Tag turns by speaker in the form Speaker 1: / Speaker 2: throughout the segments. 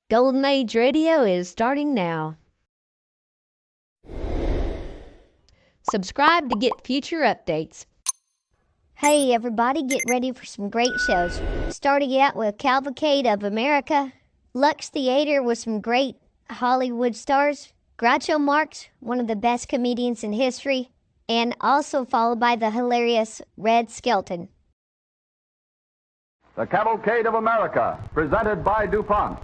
Speaker 1: Golden Age Radio is starting now. Subscribe to get future updates.
Speaker 2: Hey everybody, get ready for some great shows. Starting out with Cavalcade of America, Lux Theater with some great Hollywood stars, Groucho Marx, one of the best comedians in history, and also followed by the hilarious Red Skelton.
Speaker 3: The Cavalcade of America, presented by DuPont.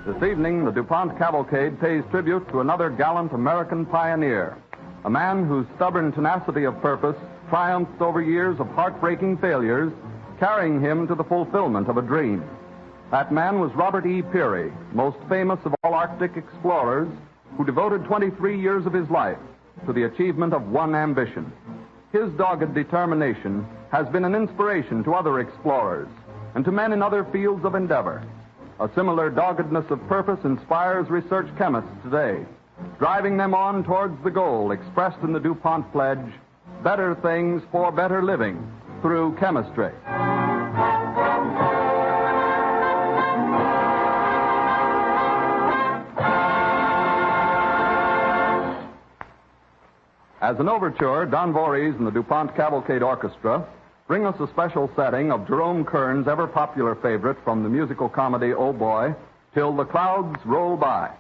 Speaker 3: This evening, the DuPont Cavalcade pays tribute to another gallant American pioneer, a man whose stubborn tenacity of purpose triumphed over years of heartbreaking failures, carrying him to the fulfillment of a dream. That man was Robert E. Peary, most famous of all Arctic explorers, who devoted 23 years of his life to the achievement of one ambition. His dogged determination has been an inspiration to other explorers and to men in other fields of endeavor. A similar doggedness of purpose inspires research chemists today, driving them on towards the goal expressed in the DuPont pledge, better things for better living through chemistry. As an overture, Don Voorhees and the DuPont Cavalcade Orchestra bring us a special setting of Jerome Kern's ever-popular favorite from the musical comedy Oh Boy, Till the Clouds Roll By.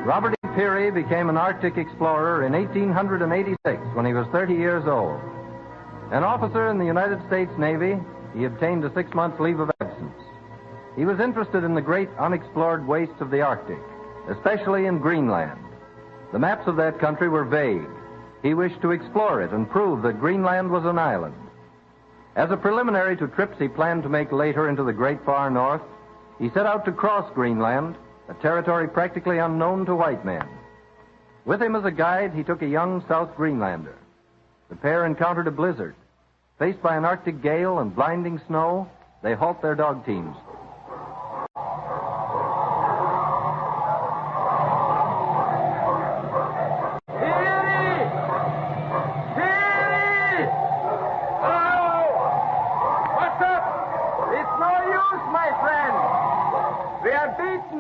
Speaker 4: Robert E. Peary became an Arctic explorer in 1886 when he was 30 years old. An officer in the United States Navy, he obtained a 6-month leave of absence. He was interested in the great unexplored wastes of the Arctic, especially in Greenland. The maps of that country were vague. He wished to explore it and prove that Greenland was an island. As a preliminary to trips he planned to make later into the great far north, he set out to cross Greenland, a territory practically unknown to white men. With him as a guide, he took a young South Greenlander. The pair encountered a blizzard. Faced by an Arctic gale and blinding snow, they halt their dog teams.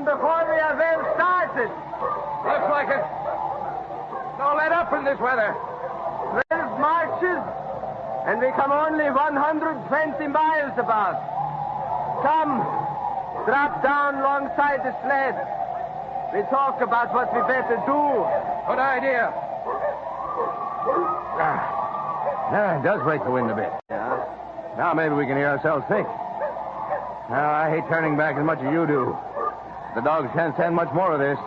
Speaker 5: Before we have well started. Looks like it. Don't let up in this weather. 12 marches, and we come only 120 miles about. Come, drop down alongside the sled. We talk about what we better do. Good idea.
Speaker 6: It does break the wind a bit.
Speaker 5: Yeah?
Speaker 6: Now maybe we can hear ourselves think. Now, I hate turning back as much as you do. The dogs can't stand much more of this.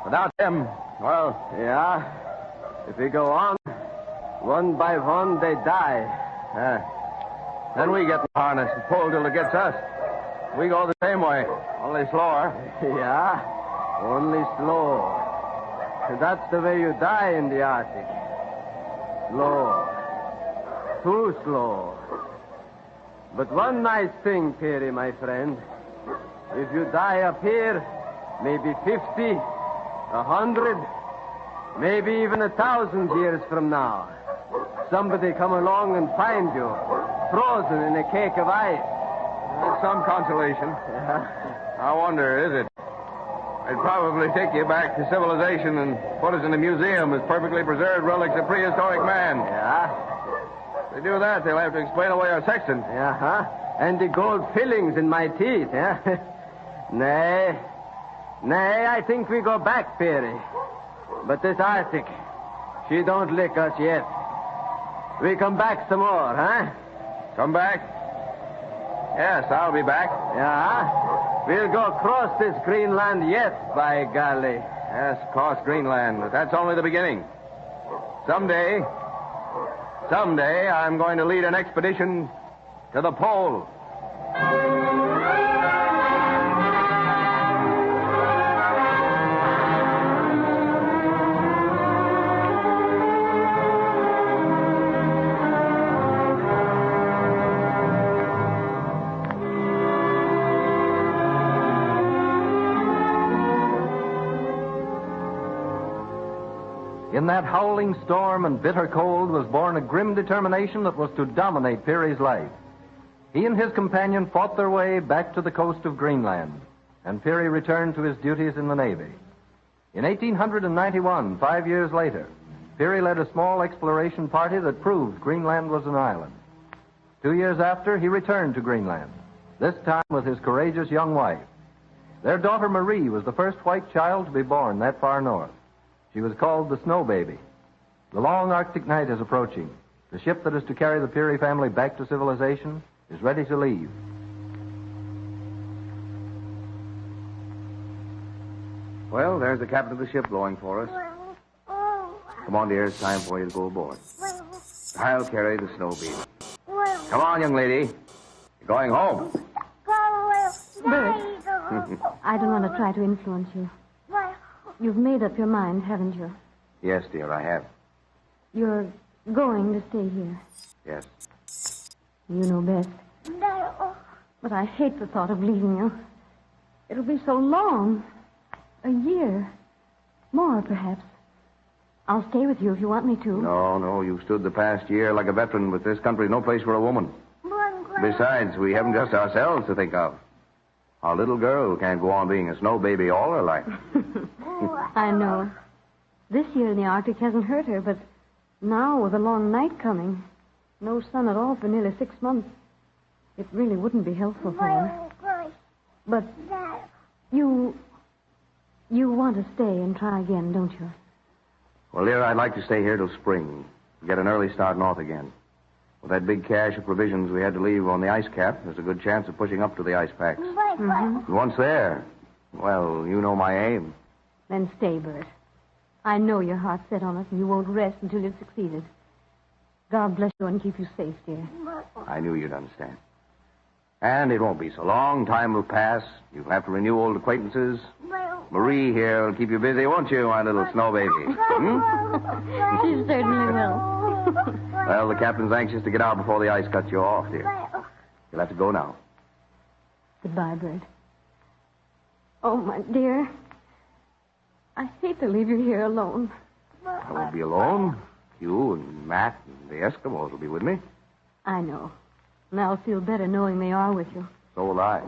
Speaker 6: Without them, well...
Speaker 5: Yeah. If we go on, one by one, they die.
Speaker 6: Then we get in the harness and pull till it gets us. We go the same way, only slower.
Speaker 5: Yeah? Only slow. That's the way you die in the Arctic. Slow. Too slow. But one nice thing, Perry, my friend. If you die up here, maybe 50, 100, maybe even 1,000 years from now, somebody come along and find you, frozen in a cake of ice.
Speaker 6: That's some consolation.
Speaker 5: Yeah.
Speaker 6: I wonder, is it? They'd probably take you back to civilization and put us in a museum as perfectly preserved relics of prehistoric man.
Speaker 5: Yeah?
Speaker 6: If they do that, they'll have to explain away our sexton.
Speaker 5: Yeah, and the gold fillings in my teeth, yeah? Nay, I think we go back, Perry. But this Arctic, she don't lick us yet. We come back some more, huh?
Speaker 6: Come back? Yes, I'll be back.
Speaker 5: Yeah? We'll go across this Greenland yet, by golly.
Speaker 6: Yes, cross Greenland, but that's only the beginning. Someday, I'm going to lead an expedition to the pole.
Speaker 4: In that howling storm and bitter cold was born a grim determination that was to dominate Peary's life. He and his companion fought their way back to the coast of Greenland, and Peary returned to his duties in the Navy. In 1891, 5 years later, Peary led a small exploration party that proved Greenland was an island. 2 years after, he returned to Greenland, this time with his courageous young wife. Their daughter Marie was the first white child to be born that far north. She was called the Snow Baby. The long Arctic night is approaching. The ship that is to carry the Peary family back to civilization is ready to leave.
Speaker 6: Well, there's the captain of the ship blowing for us. Come on, dear, it's time for you to go aboard. I'll carry the Snow Baby. Come on, young lady. You're going home.
Speaker 7: Bert, I don't want to try to influence you. You've made up your mind, haven't you?
Speaker 6: Yes, dear, I have.
Speaker 7: You're going to stay here.
Speaker 6: Yes.
Speaker 7: You know best. But I hate the thought of leaving you. It'll be so long. A year. More, perhaps. I'll stay with you if you want me to.
Speaker 6: No, you've stood the past year like a veteran, but this country's no place for a woman. Besides, we haven't just ourselves to think of. Our little girl can't go on being a snow baby all her life.
Speaker 7: I know. This year in the Arctic hasn't hurt her, but now with a long night coming, no sun at all for nearly 6 months, it really wouldn't be helpful for her. But you want to stay and try again, don't you?
Speaker 6: Well, dear, I'd like to stay here till spring. Get an early start north again. With that big cache of provisions we had to leave on the ice cap, there's a good chance of pushing up to the ice packs.
Speaker 7: Mm-hmm.
Speaker 6: And once there, well, you know my aim.
Speaker 7: Then stay, Bert. I know your heart's set on us, and you won't rest until you've succeeded. God bless you and keep you safe, dear.
Speaker 6: I knew you'd understand. And it won't be so long. Time will pass. You'll have to renew old acquaintances. Marie here will keep you busy, won't you, my little snow baby?
Speaker 7: She certainly will.
Speaker 6: Well, the captain's anxious to get out before the ice cuts you off, dear. You'll have to go now.
Speaker 7: Goodbye, Bert. Oh, my dear. I hate to leave you here alone.
Speaker 6: I won't be alone. You and Matt and the Eskimos will be with me.
Speaker 7: I know. And I'll feel better knowing they are with you.
Speaker 6: So will I.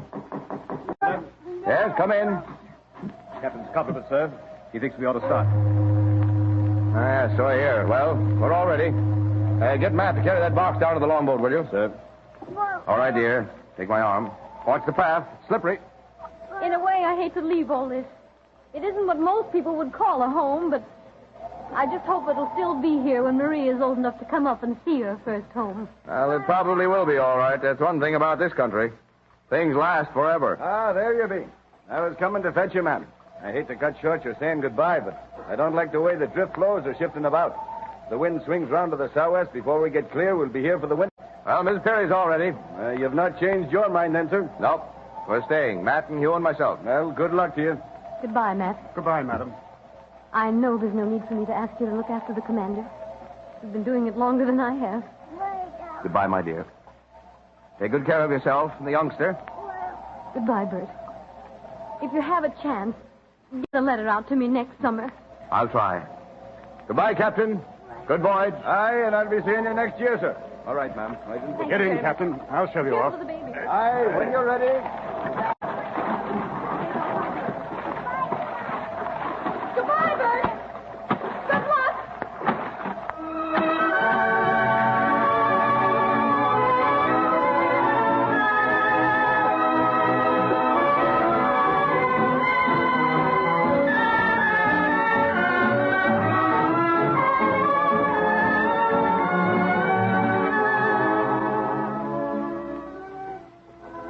Speaker 6: Yes, come in.
Speaker 8: Captain's compliments, sir. He thinks we ought to start.
Speaker 6: So I hear. Well, we're all ready. Get Matt to carry that box down to the longboat, will you?
Speaker 8: Sir.
Speaker 6: All right, dear. Take my arm. Watch the path. It's slippery.
Speaker 7: In a way, I hate to leave all this. It isn't what most people would call a home, but I just hope it'll still be here when Marie is old enough to come up and see her first home.
Speaker 6: Well, it probably will be all right. That's one thing about this country. Things last forever.
Speaker 8: Ah, there you be. I was coming to fetch you, ma'am. I hate to cut short your saying goodbye, but I don't like the way the drift flows are shifting about. If the wind swings round to the southwest before we get clear, we'll be here for the winter.
Speaker 6: Well, Miss Perry's all ready.
Speaker 8: You've not changed your mind then, sir?
Speaker 6: Nope. We're staying. Matt and Hugh and myself.
Speaker 8: Well, good luck to you.
Speaker 7: Goodbye, Matt.
Speaker 8: Goodbye, madam.
Speaker 7: I know there's no need for me to ask you to look after the commander. You've been doing it longer than I have.
Speaker 6: Goodbye, my dear. Take good care of yourself and the youngster.
Speaker 7: Goodbye, Bert. If you have a chance, get a letter out to me next summer.
Speaker 6: I'll try. Goodbye, Captain. Good voyage.
Speaker 8: Aye, and I'll be seeing you next year, sir. All right, ma'am.
Speaker 7: Get in,
Speaker 8: Captain. I'll shove you
Speaker 7: Careful the baby.
Speaker 8: Aye, when you're ready.
Speaker 7: Goodbye, Bert. Good luck.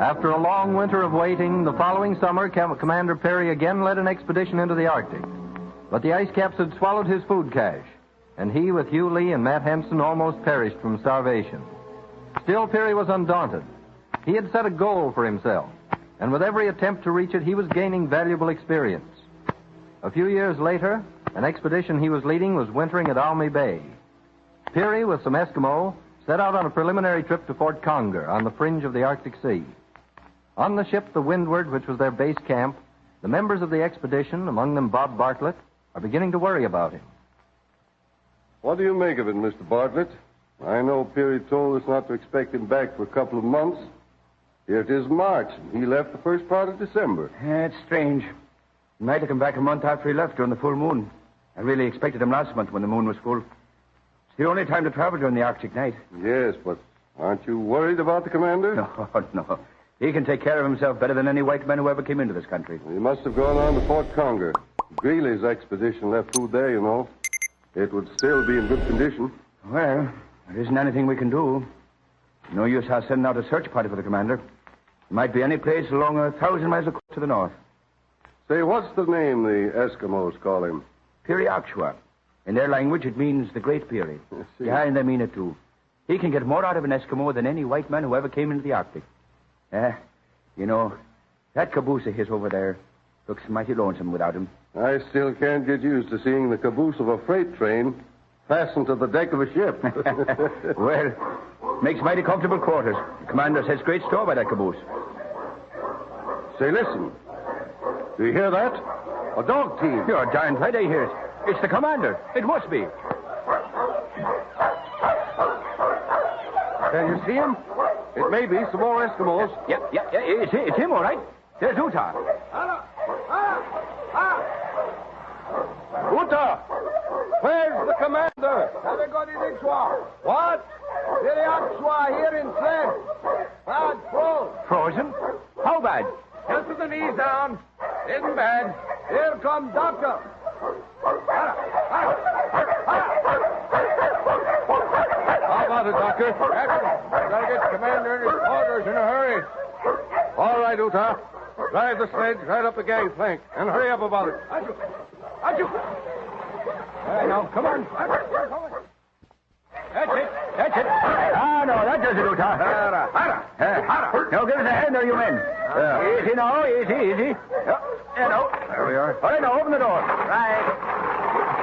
Speaker 4: After a long winter of waiting, the following summer, Commander Perry again led an expedition into the Arctic. But the ice caps had swallowed his food cache, and he, with Hugh Lee and Matt Henson, almost perished from starvation. Still, Perry was undaunted. He had set a goal for himself, and with every attempt to reach it, he was gaining valuable experience. A few years later, an expedition he was leading was wintering at Almy Bay. Perry, with some Eskimo, set out on a preliminary trip to Fort Conger on the fringe of the Arctic Sea. On the ship, the Windward, which was their base camp, the members of the expedition, among them Bob Bartlett, are beginning to worry about him.
Speaker 9: What do you make of it, Mr. Bartlett? I know Peary told us not to expect him back for a couple of months. Here it is March, and he left the first part of December.
Speaker 6: Yeah, it's strange. He might have come back a month after he left during the full moon. I really expected him last month when the moon was full. It's the only time to travel during the Arctic night.
Speaker 9: Yes, but aren't you worried about the commander?
Speaker 6: No. He can take care of himself better than any white man who ever came into this country.
Speaker 9: He must have gone on to Fort Conger. Greeley's expedition left food there, you know. It would still be in good condition.
Speaker 6: Well, there isn't anything we can do. No use our sending out a search party for the commander. It might be any place along 1,000 miles to the north.
Speaker 9: Say, what's the name the Eskimos call him?
Speaker 6: Peary-Oxua. In their language, it means the Great Peary. Yeah, and they mean it, too. He can get more out of an Eskimo than any white man who ever came into the Arctic. You know, that caboose of his over there looks mighty lonesome without him.
Speaker 9: I still can't get used to seeing the caboose of a freight train fastened to the deck of a ship.
Speaker 6: Well, makes mighty comfortable quarters. The commander sets great store by that caboose.
Speaker 9: Say, listen. Do you hear that? A dog team.
Speaker 6: You're darn right I hear it. It's the commander. It must be.
Speaker 9: Can you see him? It may be some more Eskimos.
Speaker 6: Yeah, it's him, all right. There's Utah.
Speaker 9: Utah! Where's the commander? What? here in sled. Bad froze.
Speaker 6: Frozen? How bad?
Speaker 9: Just with the knees down. Isn't bad. Here comes doctor. How about it, Doctor? Gotta get the commander in his quarters in a hurry. All right, Utah. Drive the sledge right up the gangplank and hurry up about it.
Speaker 8: Achoo! Now, come on. That's it. That's it. Ah, no, that doesn't do, Tom. Now, give us a hand there, you men. Easy now, easy. No.
Speaker 6: There we are.
Speaker 8: All right, now, open the door. Right.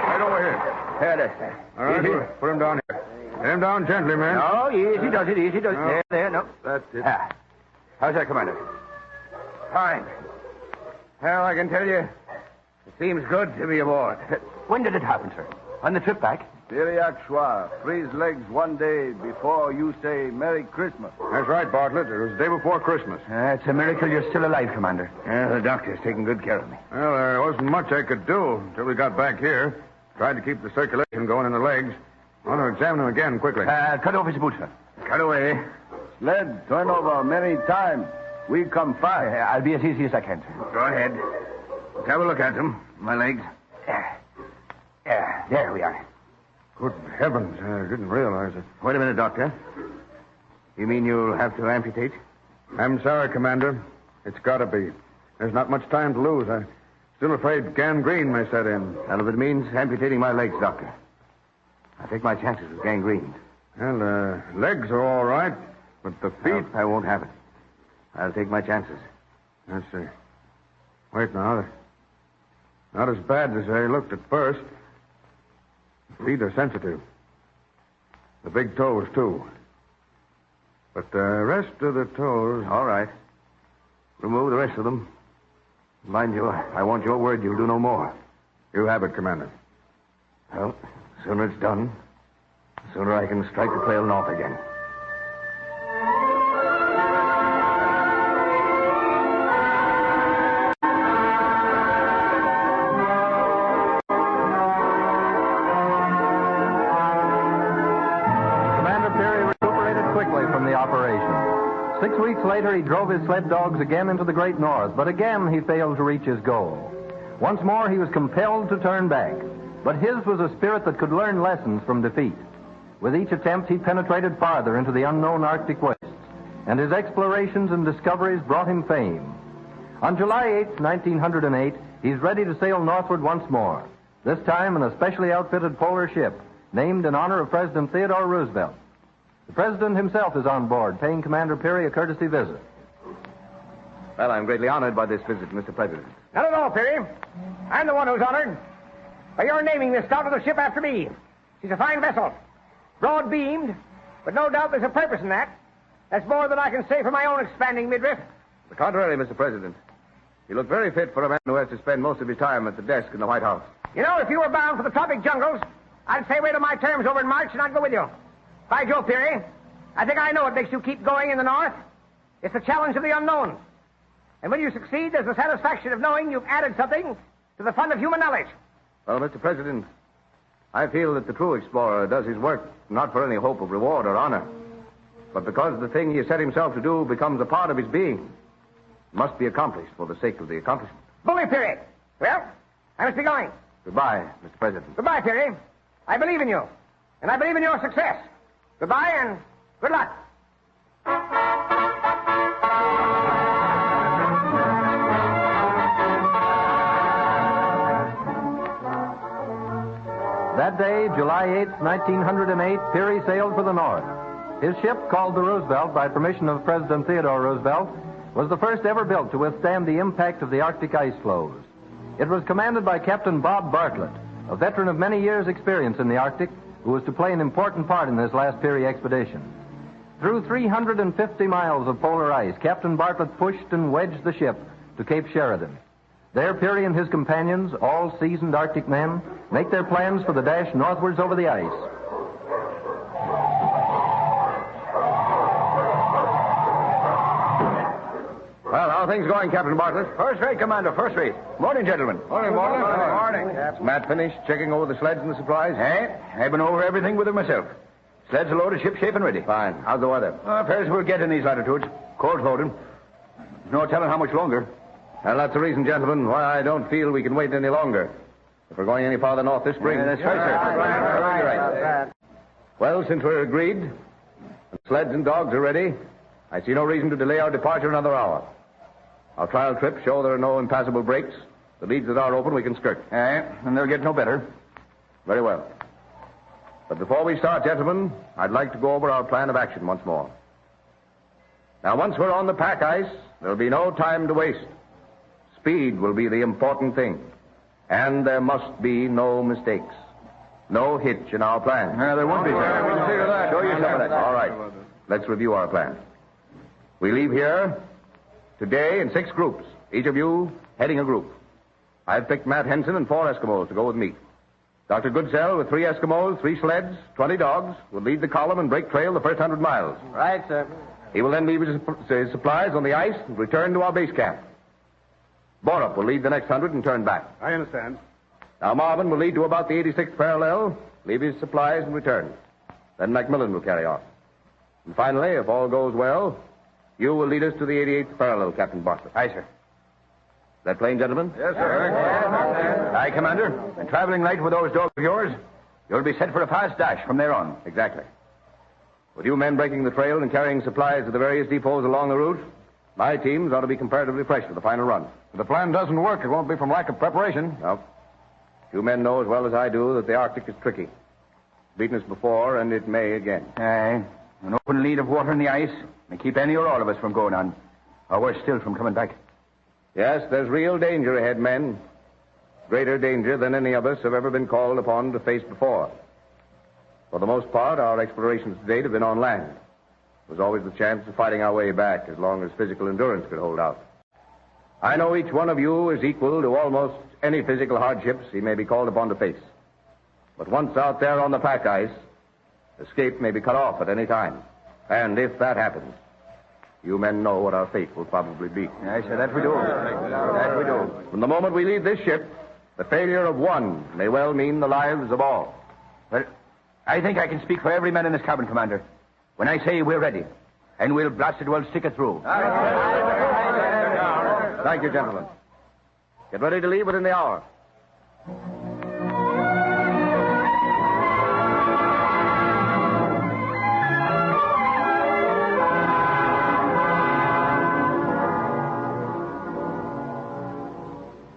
Speaker 6: Right over here.
Speaker 8: There, that's it.
Speaker 6: All right,
Speaker 8: Easy.
Speaker 6: put him down here. Get him down gently, man.
Speaker 8: No, easy does it. There, no.
Speaker 6: That's it.
Speaker 8: How's that, Commander? Fine. Well, I can tell you, it seems good to be aboard. When did it happen, sir? On the trip back?
Speaker 5: Choix. Freeze legs one day before you say Merry Christmas.
Speaker 6: That's right, Bartlett. It was the day before Christmas.
Speaker 8: It's a miracle you're still alive, Commander. The doctor's taking good care of me.
Speaker 6: Well, there wasn't much I could do until we got back here. Tried to keep the circulation going in the legs. I want to examine him again quickly.
Speaker 8: Cut off his boots, sir. Cut away.
Speaker 5: Sled, turn over many times. We come fast.
Speaker 8: I'll be as easy as I can, sir. Go ahead. Let's have a look at them. My legs. There we are.
Speaker 6: Good heavens, I didn't realize it.
Speaker 8: Wait a minute, Doctor. You mean you'll have to amputate?
Speaker 6: I'm sorry, Commander. It's got to be. There's not much time to lose. I'm still afraid gangrene may set in.
Speaker 8: And if it means amputating my legs, Doctor, I'll take my chances with gangrene.
Speaker 6: Well, legs are all right, but the feet...
Speaker 8: No, I won't have it. I'll take my chances.
Speaker 6: Let's see. Wait now. Not as bad as they looked at first. Feet are sensitive. The big toes, too. But the rest of the toes...
Speaker 8: All right. Remove the rest of them. Mind you, I want your word you'll do no more.
Speaker 6: You have it, Commander.
Speaker 8: Well, the sooner it's done, the sooner I can strike the trail north again.
Speaker 4: From the operation. 6 weeks later, he drove his sled dogs again into the Great North, but again he failed to reach his goal. Once more, he was compelled to turn back, but his was a spirit that could learn lessons from defeat. With each attempt, he penetrated farther into the unknown Arctic wastes, and his explorations and discoveries brought him fame. On July 8, 1908, he's ready to sail northward once more, this time in a specially outfitted polar ship named in honor of President Theodore Roosevelt. The President himself is on board, paying Commander Peary a courtesy visit.
Speaker 6: Well, I'm greatly honored by this visit, Mr. President.
Speaker 10: Not at all, Peary. I'm the one who's honored by your naming this stout little ship after me. She's a fine vessel, broad-beamed, but no doubt there's a purpose in that. That's more than I can say for my own expanding midriff.
Speaker 6: The contrary, Mr. President. You look very fit for a man who has to spend most of his time at the desk in the White House.
Speaker 10: You know, if you were bound for the tropic jungles, I'd say wait till my term's over in March and I'd go with you. By Joe, Peary, I think I know what makes you keep going in the North. It's the challenge of the unknown. And when you succeed, there's the satisfaction of knowing you've added something to the fund of human knowledge.
Speaker 6: Well, Mr. President, I feel that the true explorer does his work not for any hope of reward or honor, but because the thing he has set himself to do becomes a part of his being. It must be accomplished for the sake of the accomplishment.
Speaker 10: Bully, Peary. Well, I must be going.
Speaker 6: Goodbye, Mr. President.
Speaker 10: Goodbye, Peary. I believe in you, and I believe in your success. Goodbye, and good luck.
Speaker 4: That day, July 8, 1908, Peary sailed for the North. His ship, called the Roosevelt by permission of President Theodore Roosevelt, was the first ever built to withstand the impact of the Arctic ice floes. It was commanded by Captain Bob Bartlett, a veteran of many years' experience in the Arctic, who was to play an important part in this last Peary expedition. Through 350 miles of polar ice, Captain Bartlett pushed and wedged the ship to Cape Sheridan. There, Peary and his companions, all seasoned Arctic men, make their plans for the dash northwards over the ice.
Speaker 6: Well, how are things going, Captain Bartlett?
Speaker 8: First rate, Commander, first rate. Morning, gentlemen.
Speaker 6: Morning. Matt finished checking over the sleds and the supplies?
Speaker 8: Hey, I've been over everything with her myself. Sleds are loaded, ship shape and ready.
Speaker 6: Fine. How's the weather?
Speaker 8: Fair as we'll get in these latitudes. Cold floating. No telling how much longer.
Speaker 6: Well, that's the reason, gentlemen, why I don't feel we can wait any longer. If we're going any farther north this spring.
Speaker 8: That's right, sir.
Speaker 6: Right. Well, since we're agreed, and sleds and dogs are ready, I see no reason to delay our departure another hour. Our trial trip show there are no impassable breaks, The leads that are open, we can skirt.
Speaker 8: And they'll get no better.
Speaker 6: Very well. But before we start, gentlemen, I'd like to go over our plan of action once more. Now, once we're on the pack ice, there'll be no time to waste. Speed will be the important thing. And there must be no mistakes. No hitch in our plan.
Speaker 8: There won't be.
Speaker 6: We can figure that. Show you some of that. All right. Let's review our plan. We leave here today in 6 groups, each of you heading a group. I've picked Matt Henson and 4 Eskimos to go with me. Dr. Goodsell with 3 Eskimos, 3 sleds, 20 dogs, will lead the column and break trail the first 100 miles.
Speaker 5: Right, sir.
Speaker 6: He will then leave his supplies on the ice and return to our base camp. Borup will lead the next 100 and turn back.
Speaker 8: I understand.
Speaker 6: Now, Marvin will lead to about the 86th parallel, leave his supplies and return. Then Macmillan will carry on. And finally, if all goes well, you will lead us to the 88th parallel, Captain Bartlett.
Speaker 8: Aye, sir.
Speaker 6: Is that plain, gentlemen?
Speaker 8: Yes, sir. Aye, Commander. And traveling light with those dogs of yours, you'll be set for a fast dash from there on.
Speaker 6: Exactly. With you men breaking the trail and carrying supplies to the various depots along the route, my teams ought to be comparatively fresh for the final run.
Speaker 8: If the plan doesn't work, it won't be from lack of preparation.
Speaker 6: No. You men know as well as I do that the Arctic is tricky. Beaten us before, and it may again.
Speaker 8: Aye. An open lead of water in the ice may keep any or all of us from going on. Or worse still, from coming back.
Speaker 6: Yes, there's real danger ahead, men. Greater danger than any of us have ever been called upon to face before. For the most part, our explorations to date have been on land. There was always the chance of fighting our way back as long as physical endurance could hold out. I know each one of you is equal to almost any physical hardships he may be called upon to face. But once out there on the pack ice, escape may be cut off at any time. And if that happens, you men know what our fate will probably be.
Speaker 8: Aye, sir, that we do. That we do.
Speaker 6: From the moment we leave this ship, the failure of one may well mean the lives of all.
Speaker 8: Well, I think I can speak for every man in this cabin, Commander, when I say we're ready. And we'll blast it, we'll stick it through.
Speaker 6: Thank you, gentlemen. Get ready to leave within the hour.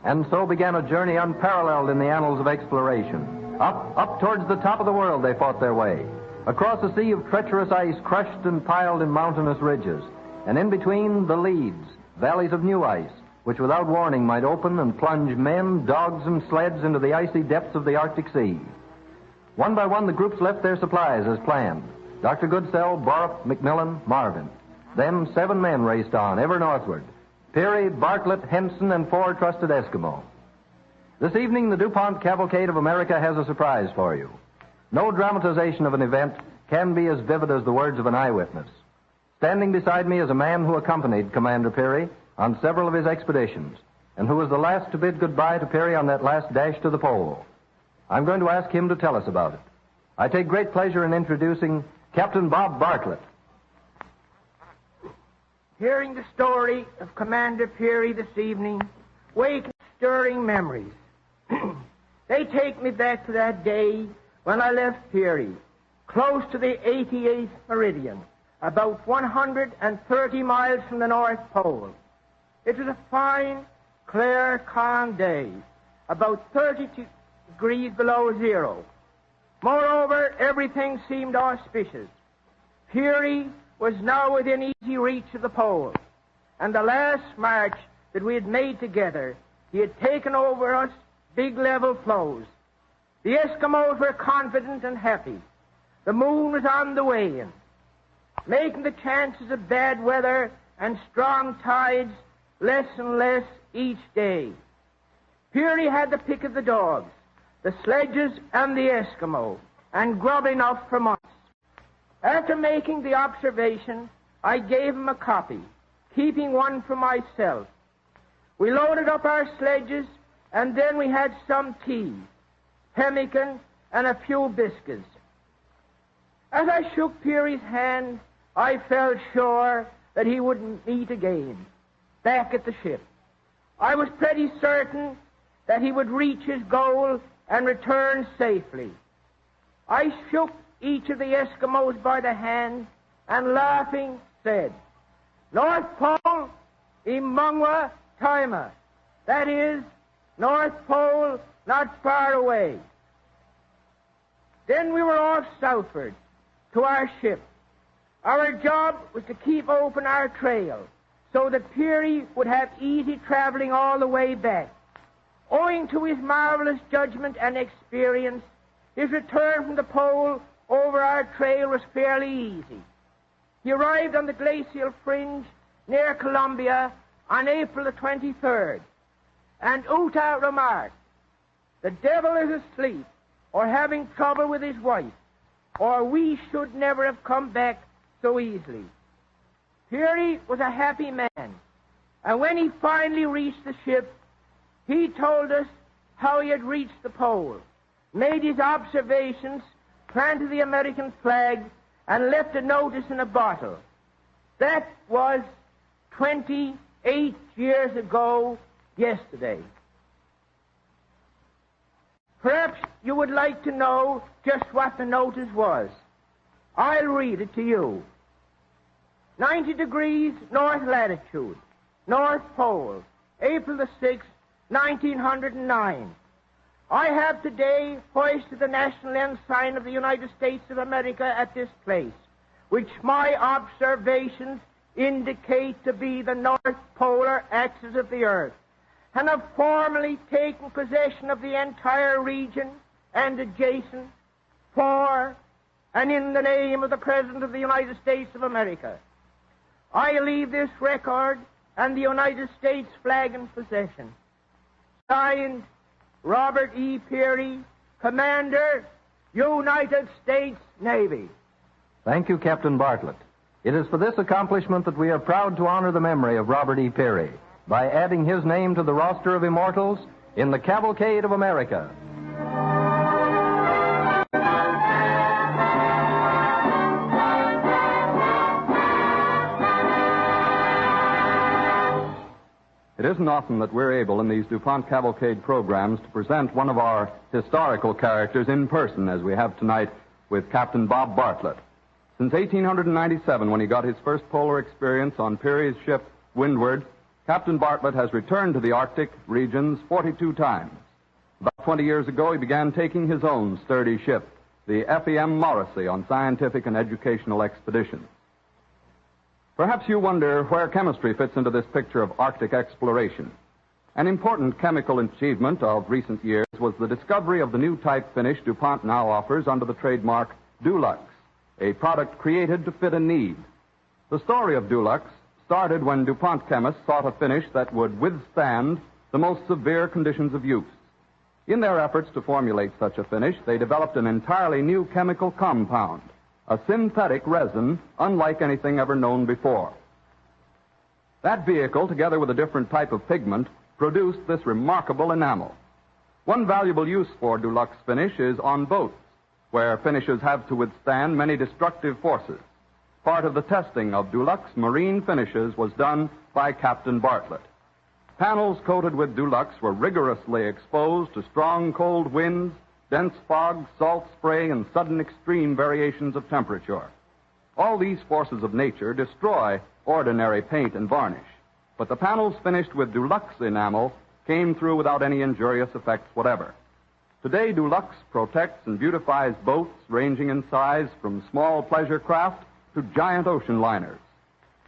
Speaker 4: And so began a journey unparalleled in the annals of exploration. Up towards the top of the world they fought their way. Across a sea of treacherous ice crushed and piled in mountainous ridges. And in between, the leads, valleys of new ice, which without warning might open and plunge men, dogs, and sleds into the icy depths of the Arctic Sea. One by one, the groups left their supplies as planned. Dr. Goodsell, Borup, Macmillan, Marvin. Then 7 men raced on, ever northward. Peary, Bartlett, Henson, and 4 trusted Eskimo. This evening, the DuPont Cavalcade of America has a surprise for you. No dramatization of an event can be as vivid as the words of an eyewitness. Standing beside me is a man who accompanied Commander Peary on several of his expeditions, and who was the last to bid goodbye to Peary on that last dash to the pole. I'm going to ask him to tell us about it. I take great pleasure in introducing Captain Bob Bartlett.
Speaker 10: Hearing the story of Commander Peary this evening wakens stirring memories. They take me back to that day when I left Peary, close to the 88th meridian, about 130 miles from the North Pole. It was a fine, clear, calm day, about 32 degrees below zero. Moreover, everything seemed auspicious. Peary was now within easy reach of the pole, and the last march that we had made together, he had taken over us big level floes. The Eskimos were confident and happy. The moon was on the wane, making the chances of bad weather and strong tides less and less each day. Peary had the pick of the dogs, the sledges, and the Eskimo, and grub enough for months. After making the observation, I gave him a copy, keeping one for myself. We loaded up our sledges, and then we had some tea, pemmican, and a few biscuits. As I shook Peary's hand, I felt sure that he would meet again, back at the ship. I was pretty certain that he would reach his goal and return safely. I shook each of the Eskimos by the hand and, laughing, said, "North Pole, Imangwa Taima." That is, North Pole not far away. Then we were off southward to our ship. Our job was to keep open our trail so that Peary would have easy traveling all the way back. Owing to his marvelous judgment and experience, his return from the pole over our trail was fairly easy. He arrived on the glacial fringe near Columbia on April the 23rd, and Utah remarked, "The devil is asleep or having trouble with his wife, or we should never have come back so easily." Peary was a happy man, and when he finally reached the ship, he told us how he had reached the pole, made his observations, planted the American flag, and left a notice in a bottle. That was 28 years ago yesterday. Perhaps you would like to know just what the notice was. I'll read it to you. 90 degrees north latitude, North Pole, April the 6th, 1909. I have today hoisted the national ensign of the United States of America at this place, which my observations indicate to be the North Polar axis of the Earth, and have formally taken possession of the entire region and adjacent for and in the name of the President of the United States of America. I leave this record and the United States flag in possession. Signed, Robert E. Peary, Commander, United States Navy.
Speaker 4: Thank you, Captain Bartlett. It is for this accomplishment that we are proud to honor the memory of Robert E. Peary by adding his name to the roster of immortals in the Cavalcade of America.
Speaker 3: It isn't often that we're able in these DuPont Cavalcade programs to present one of our historical characters in person, as we have tonight with Captain Bob Bartlett. Since 1897, when he got his first polar experience on Peary's ship Windward, Captain Bartlett has returned to the Arctic regions 42 times. About 20 years ago, he began taking his own sturdy ship, the FEM Morrissey, on scientific and educational expeditions. Perhaps you wonder where chemistry fits into this picture of Arctic exploration. An important chemical achievement of recent years was the discovery of the new type finish DuPont now offers under the trademark Dulux, a product created to fit a need. The story of Dulux started when DuPont chemists sought a finish that would withstand the most severe conditions of use. In their efforts to formulate such a finish, they developed an entirely new chemical compound, a synthetic resin unlike anything ever known before. That vehicle, together with a different type of pigment, produced this remarkable enamel. One valuable use for Dulux finish is on boats, where finishes have to withstand many destructive forces. Part of the testing of Dulux marine finishes was done by Captain Bartlett. Panels coated with Dulux were rigorously exposed to strong cold winds, dense fog, salt spray, and sudden extreme variations of temperature. All these forces of nature destroy ordinary paint and varnish, but the panels finished with Dulux enamel came through without any injurious effects whatever. Today, Dulux protects and beautifies boats ranging in size from small pleasure craft to giant ocean liners.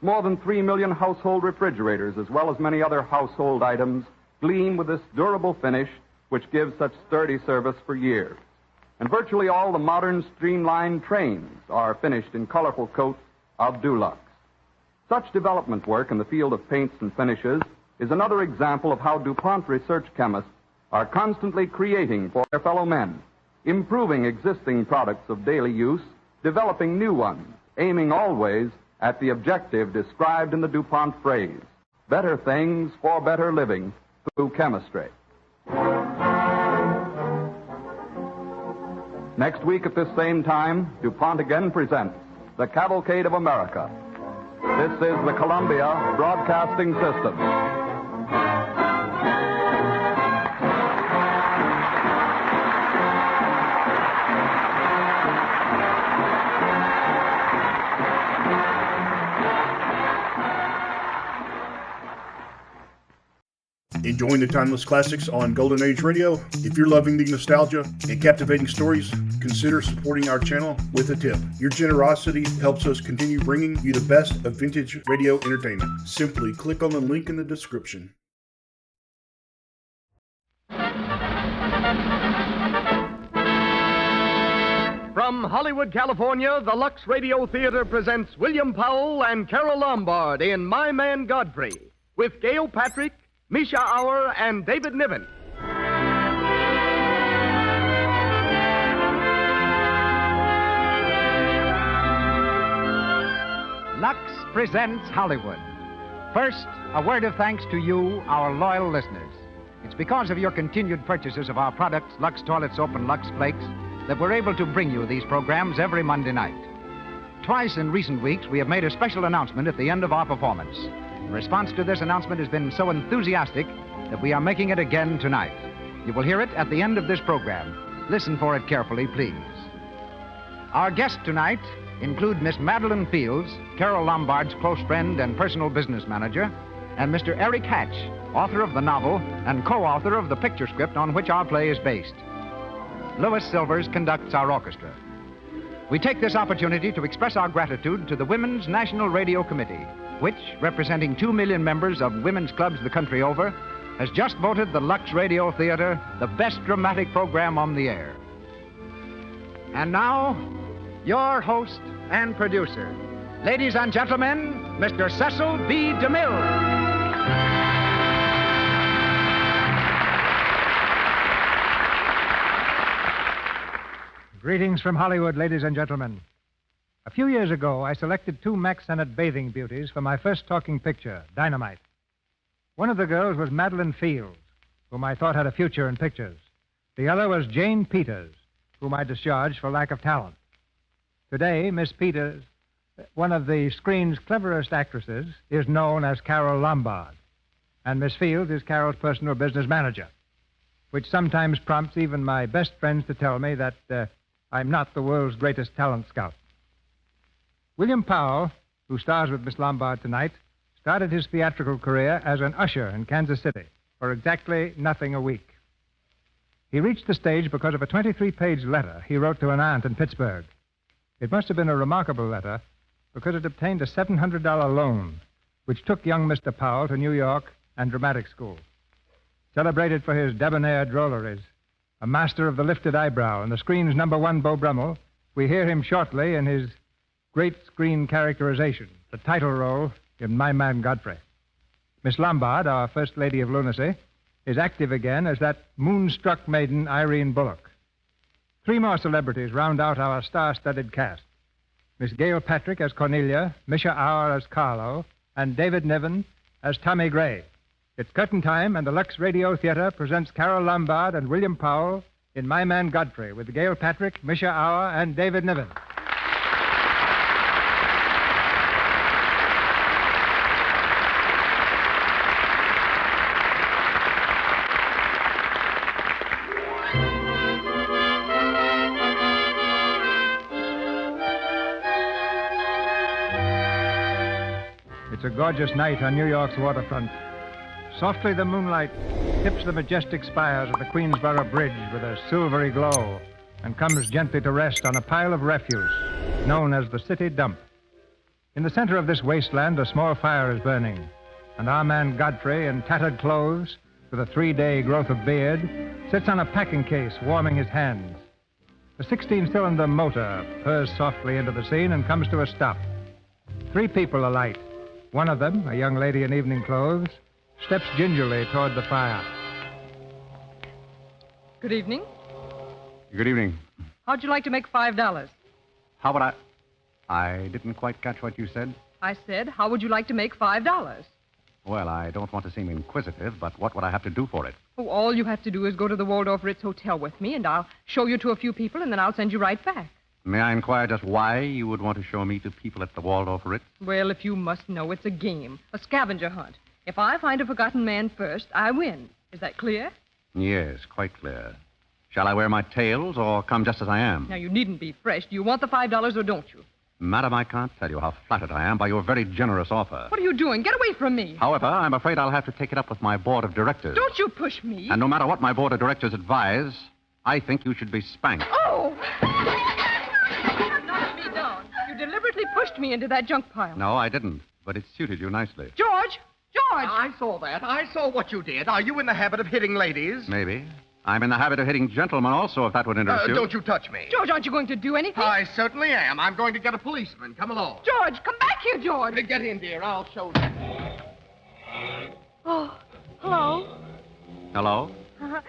Speaker 3: More than 3 million household refrigerators, as well as many other household items, gleam with this durable finish which gives such sturdy service for years. And virtually all the modern streamlined trains are finished in colorful coats of Dulux. Such development work in the field of paints and finishes is another example of how DuPont research chemists are constantly creating for their fellow men, improving existing products of daily use, developing new ones, aiming always at the objective described in the DuPont phrase, better things for better living through chemistry. Next week at this same time, DuPont again presents the Cavalcade of America. This is the Columbia Broadcasting System.
Speaker 11: Enjoying the timeless classics on Golden Age Radio? If you're loving the nostalgia and captivating stories, consider supporting our channel with a tip. Your generosity helps us continue bringing you the best of vintage radio entertainment. Simply click on the link in the description.
Speaker 12: From Hollywood, California, the Lux Radio Theater presents William Powell and Carol Lombard in My Man Godfrey, with Gail Patrick, Misha Auer, and David Niven.
Speaker 13: Lux presents Hollywood. First, a word of thanks to you, our loyal listeners. It's because of your continued purchases of our products, Lux Toilet Soap and Lux Flakes, that we're able to bring you these programs every Monday night. Twice in recent weeks, we have made a special announcement at the end of our performance. The response to this announcement has been so enthusiastic that we are making it again tonight. You will hear it at the end of this program. Listen for it carefully, please. Our guests tonight include Miss Madeline Fields, Carol Lombard's close friend and personal business manager, and Mr. Eric Hatch, author of the novel and co-author of the picture script on which our play is based. Louis Silvers conducts our orchestra. We take this opportunity to express our gratitude to the Women's National Radio Committee, which, representing 2 million members of women's clubs the country over, has just voted the Lux Radio Theater the best dramatic program on the air. And now, your host and producer. Ladies and gentlemen, Mr. Cecil B. DeMille.
Speaker 14: Greetings from Hollywood, ladies and gentlemen. A few years ago, I selected 2 Mack Sennett bathing beauties for my first talking picture, Dynamite. One of the girls was Madeline Fields, whom I thought had a future in pictures. The other was Jane Peters, whom I discharged for lack of talent. Today, Miss Peters, one of the screen's cleverest actresses, is known as Carol Lombard, and Miss Fields is Carol's personal business manager, which sometimes prompts even my best friends to tell me that I'm not the world's greatest talent scout. William Powell, who stars with Miss Lombard tonight, started his theatrical career as an usher in Kansas City for exactly nothing a week. He reached the stage because of a 23-page letter he wrote to an aunt in Pittsburgh. It must have been a remarkable letter because it obtained a $700 loan, which took young Mr. Powell to New York and dramatic school. Celebrated for his debonair drolleries, a master of the lifted eyebrow and the screen's #1 Beau Brummel, we hear him shortly in his great screen characterization, the title role in My Man Godfrey. Miss Lombard, our First Lady of Lunacy, is active again as that moonstruck maiden Irene Bullock. 3 more celebrities round out our star-studded cast. Miss Gail Patrick as Cornelia, Misha Auer as Carlo, and David Niven as Tommy Gray. It's curtain time, and the Lux Radio Theater presents Carol Lombard and William Powell in My Man Godfrey with Gail Patrick, Misha Auer, and David Niven. It's a gorgeous night on New York's waterfront. Softly the moonlight tips the majestic spires of the Queensboro Bridge with a silvery glow and comes gently to rest on a pile of refuse known as the city dump. In the center of this wasteland, a small fire is burning, and our man Godfrey, in tattered clothes with a 3-day growth of beard, sits on a packing case warming his hands. The 16-cylinder motor purrs softly into the scene and comes to a stop. 3 people alight. One of them, a young lady in evening clothes, steps gingerly toward the fire.
Speaker 15: Good evening.
Speaker 16: Good evening.
Speaker 15: How'd you like to make $5?
Speaker 16: How would I didn't quite catch what you said.
Speaker 15: I said, how would you like to make $5?
Speaker 16: Well, I don't want to seem inquisitive, but what would I have to do for it?
Speaker 15: Oh, all you have to do is go to the Waldorf Ritz Hotel with me, and I'll show you to a few people, and then I'll send you right back.
Speaker 16: May I inquire just why you would want to show me to people at the Waldorf Ritz?
Speaker 15: Well, if you must know, it's a game, a scavenger hunt. If I find a forgotten man first, I win. Is that clear?
Speaker 16: Yes, quite clear. Shall I wear my tails or come just as I am?
Speaker 15: Now, you needn't be fresh. Do you want the $5 or don't you?
Speaker 16: Madam, I can't tell you how flattered I am by your very generous offer.
Speaker 15: What are you doing? Get away from me.
Speaker 16: However, I'm afraid I'll have to take it up with my board of directors.
Speaker 15: Don't you push me.
Speaker 16: And no matter what my board of directors advise, I think you should be spanked.
Speaker 15: Oh! Knock me down. You deliberately pushed me into that junk pile.
Speaker 16: No, I didn't. But it suited you nicely.
Speaker 15: George! George!
Speaker 12: I saw that. I saw what you did. Are you in the habit of hitting ladies?
Speaker 16: Maybe. I'm in the habit of hitting gentlemen also, if that would interest you.
Speaker 12: Don't you touch me.
Speaker 15: George, aren't you going to do anything?
Speaker 12: I certainly am. I'm going to get a policeman. Come along.
Speaker 15: George, come back here, George.
Speaker 12: Get in, dear. I'll show you.
Speaker 17: Oh, hello.
Speaker 16: Hello?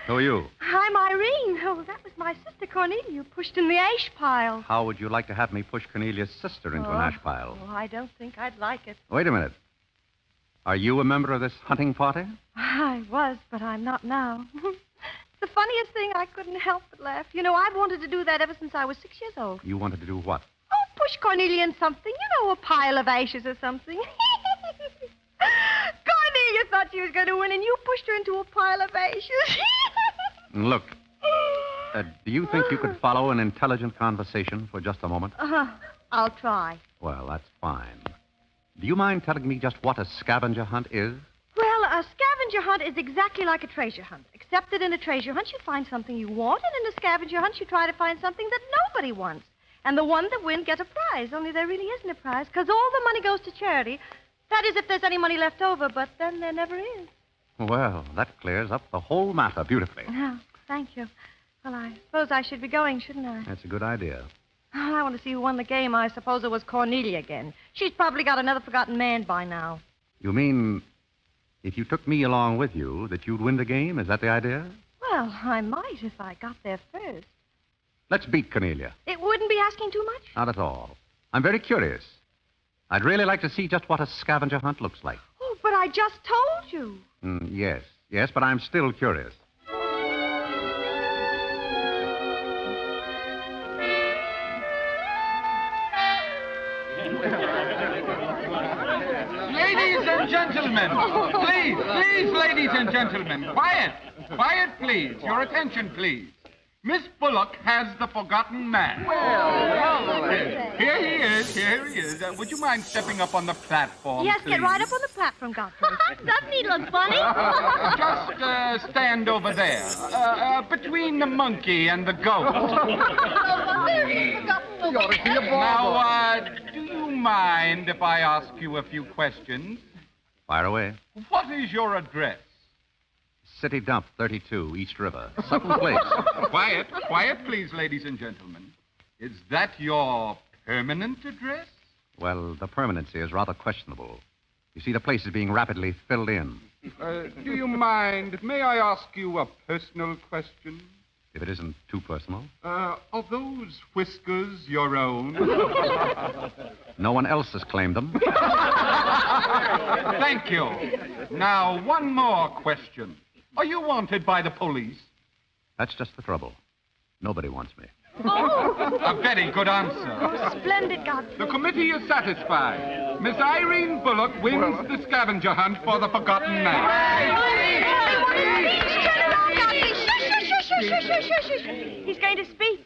Speaker 16: Who are you?
Speaker 17: I'm Irene. Oh, that was my sister Cornelia you pushed in the ash pile.
Speaker 16: How would you like to have me push Cornelia's sister into an ash pile?
Speaker 17: Oh, I don't think I'd like it.
Speaker 16: Wait a minute. Are you a member of this hunting party?
Speaker 17: I was, but I'm not now. The funniest thing, I couldn't help but laugh. You know, I've wanted to do that ever since I was 6 years old.
Speaker 16: You wanted to do what?
Speaker 17: Oh, push Cornelia in something. You know, a pile of ashes or something. Cornelia thought she was going to win, and you pushed her into a pile of ashes.
Speaker 16: Look, do you think you could follow an intelligent conversation for just a moment?
Speaker 17: I'll try.
Speaker 16: Well, that's fine. Do you mind telling me just what a scavenger hunt is?
Speaker 17: Well, a scavenger hunt is exactly like a treasure hunt, except that in a treasure hunt you find something you want, and in a scavenger hunt you try to find something that nobody wants. And the one that wins gets a prize, only there really isn't a prize, because all the money goes to charity. That is, if there's any money left over, but then there never is.
Speaker 16: Well, that clears up the whole matter beautifully.
Speaker 17: Oh, thank you. Well, I suppose I should be going, shouldn't I?
Speaker 16: That's a good idea.
Speaker 17: Oh, I want to see who won the game. I suppose it was Cornelia again. She's probably got another forgotten man by now.
Speaker 16: You mean if you took me along with you, that you'd win the game? Is that the idea?
Speaker 17: Well, I might if I got there first.
Speaker 16: Let's beat Cornelia.
Speaker 17: It wouldn't be asking too much?
Speaker 16: Not at all. I'm very curious. I'd really like to see just what a scavenger hunt looks like.
Speaker 17: Oh, but I just told you.
Speaker 16: Yes, but I'm still curious.
Speaker 18: Ladies and gentlemen, please, ladies and gentlemen, quiet, please. Your attention, please. Miss Bullock has the forgotten man.
Speaker 17: Well,
Speaker 18: here he is. Would you mind stepping up on the platform,
Speaker 17: Yes,
Speaker 18: please?
Speaker 17: get right up on the platform, Godfrey. Doesn't he look funny?
Speaker 18: Just stand over there, between the monkey and the goat. Now, do you mind if I ask you a few questions?
Speaker 16: Fire away.
Speaker 18: What is your address?
Speaker 16: City Dump 32, East River. Sutton Place.
Speaker 18: Quiet, please, ladies and gentlemen. Is that your permanent address?
Speaker 16: Well, the permanency is rather questionable. You see, the place is being rapidly filled in.
Speaker 18: Do you mind? May I ask you a personal question?
Speaker 16: If it isn't too personal.
Speaker 18: Are those whiskers your own?
Speaker 16: No one else has claimed them.
Speaker 18: Thank you. Now, one more question. Are you wanted by the police?
Speaker 16: That's just the trouble. Nobody wants me.
Speaker 18: A very good answer.
Speaker 17: Splendid, Godfrey.
Speaker 18: The committee is satisfied. Miss Irene Bullock wins the scavenger hunt for the forgotten man.
Speaker 17: He's going to speak.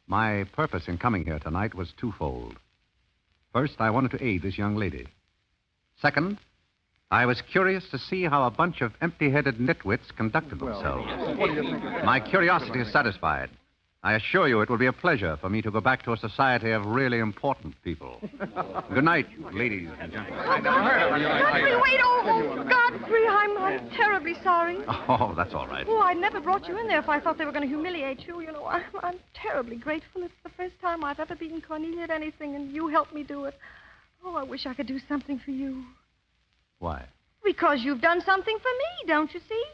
Speaker 16: My purpose in coming here tonight was twofold. First, I wanted to aid this young lady. Second, I was curious to see how a bunch of empty-headed nitwits conducted themselves. My curiosity is satisfied. I assure you it will be a pleasure for me to go back to a society of really important people. Good night, ladies and gentlemen.
Speaker 17: Godfrey, wait. Oh, Godfrey, I'm terribly sorry.
Speaker 16: Oh, that's all right.
Speaker 17: Oh, I never brought you in there if I thought they were going to humiliate you. You know, I'm terribly grateful. It's the first time I've ever beaten Cornelia at anything, and you helped me do it. Oh, I wish I could do something for you.
Speaker 16: Why?
Speaker 17: Because you've done something for me, don't you see?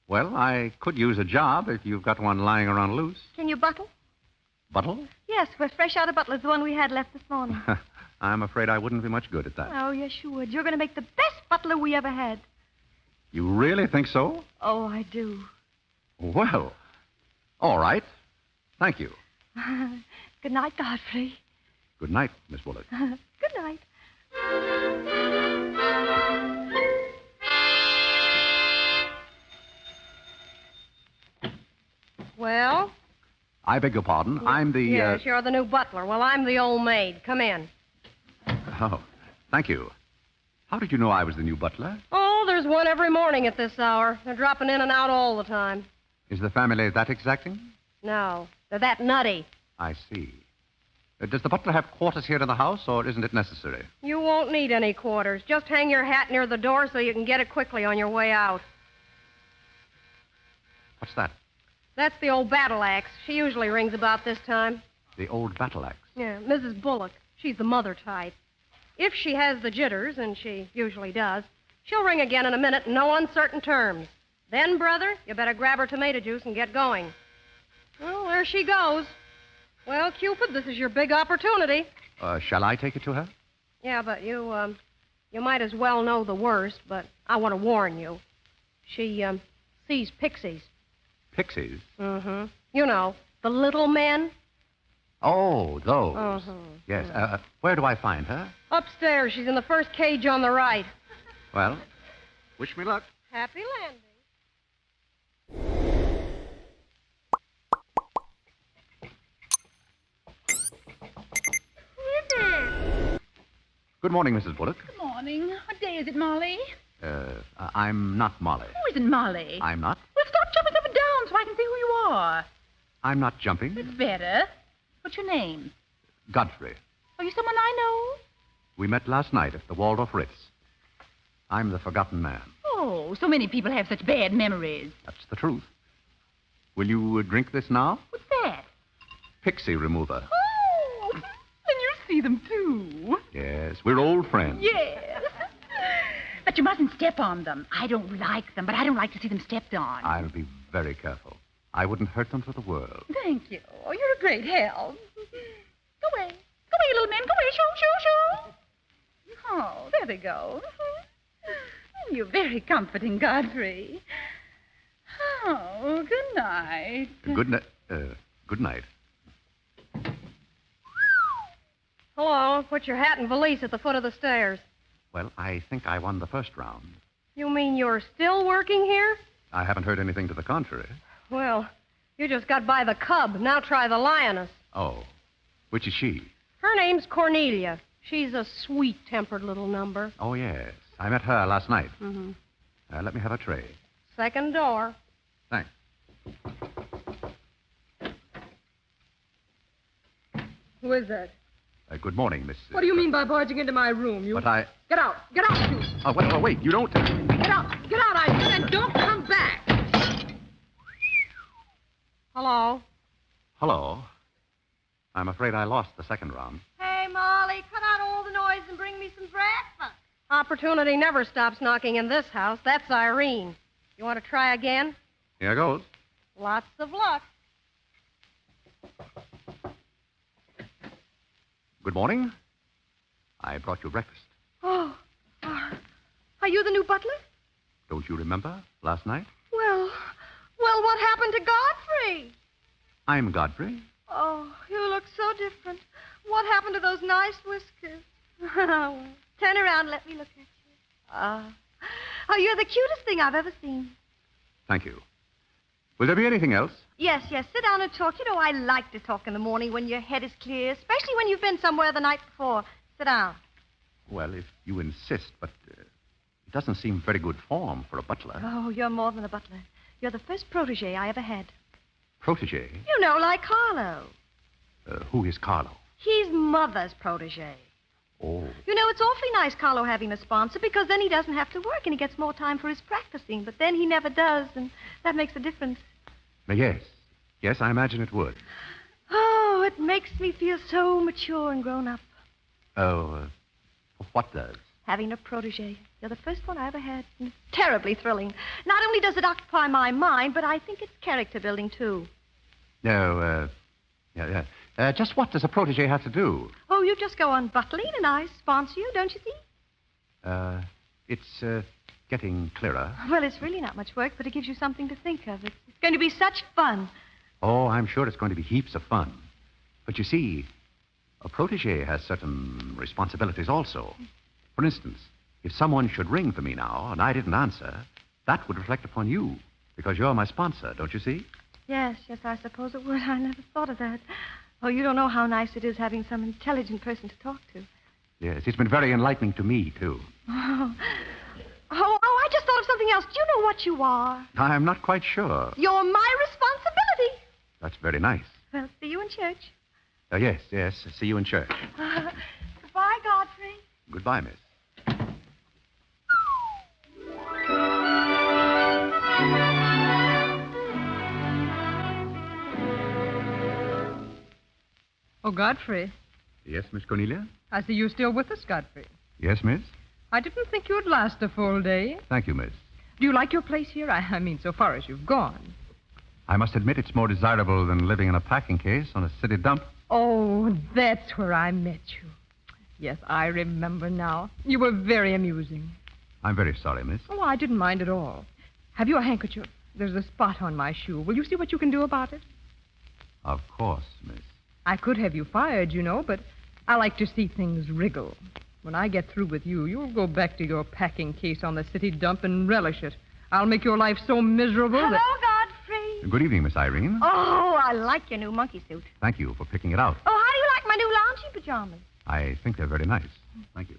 Speaker 16: Well, I could use a job if you've got one lying around loose.
Speaker 17: Can you buttle?
Speaker 16: Buttle?
Speaker 17: Yes, we're fresh out of Butler's, the one we had left this morning.
Speaker 16: I'm afraid I wouldn't be much good at that.
Speaker 17: Oh, yes, you would. You're going to make the best butler we ever had.
Speaker 16: You really think so?
Speaker 17: Oh, I do.
Speaker 16: Well, all right. Thank you.
Speaker 17: Good night, Godfrey.
Speaker 16: Good night, Miss Bullock.
Speaker 17: Good night.
Speaker 15: Well,
Speaker 16: I beg your pardon. I'm the...
Speaker 19: Yes, you're the new butler. Well, I'm the old maid. Come in.
Speaker 16: Oh, thank you. How did you know I was the new butler?
Speaker 19: Oh, there's one every morning at this hour. They're dropping in and out all the time.
Speaker 16: Is the family that exacting?
Speaker 19: No, they're that nutty.
Speaker 16: I see. Does the butler have quarters here in the house, or isn't it necessary?
Speaker 19: You won't need any quarters. Just hang your hat near the door so you can get it quickly on your way out.
Speaker 16: What's that?
Speaker 19: That's the old battle axe. She usually rings about this time.
Speaker 16: The old battle axe.
Speaker 19: Yeah, Mrs. Bullock. She's the mother type. If she has the jitters, and she usually does, she'll ring again in a minute in no uncertain terms. Then, brother, you better grab her tomato juice and get going. Well, there she goes. Well, Cupid, this is your big opportunity.
Speaker 16: Shall I take it to her?
Speaker 19: Yeah, but you might as well know the worst, but I want to warn you. She, sees pixies.
Speaker 16: Pixies?
Speaker 19: Mm-hmm. You know, the little men.
Speaker 16: Oh, those.
Speaker 19: Uh-huh.
Speaker 16: Yes. Where do I find her?
Speaker 19: Upstairs. She's in the first cage on the right.
Speaker 16: Well, wish me luck.
Speaker 19: Happy landing.
Speaker 16: Good morning, Mrs. Bullock.
Speaker 20: Good morning. What day is it, Molly?
Speaker 16: I'm not Molly.
Speaker 20: Who isn't Molly?
Speaker 16: I'm not.
Speaker 20: Well, stop jumping up and down so I can see who you are.
Speaker 16: I'm not jumping.
Speaker 20: It's better. What's your name?
Speaker 16: Godfrey.
Speaker 20: Are you someone I know?
Speaker 16: We met last night at the Waldorf Ritz. I'm the forgotten man.
Speaker 20: Oh, so many people have such bad memories.
Speaker 16: That's the truth. Will you drink this now?
Speaker 20: What's that?
Speaker 16: Pixie remover.
Speaker 20: Oh, then you see them, too.
Speaker 16: Yes, we're old friends.
Speaker 20: Yes. But you mustn't step on them. I don't like them, but I don't like to see them stepped on.
Speaker 16: I'll be very careful. I wouldn't hurt them for the world.
Speaker 20: Thank you. Oh, you're a great help. Go away. Go away, little men. Go away. Shoo, shoo, shoo. Oh, there they go. You're very comforting, Godfrey. Oh, good night.
Speaker 16: Good night. Good night.
Speaker 19: Hello. Put your hat and valise at the foot of the stairs.
Speaker 16: Well, I think I won the first round.
Speaker 19: You mean you're still working here?
Speaker 16: I haven't heard anything to the contrary.
Speaker 19: Well, you just got by the cub. Now try the lioness.
Speaker 16: Oh. Which is she?
Speaker 19: Her name's Cornelia. She's a sweet-tempered little number.
Speaker 16: Oh, yes. I met her last night.
Speaker 19: Mm-hmm.
Speaker 16: Let me have a tray.
Speaker 19: Second door.
Speaker 16: Thanks.
Speaker 15: Who is that?
Speaker 16: Good morning, Miss...
Speaker 15: What do you mean by barging into my room? You...
Speaker 16: But I...
Speaker 15: Get out. Get out, you.
Speaker 16: Oh, wait. You don't...
Speaker 15: Get out. Get out, I said, and don't come back.
Speaker 19: Hello.
Speaker 16: Hello. I'm afraid I lost the second round.
Speaker 17: Hey, Molly, cut out all the noise and bring me some breakfast.
Speaker 19: Opportunity never stops knocking in this house. That's Irene. You want to try again?
Speaker 16: Here goes.
Speaker 19: Lots of luck.
Speaker 16: Good morning. I brought you breakfast.
Speaker 17: Oh, are you the new butler?
Speaker 16: Don't you remember last night?
Speaker 17: Well, what happened to Godfrey?
Speaker 16: I'm Godfrey.
Speaker 17: Oh, you look so different. What happened to those nice whiskers? Turn around, let me look at you. Oh, you're the cutest thing I've ever seen.
Speaker 16: Thank you. Will there be anything else?
Speaker 17: Yes, sit down and talk. You know, I like to talk in the morning when your head is clear, especially when you've been somewhere the night before. Sit down.
Speaker 16: Well, if you insist, but it doesn't seem very good form for a butler.
Speaker 17: Oh, you're more than a butler. You're the first protege I ever had.
Speaker 16: Protege?
Speaker 17: You know, like Carlo.
Speaker 16: Who is Carlo?
Speaker 17: He's Mother's protege.
Speaker 16: Oh.
Speaker 17: You know, it's awfully nice, Carlo, having a sponsor, because then he doesn't have to work and he gets more time for his practicing. But then he never does, and that makes a difference.
Speaker 16: Yes, I imagine it would.
Speaker 17: Oh, it makes me feel so mature and grown up.
Speaker 16: Oh, what does?
Speaker 17: Having a protege. You're the first one I ever had. And it's terribly thrilling. Not only does it occupy my mind, but I think it's character building, too.
Speaker 16: No, just what does a protege have to do?
Speaker 17: Oh, you just go on butling and I sponsor you, don't you see?
Speaker 16: It's getting clearer.
Speaker 17: Well, it's really not much work, but it gives you something to think of. It's going to be such fun.
Speaker 16: Oh, I'm sure it's going to be heaps of fun. But you see, a protege has certain responsibilities also. For instance, if someone should ring for me now and I didn't answer, that would reflect upon you, because you're my sponsor, don't you see?
Speaker 17: Yes, I suppose it would. I never thought of that. Oh, you don't know how nice it is having some intelligent person to talk to.
Speaker 16: Yes, it's been very enlightening to me, too.
Speaker 17: Oh, I just thought of something else. Do you know what you are?
Speaker 16: I'm not quite sure.
Speaker 17: You're my responsibility.
Speaker 16: That's very nice.
Speaker 17: Well, see you in church.
Speaker 16: Yes. See you in church.
Speaker 17: Goodbye, Godfrey.
Speaker 16: Goodbye, miss.
Speaker 15: Oh, Godfrey.
Speaker 16: Yes, Miss Cornelia?
Speaker 15: I see you're still with us, Godfrey.
Speaker 16: Yes, miss?
Speaker 15: I didn't think you'd last a full day.
Speaker 16: Thank you, miss.
Speaker 15: Do you like your place here? I mean, so far as you've gone.
Speaker 16: I must admit it's more desirable than living in a packing case on a city dump.
Speaker 15: Oh, that's where I met you. Yes, I remember now. You were very amusing.
Speaker 16: I'm very sorry, miss.
Speaker 15: Oh, I didn't mind at all. Have you a handkerchief? There's a spot on my shoe. Will you see what you can do about it?
Speaker 16: Of course, miss.
Speaker 15: I could have you fired, you know, but I like to see things wriggle. When I get through with you, you'll go back to your packing case on the city dump and relish it. I'll make your life so miserable
Speaker 17: Hello,
Speaker 15: that...
Speaker 17: Godfrey.
Speaker 16: Good evening, Miss Irene.
Speaker 17: Oh, I like your new monkey suit.
Speaker 16: Thank you for picking it out.
Speaker 17: Oh, how do you like my new lounging pajamas?
Speaker 16: I think they're very nice. Thank you.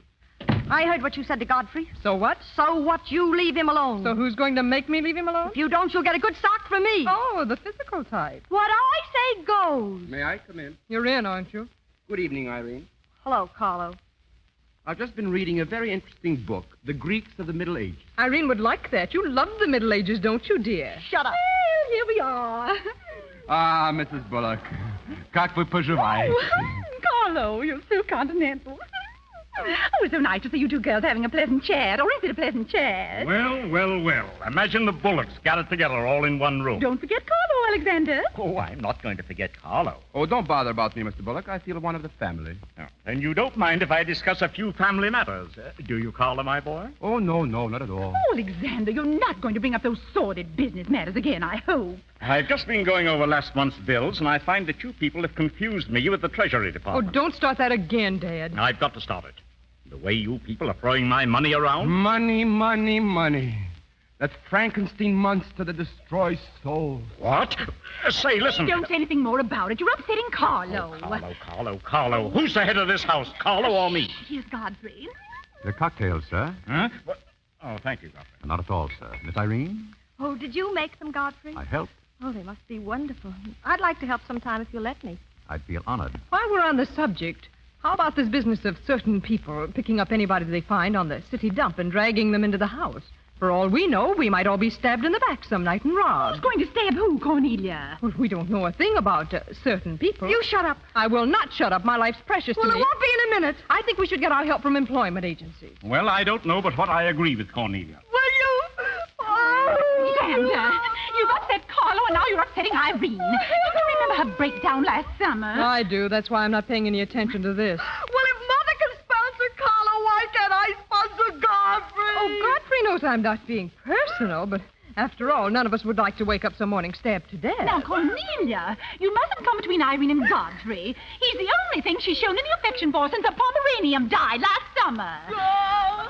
Speaker 17: I heard what you said to Godfrey.
Speaker 15: So what?
Speaker 17: So what? You leave him alone.
Speaker 15: So who's going to make me leave him alone?
Speaker 17: If you don't, you'll get a good sock from me.
Speaker 15: Oh, the physical type.
Speaker 17: What I say goes.
Speaker 21: May I come in?
Speaker 15: You're in, aren't you?
Speaker 21: Good evening, Irene.
Speaker 17: Hello, Carlo.
Speaker 21: I've just been reading a very interesting book, The Greeks of the Middle Ages.
Speaker 15: Irene would like that. You love the Middle Ages, don't you, dear?
Speaker 17: Shut up.
Speaker 20: Well, here we are.
Speaker 21: Ah, Mrs. Bullock. Как вы поживаете?
Speaker 20: Carlo, you're so continental. Oh, it's so nice to see you two girls having a pleasant chat. Or is it a pleasant chat?
Speaker 22: Well. Imagine the Bullocks got it together all in one room.
Speaker 20: Don't forget Carlo, Alexander.
Speaker 22: Oh, I'm not going to forget Carlo.
Speaker 21: Oh, don't bother about me, Mr. Bullock. I feel one of the family.
Speaker 22: Oh, and you don't mind if I discuss a few family matters, do you, Carlo, my boy?
Speaker 21: Oh, no, not at all.
Speaker 20: Oh, Alexander, you're not going to bring up those sordid business matters again, I hope.
Speaker 22: I've just been going over last month's bills, and I find that you people have confused me with the Treasury
Speaker 15: Oh,
Speaker 22: Department.
Speaker 15: don't start that again, Dad.
Speaker 22: I've got to stop it. The way you people are throwing my money around.
Speaker 21: Money. That Frankenstein monster that destroys souls.
Speaker 22: What? Say, listen.
Speaker 20: Don't say anything more about it. You're upsetting Carlo.
Speaker 22: Carlo. Who's the head of this house, Carlo or me?
Speaker 20: Here's Godfrey.
Speaker 16: The cocktails, sir.
Speaker 22: Huh? What? Oh, thank you, Godfrey.
Speaker 16: Not at all, sir. Miss Irene?
Speaker 17: Oh, did you make them, Godfrey?
Speaker 16: I helped.
Speaker 17: Oh, they must be wonderful. I'd like to help sometime if you'll let me.
Speaker 16: I'd feel honored.
Speaker 15: While we're on the subject, how about this business of certain people picking up anybody they find on the city dump and dragging them into the house? For all we know, we might all be stabbed in the back some night and robbed.
Speaker 20: Who's going to stab who, Cornelia?
Speaker 15: Well, we don't know a thing about certain people.
Speaker 17: You shut up.
Speaker 15: I will not shut up. My life's precious to me.
Speaker 17: Well, it won't be in a minute.
Speaker 15: I think we should get our help from employment agencies.
Speaker 22: Well, I don't know but what I agree with Cornelia.
Speaker 17: Will you? Oh.
Speaker 20: Alexander, you've upset Carlo, and now you're upsetting Irene. Don't you remember her breakdown last summer?
Speaker 15: I do. That's why I'm not paying any attention to this.
Speaker 17: Well, if Mother can sponsor Carlo, why can't I sponsor Godfrey?
Speaker 15: Oh, Godfrey knows I'm not being personal, but after all, none of us would like to wake up some morning stabbed to death.
Speaker 20: Now, Cornelia, you mustn't come between Irene and Godfrey. He's the only thing she's shown any affection for since the Pomeranian died last summer.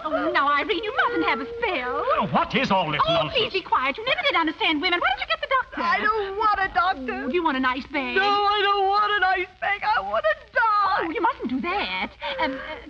Speaker 20: Oh, now, Irene, you mustn't have a spell.
Speaker 22: What is all this nonsense?
Speaker 20: Please be quiet. You never did understand women. Why don't you get the doctor?
Speaker 17: I don't want a doctor.
Speaker 20: Oh, do you want an ice bag?
Speaker 17: No, I don't want an ice bag. I want to die.
Speaker 20: Oh, you mustn't do that.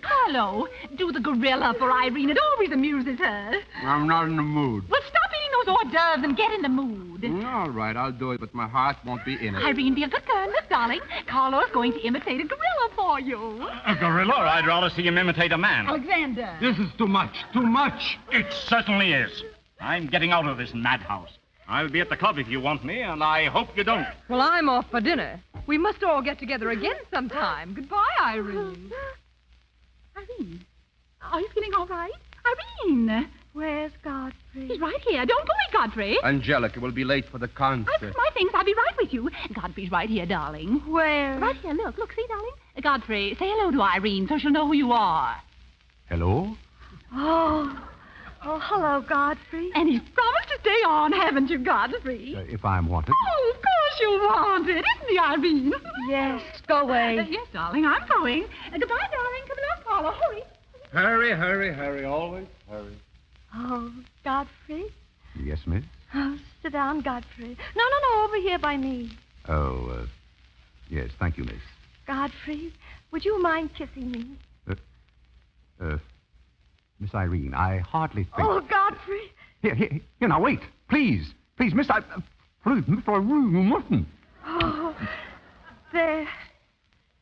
Speaker 20: Carlo, do the gorilla for Irene. It always amuses her.
Speaker 21: I'm not in the mood.
Speaker 20: Well, stop eating those hors d'oeuvres and get in the mood.
Speaker 21: All right, I'll do it, but my heart won't be in it.
Speaker 20: Irene, be a good girl, Miss Darling. Carlo's going to imitate a gorilla for you.
Speaker 22: A gorilla? I'd rather see him imitate a man.
Speaker 20: Alexander.
Speaker 21: This is too much.
Speaker 22: It certainly is. I'm getting out of this madhouse. I'll be at the club if you want me, and I hope you don't.
Speaker 15: Well, I'm off for dinner. We must all get together again sometime. Goodbye, Irene.
Speaker 20: Irene, are you feeling all right? Irene!
Speaker 17: Where's Godfrey?
Speaker 20: He's right here. Don't go away, Godfrey.
Speaker 21: Angelica will be late for the concert.
Speaker 20: I put my things. I'll be right with you. Godfrey's right here, darling.
Speaker 17: Where?
Speaker 20: Right here. Look, see, darling? Godfrey, say hello to Irene so she'll know who you are.
Speaker 16: Hello?
Speaker 17: Oh, hello, Godfrey.
Speaker 20: And he's promised to stay on, haven't you, Godfrey?
Speaker 16: If I'm wanted.
Speaker 20: Oh, of course you want it, isn't he, Irene?
Speaker 17: Yes, go away.
Speaker 20: Yes, darling, I'm going. Goodbye, darling. Come along, Paula. Hurry.
Speaker 21: Hurry. Always hurry.
Speaker 17: Oh, Godfrey,
Speaker 16: Yes, miss?
Speaker 17: Oh, sit down, Godfrey. No, over here by me.
Speaker 16: Oh, yes, thank you, miss.
Speaker 17: Godfrey, would you mind kissing me?
Speaker 16: Miss Irene, I hardly think...
Speaker 17: Oh, Godfrey.
Speaker 16: Here, now, wait. Please, miss, please, Miss Irene, you mustn't.
Speaker 17: Oh, there.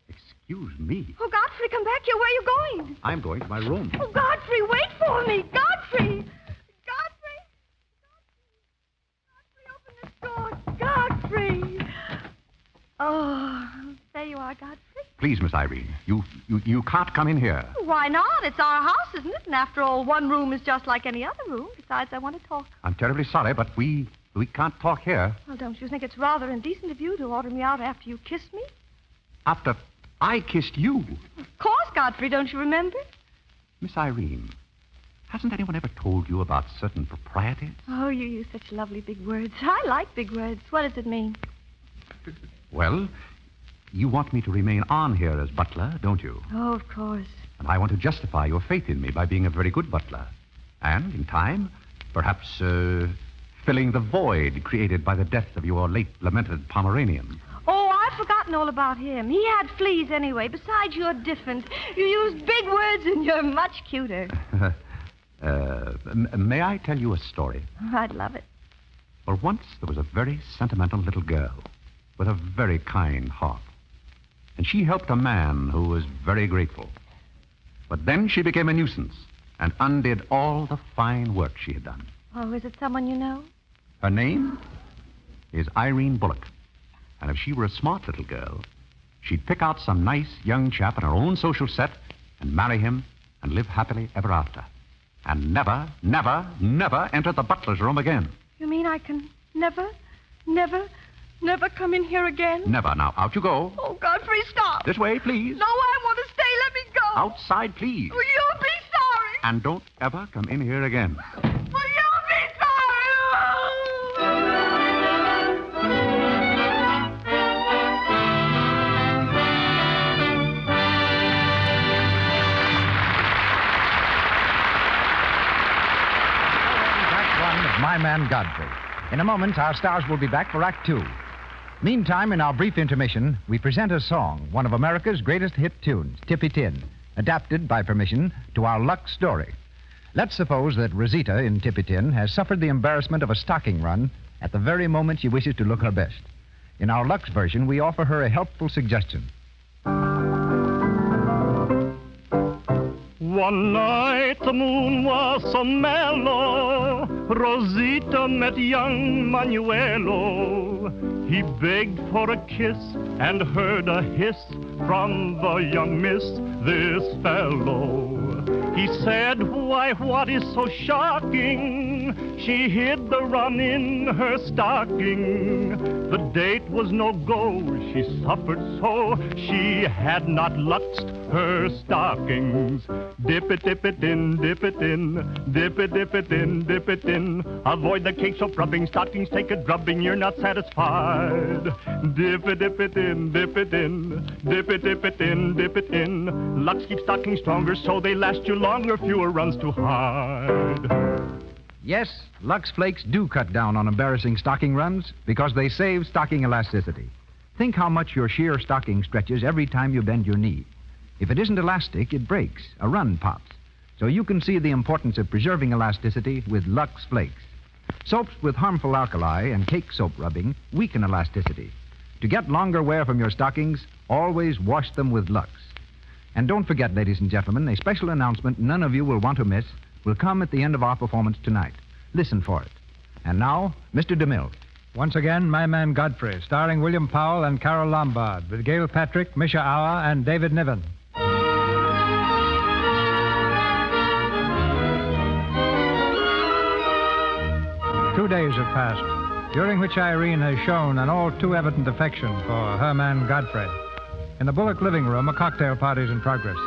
Speaker 16: Excuse me.
Speaker 17: Oh, Godfrey, come back here. Where are you going?
Speaker 16: I'm going to my room.
Speaker 17: Oh, Godfrey, wait for me. Godfrey. Godfrey, oh, there you are, Godfrey.
Speaker 16: Please, Miss Irene, you can't come in here.
Speaker 17: Why not? It's our house, isn't it? And after all, one room is just like any other room. Besides, I want to talk.
Speaker 16: I'm terribly sorry, but we can't talk here.
Speaker 17: Well, don't you think it's rather indecent of you to order me out after you kissed me?
Speaker 16: After I kissed you?
Speaker 17: Of course, Godfrey, don't you remember?
Speaker 16: Miss Irene, hasn't anyone ever told you about certain proprieties?
Speaker 17: Oh, you use such lovely big words. I like big words. What does it mean?
Speaker 16: Well, you want me to remain on here as butler, don't you?
Speaker 17: Oh, of course.
Speaker 16: And I want to justify your faith in me by being a very good butler. And, in time, perhaps filling the void created by the death of your late lamented Pomeranian.
Speaker 17: Oh, I've forgotten all about him. He had fleas anyway. Besides, you're different. You use big words and you're much cuter.
Speaker 16: May I tell you a story?
Speaker 17: I'd love it.
Speaker 16: Well, once there was a very sentimental little girl with a very kind heart. And she helped a man who was very grateful. But then she became a nuisance and undid all the fine work she had done.
Speaker 17: Oh, is it someone you know?
Speaker 16: Her name is Irene Bullock. And if she were a smart little girl, she'd pick out some nice young chap in her own social set and marry him and live happily ever after. And never, never, never enter the butler's room again.
Speaker 17: You mean I can never come in here again?
Speaker 16: Never. Now, out you go.
Speaker 17: Oh, Godfrey, stop.
Speaker 16: This way, please.
Speaker 17: No, I want to stay. Let me go.
Speaker 16: Outside, please.
Speaker 17: Will you be sorry?
Speaker 16: And don't ever come in here again.
Speaker 17: Will you be sorry?
Speaker 13: My Man Godfrey. In a moment, our stars will be back for Act Two. Meantime, in our brief intermission, we present a song, one of America's greatest hit tunes, Tippy Tin, adapted, by permission, to our Lux story. Let's suppose that Rosita in Tippy Tin has suffered the embarrassment of a stocking run at the very moment she wishes to look her best. In our Lux version, we offer her a helpful suggestion.
Speaker 1: One night the moon was so mellow, Rosita met young Manuelo. He begged for a kiss and heard a hiss from the young miss, this fellow. He said, why, what is so shocking? She hid the run in her stocking. The date was no go, she suffered so, she had not luxed her stockings. Dip it in, dip it in, dip it in, dip it in. Avoid the cake soap rubbing, stockings take a drubbing, you're not satisfied. Dip it in, dip it in, dip it in, dip it in. Lux keeps stockings stronger so they last you longer, fewer runs to hide.
Speaker 13: Yes, Lux Flakes do cut down on embarrassing stocking runs because they save stocking elasticity. Think how much your sheer stocking stretches every time you bend your knee. If it isn't elastic, it breaks. A run pops. So you can see the importance of preserving elasticity with Lux Flakes. Soaps with harmful alkali and cake soap rubbing weaken elasticity. To get longer wear from your stockings, always wash them with Lux. And don't forget, ladies and gentlemen, a special announcement none of you will want to miss will come at the end of our performance tonight. Listen for it. And now, Mr. DeMille.
Speaker 14: Once again, My Man Godfrey, starring William Powell and Carol Lombard, with Gail Patrick, Misha Auer, and David Niven. 2 days have passed, during which Irene has shown an all too evident affection for her man Godfrey. In the Bullock living room, a cocktail party is in progress.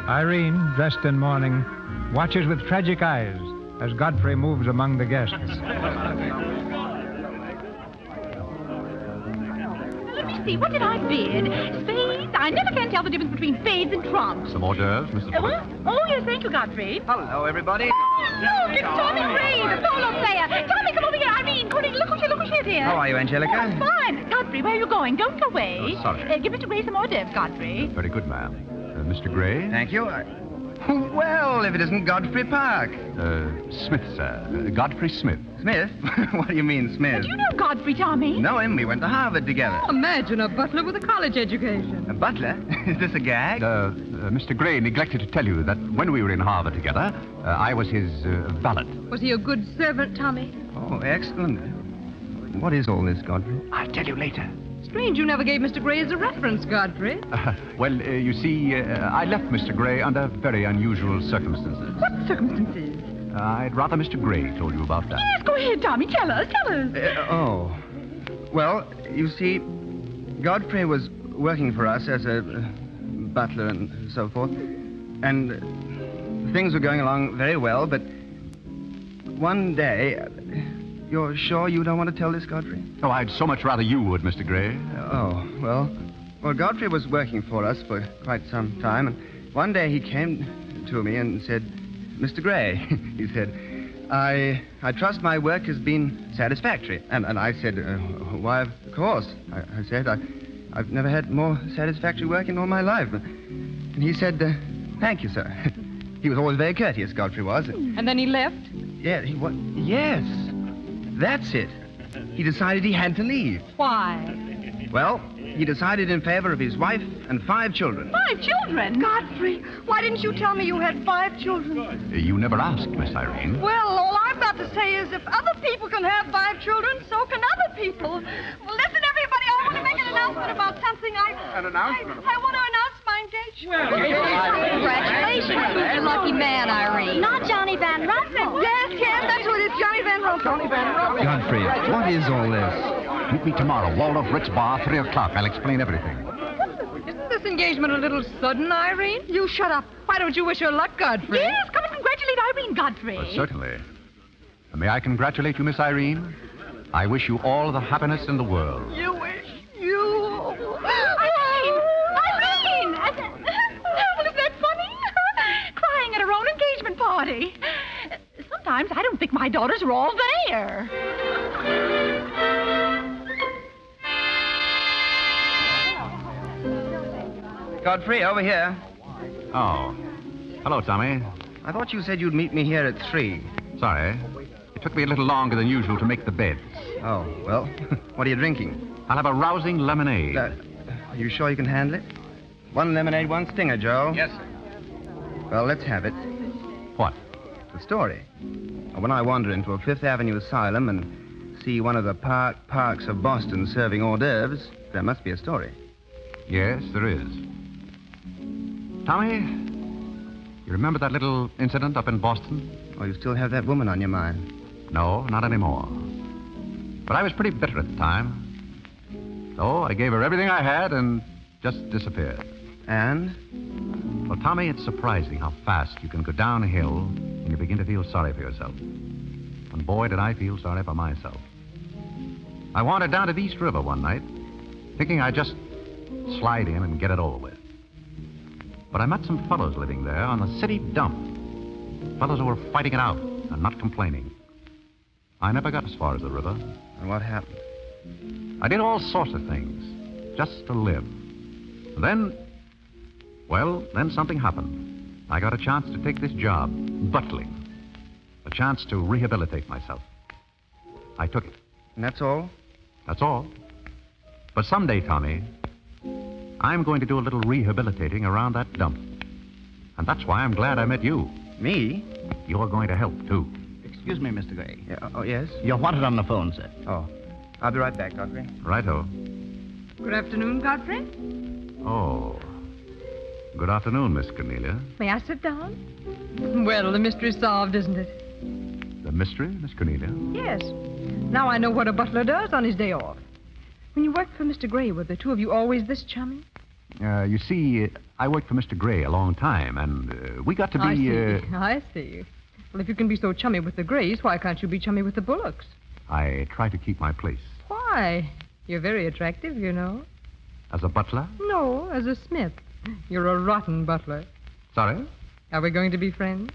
Speaker 14: Irene, dressed in mourning, watches with tragic eyes as Godfrey moves among the guests.
Speaker 20: see, what did I bid? Spades? I never can tell the difference between spades and trumps.
Speaker 16: Some hors d'oeuvres, Mr. Bullock?
Speaker 20: Oh, yes, thank you, Godfrey.
Speaker 6: Hello, everybody.
Speaker 20: Oh, look, it's Tommy Gray, the polo player. Tommy, come over here. Irene, look who's here, dear.
Speaker 6: How are you, Angelica?
Speaker 20: Oh, fine. Godfrey, where are you going? Don't go away.
Speaker 16: Oh, sorry.
Speaker 20: Give Mr. Gray some hors d'oeuvres, Godfrey.
Speaker 16: Very good, ma'am. Mr. Gray?
Speaker 6: Thank you. Well, if it isn't Godfrey Park.
Speaker 16: Smith, sir. Godfrey Smith.
Speaker 6: Smith? What do you mean, Smith?
Speaker 20: Do you know Godfrey, Tommy?
Speaker 6: Know him. We went to Harvard together.
Speaker 15: Imagine a butler with a college education.
Speaker 6: A butler? Is this a gag?
Speaker 16: Mr. Gray neglected to tell you that when we were in Harvard together, I was his valet.
Speaker 15: Was he a good servant, Tommy?
Speaker 6: Oh, excellent. What is all this, Godfrey?
Speaker 16: I'll tell you later.
Speaker 15: Strange you never gave Mr. Gray as a reference, Godfrey.
Speaker 16: Well, you see, I left Mr. Gray under very unusual circumstances.
Speaker 20: What circumstances?
Speaker 16: I'd rather Mr. Gray told you about that.
Speaker 20: Yes, go ahead, Tommy. Tell us.
Speaker 6: Oh. Well, you see, Godfrey was working for us as a butler and so forth. And things were going along very well, but one day... You're sure you don't want to tell this, Godfrey?
Speaker 16: Oh, I'd so much rather you would, Mr. Gray.
Speaker 6: Oh, well, Godfrey was working for us for quite some time, and one day he came to me and said, Mr. Gray, he said, I trust my work has been satisfactory. And I said, why, of course. I said, I've never had more satisfactory work in all my life. And he said, thank you, sir. He was always very courteous, Godfrey was.
Speaker 15: And then he left?
Speaker 6: Yeah, he was. Yes. That's it. He decided he had to leave.
Speaker 15: Why?
Speaker 6: Well, he decided in favor of his wife and 5 children.
Speaker 20: 5 children?
Speaker 17: Godfrey, why didn't you tell me you had 5 children?
Speaker 16: You never asked, Miss Irene.
Speaker 17: Well, all I've got to say is if other people can have 5 children, so can other people. Well, listen, everybody, I want to make an announcement about something.
Speaker 6: An announcement?
Speaker 17: I want to announce my engagement.
Speaker 15: Congratulations. Who's your lucky man, Irene?
Speaker 17: Not Johnny Van Russell. Yes, that's what it is, Johnny Van Russell.
Speaker 6: Johnny Van Russell. Godfrey, what is all this?
Speaker 16: Meet me tomorrow, Waldorf Ritz Bar, 3 o'clock. I'll explain everything.
Speaker 15: Isn't this engagement a little sudden, Irene? You shut up. Why don't you wish her luck, Godfrey?
Speaker 20: Yes, come and congratulate Irene, Godfrey.
Speaker 16: Certainly. May I congratulate you, Miss Irene? I wish you all the happiness in the world.
Speaker 17: You wish you...
Speaker 20: Irene! Well, isn't that funny? Crying at her own engagement party. Sometimes I don't think my daughters are all there.
Speaker 6: Godfrey, over here.
Speaker 16: Oh. Hello, Tommy.
Speaker 6: I thought you said you'd meet me here at 3.
Speaker 16: Sorry. It took me a little longer than usual to make the beds.
Speaker 6: Oh, well, what are you drinking?
Speaker 16: I'll have a rousing lemonade.
Speaker 6: Are you sure you can handle it? 1 lemonade, 1 stinger, Joe.
Speaker 8: Yes, sir.
Speaker 6: Well, let's have it.
Speaker 16: What?
Speaker 6: The story. When I wander into a 5th Avenue asylum and see one of the parks of Boston serving hors d'oeuvres, there must be a story.
Speaker 16: Yes, there is. Tommy, you remember that little incident up in Boston?
Speaker 6: Oh, you still have that woman on your mind?
Speaker 16: No, not anymore. But I was pretty bitter at the time. So I gave her everything I had and just disappeared.
Speaker 6: And?
Speaker 16: Well, Tommy, it's surprising how fast you can go downhill when you begin to feel sorry for yourself. And boy, did I feel sorry for myself. I wandered down to the East River one night, thinking I'd just slide in and get it over with. But I met some fellows living there on the city dump. Fellows who were fighting it out and not complaining. I never got as far as the river.
Speaker 6: And what happened?
Speaker 16: I did all sorts of things, just to live. Then something happened. I got a chance to take this job, butling. A chance to rehabilitate myself. I took it.
Speaker 6: And that's all?
Speaker 16: That's all. But someday, Tommy, I'm going to do a little rehabilitating around that dump. And that's why I'm glad I met you.
Speaker 6: Me?
Speaker 16: You're going to help, too.
Speaker 2: Excuse me, Mr. Gray.
Speaker 6: Yeah, oh, yes?
Speaker 2: You're wanted on the phone, sir.
Speaker 6: Oh. I'll be right back, Godfrey.
Speaker 16: Righto.
Speaker 15: Good afternoon, Godfrey.
Speaker 16: Oh. Good afternoon, Miss Cornelia.
Speaker 15: May I sit down? Well, the mystery's solved, isn't it?
Speaker 16: The mystery, Miss Cornelia?
Speaker 15: Yes. Now I know what a butler does on his day off. When you worked for Mr. Gray, were the two of you always this chummy?
Speaker 16: You see, I worked for Mr. Gray a long time, and we got to be...
Speaker 15: I see. Well, if you can be so chummy with the Grays, why can't you be chummy with the Bullocks?
Speaker 16: I try to keep my place.
Speaker 15: Why? You're very attractive, you know.
Speaker 16: As a butler?
Speaker 15: No, as a smith. You're a rotten butler.
Speaker 16: Sorry?
Speaker 15: Are we going to be friends?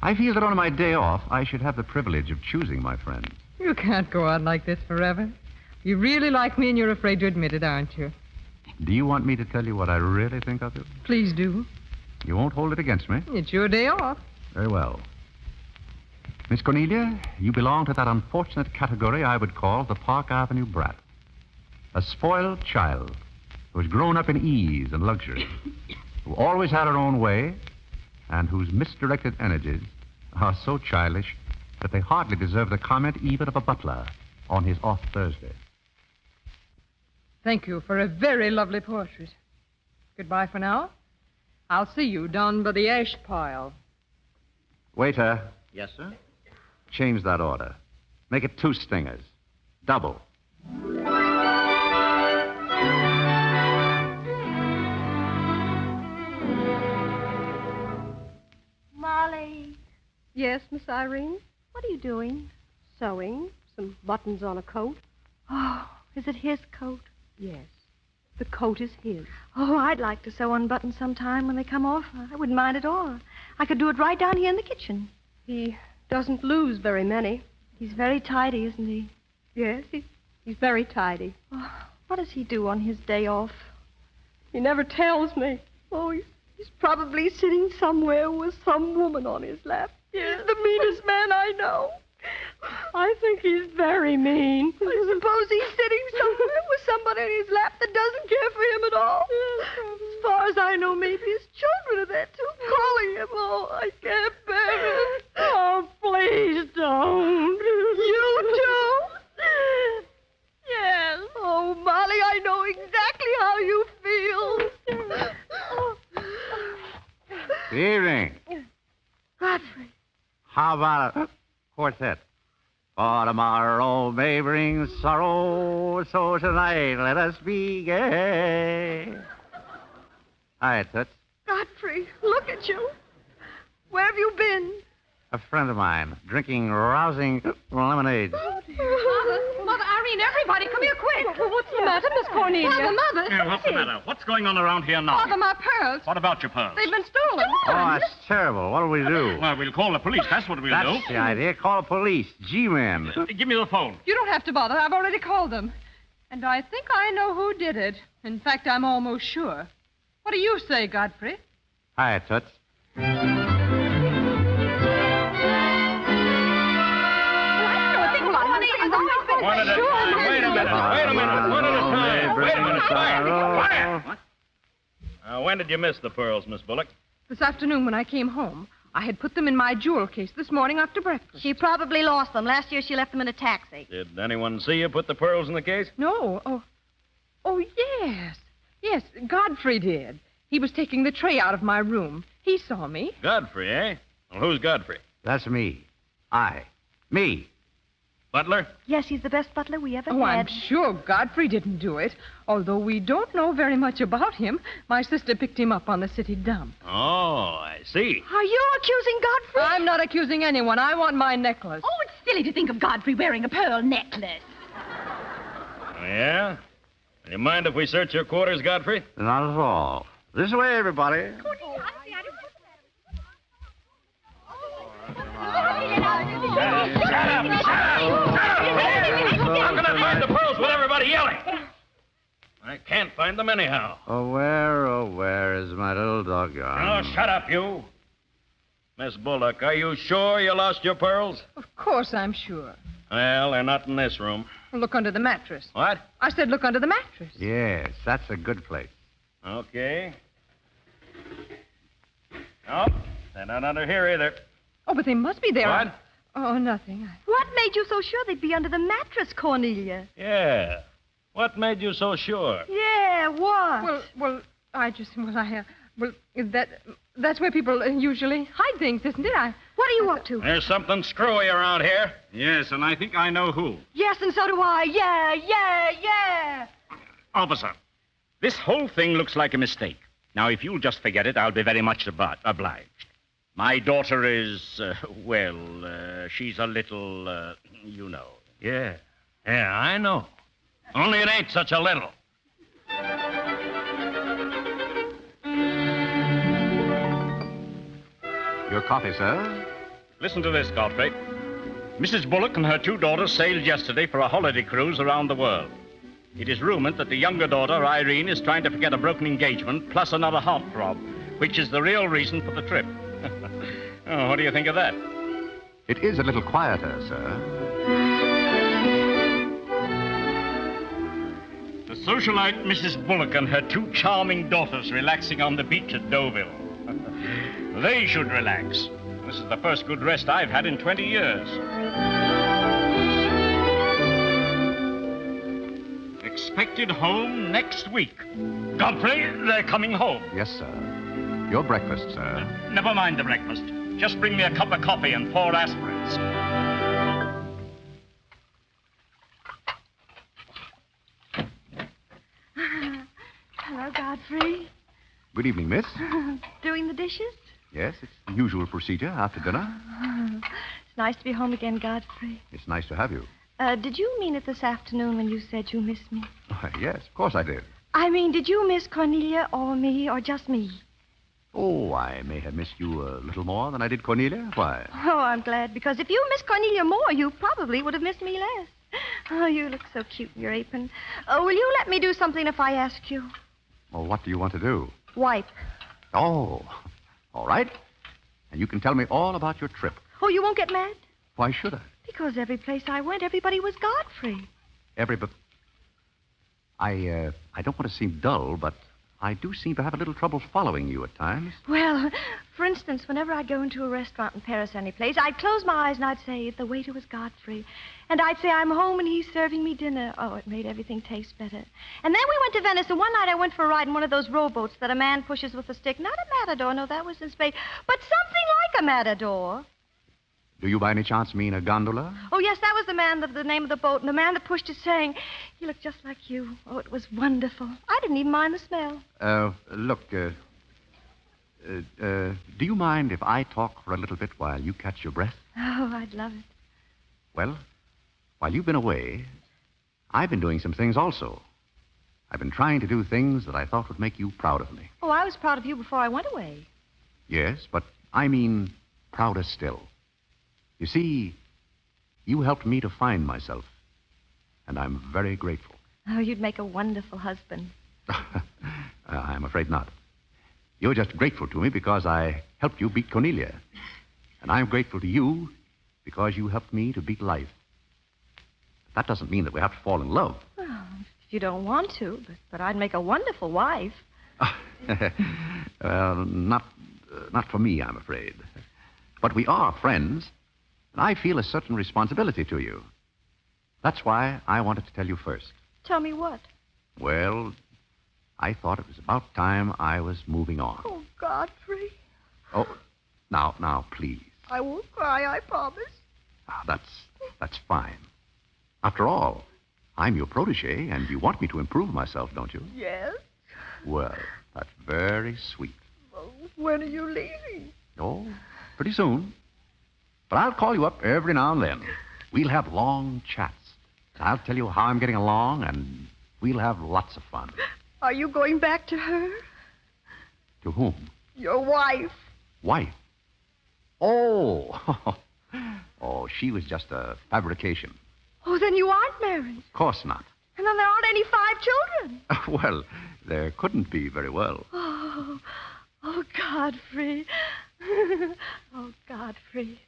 Speaker 16: I feel that on my day off, I should have the privilege of choosing my friends.
Speaker 15: You can't go on like this forever. You really like me and you're afraid to admit it, aren't you?
Speaker 16: Do you want me to tell you what I really think of you?
Speaker 15: Please do.
Speaker 16: You won't hold it against me?
Speaker 15: It's your day off.
Speaker 16: Very well. Miss Cornelia, you belong to that unfortunate category I would call the Park Avenue brat. A spoiled child who has grown up in ease and luxury, who always had her own way, and whose misdirected energies are so childish that they hardly deserve the comment even of a butler on his off Thursday.
Speaker 15: Thank you for a very lovely portrait. Goodbye for now. I'll see you down by the ash pile.
Speaker 16: Waiter,
Speaker 2: Yes, sir?
Speaker 16: change that order. Make it 2 stingers. Double.
Speaker 19: Molly.
Speaker 17: Yes, Miss Irene? What are you doing?
Speaker 19: Sewing. Some buttons on a coat.
Speaker 17: Oh, is it his coat?
Speaker 19: Yes. The coat is his.
Speaker 17: Oh, I'd like to sew on buttons sometime when they come off. I wouldn't mind at all. I could do it right down here in the kitchen.
Speaker 19: He doesn't lose very many.
Speaker 17: He's very tidy, isn't he?
Speaker 19: Yes, he's very tidy.
Speaker 17: Oh, what does he do on his day off?
Speaker 19: He never tells me. Oh, he's probably sitting somewhere with some woman on his lap. He's the meanest man I know. I think he's very mean.
Speaker 17: I suppose he's sitting somewhere with somebody on his lap that doesn't care for him at all. As far as I know, maybe his children are there, too, calling him. Oh, I can't bear it.
Speaker 19: Oh, please don't.
Speaker 17: You too? Yes. Oh, Molly, I know exactly how you feel.
Speaker 16: Good evening.
Speaker 17: Godfrey.
Speaker 16: How about a quartet? For tomorrow may bring sorrow, so tonight let us be gay. Hi, Toots.
Speaker 17: Godfrey, look at you. Where have you been?
Speaker 16: A friend of mine, drinking rousing lemonade.
Speaker 15: Mother, Irene, everybody, come here quick. What's the matter, Miss Cornelia? Mother.
Speaker 22: Yeah, what's the matter? What's going on around here now?
Speaker 15: Father, my pearls.
Speaker 22: What about your pearls?
Speaker 15: They've been stolen.
Speaker 16: Oh, that's terrible. What'll we do?
Speaker 22: Well, we'll call the police. That's what we'll do.
Speaker 16: That's the idea. Call the police. G-men.
Speaker 22: Give me the phone.
Speaker 15: You don't have to bother. I've already called them. And I think I know who did it. In fact, I'm almost sure. What do you say, Godfrey?
Speaker 16: Hi, Toots.
Speaker 22: One at a time. Wait a minute. One at a time. Wait a minute. Quiet. What? When did you miss the pearls, Miss Bullock?
Speaker 15: This afternoon when I came home. I had put them in my jewel case this morning after breakfast.
Speaker 17: She probably lost them. Last year she left them in a taxi.
Speaker 22: Did anyone see you put the pearls in the case?
Speaker 15: No. Oh, yes. Yes, Godfrey did. He was taking the tray out of my room. He saw me.
Speaker 22: Godfrey, eh? Well, who's Godfrey?
Speaker 16: That's me. Me.
Speaker 22: Butler?
Speaker 17: Yes, he's the best butler we ever
Speaker 15: Oh,
Speaker 17: had.
Speaker 15: I'm sure Godfrey didn't do it. Although we don't know very much about him. My sister picked him up on the city dump.
Speaker 22: Oh, I see.
Speaker 17: Are you accusing Godfrey?
Speaker 15: I'm not accusing anyone. I want my necklace.
Speaker 20: Oh, it's silly to think of Godfrey wearing a pearl necklace.
Speaker 22: Oh, yeah? Do you mind if we search your quarters, Godfrey?
Speaker 16: Not at all. This way, everybody.
Speaker 22: I'm going to find the pearls with everybody yelling. I can't find them anyhow.
Speaker 16: Oh, where is my little doggone?
Speaker 22: Oh, shut up, you. Miss Bullock, are you sure you lost your pearls?
Speaker 15: Of course I'm sure.
Speaker 22: Well, they're not in this room.
Speaker 15: Look under the mattress.
Speaker 22: What?
Speaker 15: I said look under the mattress.
Speaker 16: Yes, that's a good place.
Speaker 22: Okay. Oh, they're not under here either.
Speaker 15: Oh, but they must be there.
Speaker 22: What?
Speaker 15: Oh, nothing.
Speaker 17: What made you so sure they'd be under the mattress, Cornelia?
Speaker 22: Yeah. What made you so sure?
Speaker 17: Yeah, what?
Speaker 15: That's where people usually hide things, isn't it?
Speaker 17: What are you up to?
Speaker 22: There's something screwy around here. Yes, and I think I know who.
Speaker 17: Yes, and so do I. Yeah.
Speaker 22: Officer, this whole thing looks like a mistake. Now, if you'll just forget it, I'll be very much obliged. My daughter is, she's a little, you know. Yeah, I know. Only it ain't such a little.
Speaker 16: Your coffee, sir.
Speaker 22: Listen to this, Godfrey. Mrs. Bullock and her 2 daughters sailed yesterday for a holiday cruise around the world. It is rumored that the younger daughter, Irene, is trying to forget a broken engagement plus another heartthrob, which is the real reason for the trip. What do you think of that?
Speaker 16: It is a little quieter, sir.
Speaker 22: The socialite Mrs. Bullock and her 2 charming daughters relaxing on the beach at Deauville. They should relax. This is the first good rest I've had in 20 years. Expected home next week. Godfrey, they're coming home.
Speaker 16: Yes, sir. Your breakfast, sir.
Speaker 22: Never mind the breakfast. Just bring me a cup of coffee and 4 aspirins.
Speaker 17: Hello, Godfrey.
Speaker 16: Good evening, miss.
Speaker 17: Doing the dishes?
Speaker 16: Yes, it's the usual procedure after dinner.
Speaker 17: It's nice to be home again, Godfrey.
Speaker 16: It's nice to have you.
Speaker 17: Did you mean it this afternoon when you said you missed me?
Speaker 16: Why, yes, of course I did.
Speaker 17: I mean, did you miss Cornelia or me or just me?
Speaker 16: Oh, I may have missed you a little more than I did Cornelia. Why?
Speaker 17: Oh, I'm glad, because if you missed Cornelia more, you probably would have missed me less. Oh, you look so cute in your apron. Will you let me do something if I ask you?
Speaker 16: Well, what do you want to do?
Speaker 17: Wipe.
Speaker 16: Oh, all right. And you can tell me all about your trip.
Speaker 17: Oh, you won't get mad?
Speaker 16: Why should I?
Speaker 17: Because every place I went, everybody was Godfrey.
Speaker 16: I don't want to seem dull, but I do seem to have a little trouble following you at times.
Speaker 17: Well, for instance, whenever I'd go into a restaurant in Paris or any place, I'd close my eyes and I'd say, the waiter was Godfrey. And I'd say, I'm home and he's serving me dinner. Oh, it made everything taste better. And then we went to Venice, and one night I went for a ride in one of those rowboats that a man pushes with a stick. Not a matador, no, that was in Spain, but something like a matador.
Speaker 16: Do you by any chance mean a gondola?
Speaker 17: Oh, yes, that was the name of the boat, and the man that pushed it sang. He looked just like you. Oh, it was wonderful. I didn't even mind the smell.
Speaker 16: Look, do you mind if I talk for a little bit while you catch your breath?
Speaker 17: Oh, I'd love it.
Speaker 16: Well, while you've been away, I've been doing some things also. I've been trying to do things that I thought would make you proud of me.
Speaker 17: Oh, I was proud of you before I went away.
Speaker 16: Yes, but I mean prouder still. You see, you helped me to find myself, and I'm very grateful.
Speaker 17: Oh, you'd make a wonderful husband.
Speaker 16: I'm afraid not. You're just grateful to me because I helped you beat Cornelia. And I'm grateful to you because you helped me to beat life. That doesn't mean that we have to fall in love.
Speaker 17: Well, if you don't want to, but I'd make a wonderful wife.
Speaker 16: Well, not for me, I'm afraid. But we are friends, and I feel a certain responsibility to you. That's why I wanted to tell you first.
Speaker 17: Tell me what?
Speaker 16: Well, I thought it was about time I was moving on.
Speaker 17: Oh, Godfrey.
Speaker 16: Oh, now, please.
Speaker 17: I won't cry, I promise.
Speaker 16: That's fine. After all, I'm your protege, and you want me to improve myself, don't you?
Speaker 17: Yes.
Speaker 16: Well, that's very sweet.
Speaker 17: Well, when are you leaving?
Speaker 16: Oh, pretty soon. But I'll call you up every now and then. We'll have long chats. I'll tell you how I'm getting along, and we'll have lots of fun.
Speaker 17: Are you going back to her?
Speaker 16: To whom?
Speaker 17: Your wife.
Speaker 16: Wife? Oh. Oh, she was just a fabrication.
Speaker 17: Oh, then you aren't married.
Speaker 16: Of course not.
Speaker 17: And then there aren't any 5 children.
Speaker 16: Well, there couldn't be very well.
Speaker 17: Oh, Godfrey. Oh, Godfrey.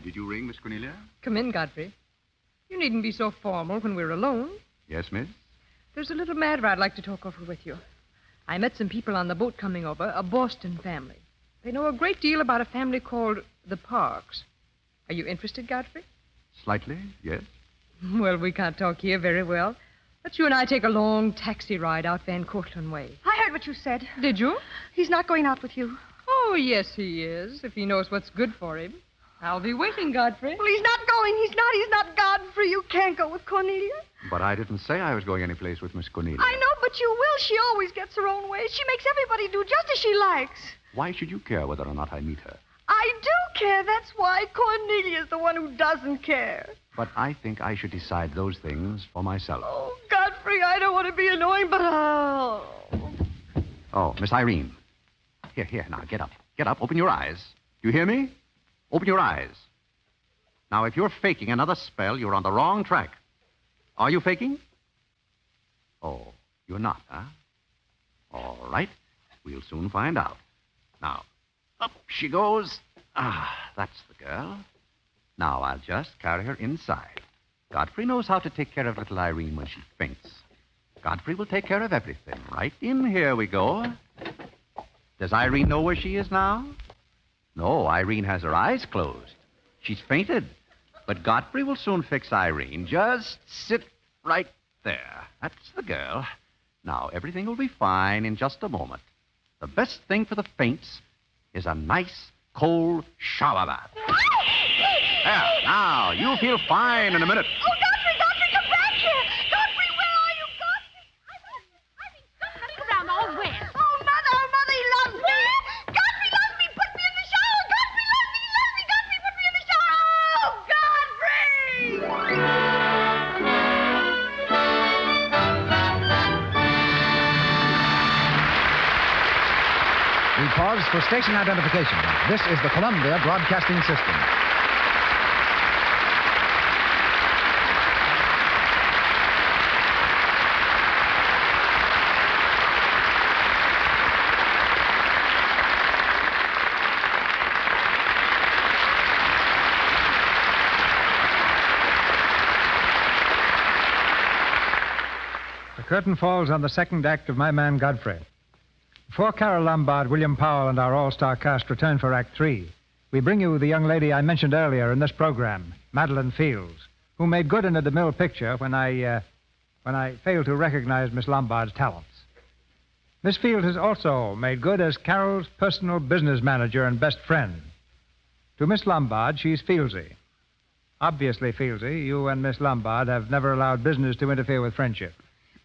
Speaker 16: Did you ring, Miss Cornelia?
Speaker 15: Come in, Godfrey. You needn't be so formal when we're alone.
Speaker 16: Yes, miss?
Speaker 15: There's a little matter I'd like to talk over with you. I met some people on the boat coming over, a Boston family. They know a great deal about a family called the Parks. Are you interested, Godfrey?
Speaker 16: Slightly, yes.
Speaker 15: Well, we can't talk here very well. Let's you and I take a long taxi ride out Van Cortlandt way.
Speaker 17: I heard what you said.
Speaker 15: Did you?
Speaker 17: He's not going out with you.
Speaker 15: Oh, yes, he is, if he knows what's good for him. I'll be waiting, Godfrey.
Speaker 17: Well, he's not going. He's not Godfrey. You can't go with Cornelia.
Speaker 16: But I didn't say I was going anyplace with Miss Cornelia.
Speaker 17: I know, but you will. She always gets her own way. She makes everybody do just as she likes.
Speaker 16: Why should you care whether or not I meet her?
Speaker 17: I do care. That's why Cornelia's the one who doesn't care.
Speaker 16: But I think I should decide those things for myself.
Speaker 15: Oh, Godfrey, I don't want to be annoying, but
Speaker 16: Oh, Miss Irene. Here, now, get up. Get up, open your eyes. You hear me? Open your eyes. Now, if you're faking another spell, you're on the wrong track. Are you faking? Oh, you're not, huh? All right. We'll soon find out. Now, up she goes. That's the girl. Now, I'll just carry her inside. Godfrey knows how to take care of little Irene when she faints. Godfrey will take care of everything. Right in here we go. Does Irene know where she is now? No, Irene has her eyes closed. She's fainted. But Godfrey will soon fix Irene. Just sit right there. That's the girl. Now, everything will be fine in just a moment. The best thing for the faints is a nice, cold shower bath. There, now, you'll feel fine in a minute.
Speaker 20: Oh, Godfrey, come back here! Godfrey, where are you, Godfrey? Look around all where? Oh, Mother, he loves me! Godfrey loves me! Put me in the shower! Godfrey loves me! Godfrey, put me in the shower! Oh, Godfrey!
Speaker 13: We pause for station identification. This is the Columbia Broadcasting System.
Speaker 14: The curtain falls on the second act of My Man Godfrey. Before Carol Lombard, William Powell, and our all-star cast return for Act 3, we bring you the young lady I mentioned earlier in this program, Madeline Fields, who made good in a DeMille picture when I failed to recognize Miss Lombard's talents. Miss Fields has also made good as Carol's personal business manager and best friend. To Miss Lombard, she's Fieldsy. Obviously, Fieldsy, you and Miss Lombard have never allowed business to interfere with friendship.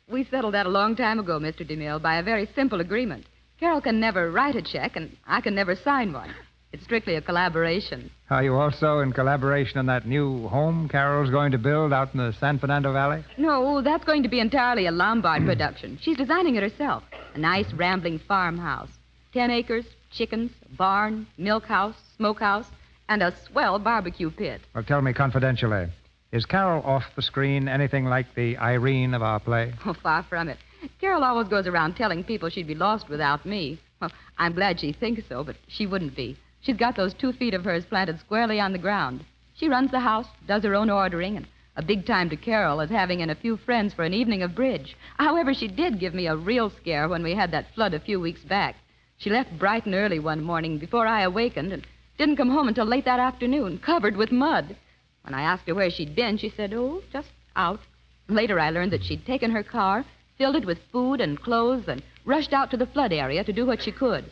Speaker 7: We settled that a long time ago, Mr. DeMille, by a very simple agreement. Carol can never write a check, and I can never sign one. It's strictly a collaboration.
Speaker 14: Are you also in collaboration on that new home Carol's going to build out in the San Fernando Valley?
Speaker 7: No, that's going to be entirely a Lombard production. She's designing it herself. A nice, rambling farmhouse. 10 acres, chickens, a barn, milk house, smokehouse, and a swell barbecue pit.
Speaker 14: Well, tell me confidentially, is Carol off the screen anything like the Irene of our play?
Speaker 7: Oh, far from it. Carol always goes around telling people she'd be lost without me. Well, I'm glad she thinks so, but she wouldn't be. She's got those 2 feet of hers planted squarely on the ground. She runs the house, does her own ordering, and a big time to Carol is having in a few friends for an evening of bridge. However, she did give me a real scare when we had that flood a few weeks back. She left bright and early one morning before I awakened and didn't come home until late that afternoon, covered with mud. When I asked her where she'd been, she said, oh, just out. Later, I learned that she'd taken her car, filled it with food and clothes, and rushed out to the flood area to do what she could.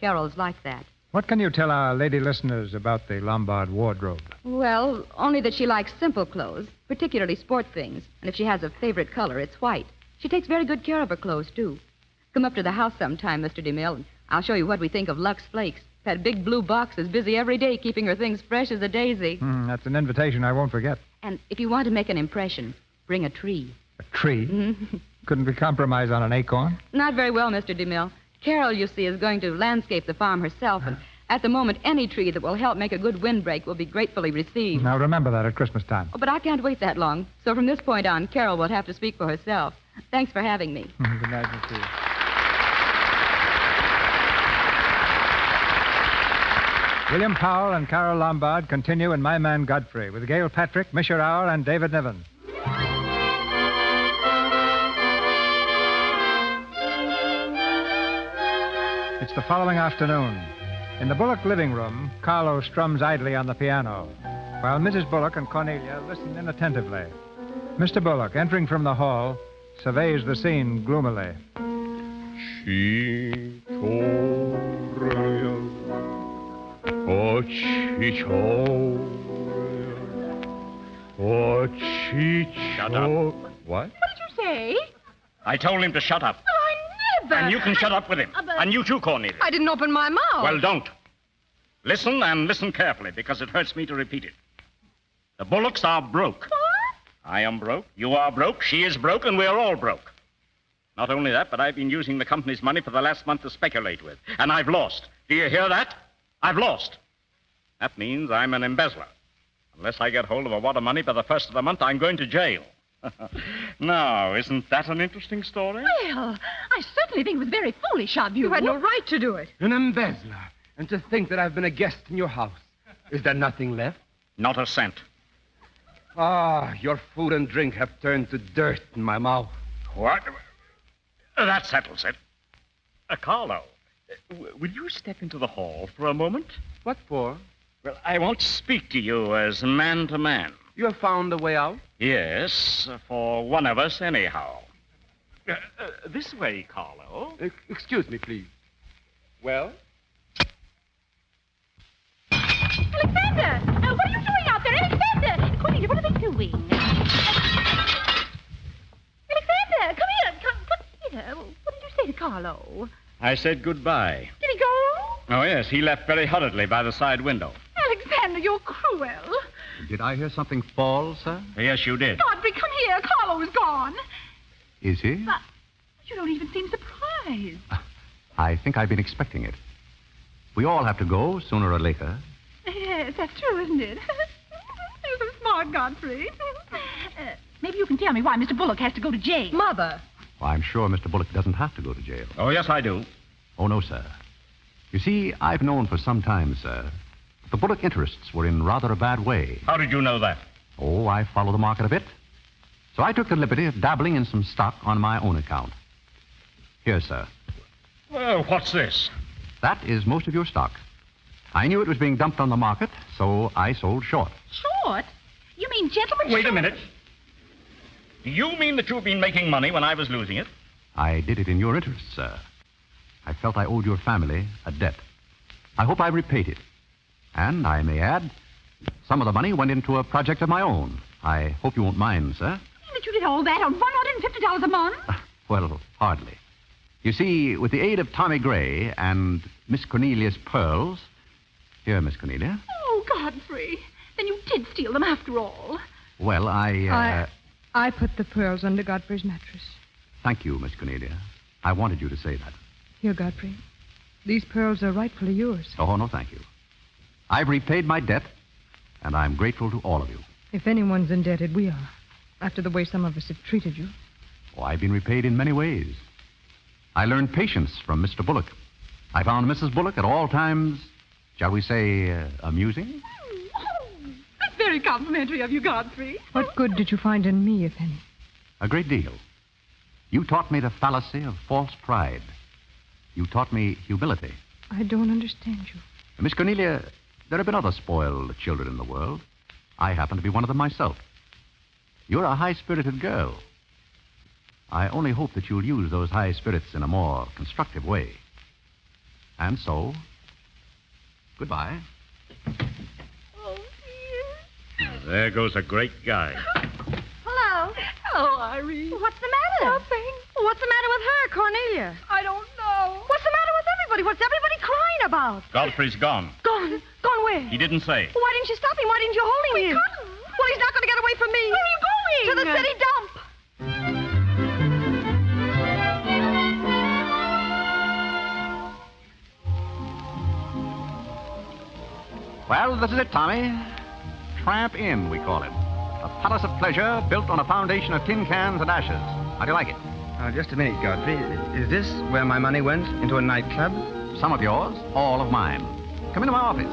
Speaker 7: Carol's like that.
Speaker 14: What can you tell our lady listeners about the Lombard wardrobe?
Speaker 7: Well, only that she likes simple clothes, particularly sport things. And if she has a favorite color, it's white. She takes very good care of her clothes, too. Come up to the house sometime, Mr. DeMille, and I'll show you what we think of Lux Flakes. That big blue box is busy every day keeping her things fresh as a daisy.
Speaker 14: That's an invitation I won't forget.
Speaker 7: And if you want to make an impression, bring a tree.
Speaker 14: A tree? Couldn't we compromise on an acorn?
Speaker 7: Not very well, Mr. DeMille. Carol, you see, is going to landscape the farm herself, and at the moment, any tree that will help make a good windbreak will be gratefully received.
Speaker 14: Now, remember that at Christmas time.
Speaker 7: Oh, but I can't wait that long. So from this point on, Carol will have to speak for herself. Thanks for having me.
Speaker 14: Good night, Miss Fields. William Powell and Carol Lombard continue in My Man Godfrey with Gail Patrick, Misha Rowell, and David Niven. It's the following afternoon. In the Bullock living room, Carlo strums idly on the piano, while Mrs. Bullock and Cornelia listen inattentively. Mr. Bullock, entering from the hall, surveys the scene gloomily.
Speaker 22: Shut up.
Speaker 20: What
Speaker 22: What?
Speaker 20: did you say?
Speaker 22: I told him to shut up.
Speaker 20: Well, I never.
Speaker 22: And you can shut up with him. And you too, Cornelia.
Speaker 15: I didn't open my mouth.
Speaker 22: Well, don't. Listen, and listen carefully, because it hurts me to repeat it. The Bullocks are broke.
Speaker 20: What?
Speaker 22: I am broke, you are broke, she is broke, and we're all broke. Not only that, but I've been using the company's money for the last month to speculate with. And I've lost. Do you hear that? I've lost. That means I'm an embezzler. Unless I get hold of a wad of money by the first of the month, I'm going to jail. Now, isn't that an interesting story?
Speaker 20: Well, I certainly think it was very foolish of you.
Speaker 15: You had no right to do it.
Speaker 21: An embezzler. And to think that I've been a guest in your house. Is there nothing left?
Speaker 22: Not a cent.
Speaker 21: Ah, your food and drink have turned to dirt in my mouth.
Speaker 22: What? That settles it. Carlo, will you step into the hall for a moment?
Speaker 21: What for?
Speaker 22: Well, I want to speak to you as man to man.
Speaker 21: You have found a way out?
Speaker 22: Yes, for one of us, anyhow. This way, Carlo.
Speaker 21: Excuse me, please. Well?
Speaker 20: Alexander! What are you doing out there? Alexander! Cornelia, what are they doing? Alexander, come here. Come here. What did you say to Carlo?
Speaker 22: I said goodbye.
Speaker 20: Did he go?
Speaker 22: Oh, yes, he left very hurriedly by the side window.
Speaker 20: Alexander, you're cruel.
Speaker 16: Did I hear something fall, sir?
Speaker 22: Yes, you did.
Speaker 20: Godfrey, come here. Carlo is gone.
Speaker 16: Is he?
Speaker 20: But you don't even seem surprised.
Speaker 16: I think I've been expecting it. We all have to go, sooner or later.
Speaker 20: Yes, that's true, isn't it? You're so smart, Godfrey. Maybe you can tell me why Mr. Bullock has to go to jail.
Speaker 15: Mother.
Speaker 16: Well, I'm sure Mr. Bullock doesn't have to go to jail.
Speaker 22: Oh, yes, I do.
Speaker 16: Oh, no, sir. You see, I've known for some time, sir, that the Bullock interests were in rather a bad way.
Speaker 22: How did you know that?
Speaker 16: Oh, I follow the market a bit. So I took the liberty of dabbling in some stock on my own account. Here, sir.
Speaker 22: Well, what's this?
Speaker 16: That is most of your stock. I knew it was being dumped on the market, so I sold short.
Speaker 20: Short? You mean gentlemen?
Speaker 22: Wait a minute. Do you mean that you've been making money when I was losing it?
Speaker 16: I did it in your interest, sir. I felt I owed your family a debt. I hope I repaid it. And I may add, some of the money went into a project of my own. I hope you won't mind, sir.
Speaker 20: That you did all that on $150 a month?
Speaker 16: Well, hardly. You see, with the aid of Tommy Gray and Miss Cornelia's pearls... Here, Miss Cornelia.
Speaker 20: Oh, Godfrey. Then you did steal them after all.
Speaker 16: Well,
Speaker 15: I put the pearls under Godfrey's mattress.
Speaker 16: Thank you, Miss Cornelia. I wanted you to say that.
Speaker 15: Here, Godfrey. These pearls are rightfully yours.
Speaker 16: Oh, no, thank you. I've repaid my debt, and I'm grateful to all of you.
Speaker 15: If anyone's indebted, we are. After the way some of us have treated you.
Speaker 16: Oh, I've been repaid in many ways. I learned patience from Mr. Bullock. I found Mrs. Bullock at all times, shall we say, amusing?
Speaker 20: That's very complimentary of you, Godfrey.
Speaker 15: What good did you find in me, if any?
Speaker 16: A great deal. You taught me the fallacy of false pride. You taught me humility.
Speaker 15: I don't understand you.
Speaker 16: Miss Cornelia, there have been other spoiled children in the world. I happen to be one of them myself. You're a high-spirited girl. I only hope that you'll use those high spirits in a more constructive way. And so, goodbye.
Speaker 20: Oh, dear.
Speaker 22: There goes a great guy.
Speaker 17: Hello.
Speaker 20: Hello, Irene.
Speaker 17: What's the matter?
Speaker 20: Nothing.
Speaker 17: What's the matter with her, Cornelia?
Speaker 20: I don't know.
Speaker 17: What's the matter with everybody? What's everybody crying about?
Speaker 22: Godfrey's gone.
Speaker 17: Gone. Gone where?
Speaker 22: He didn't say.
Speaker 17: Why didn't you stop him? Why didn't you hold him? Well, he's not going to get away from me.
Speaker 20: Where are you going?
Speaker 17: To the city dump.
Speaker 16: Well, this is it, Tommy. Tramp Inn, we call it. A palace of pleasure built on a foundation of tin cans and ashes. How do you like it?
Speaker 6: Just a minute, Godfrey. Is this where my money went? Into a nightclub?
Speaker 16: Some of yours, all of mine. Come into my office.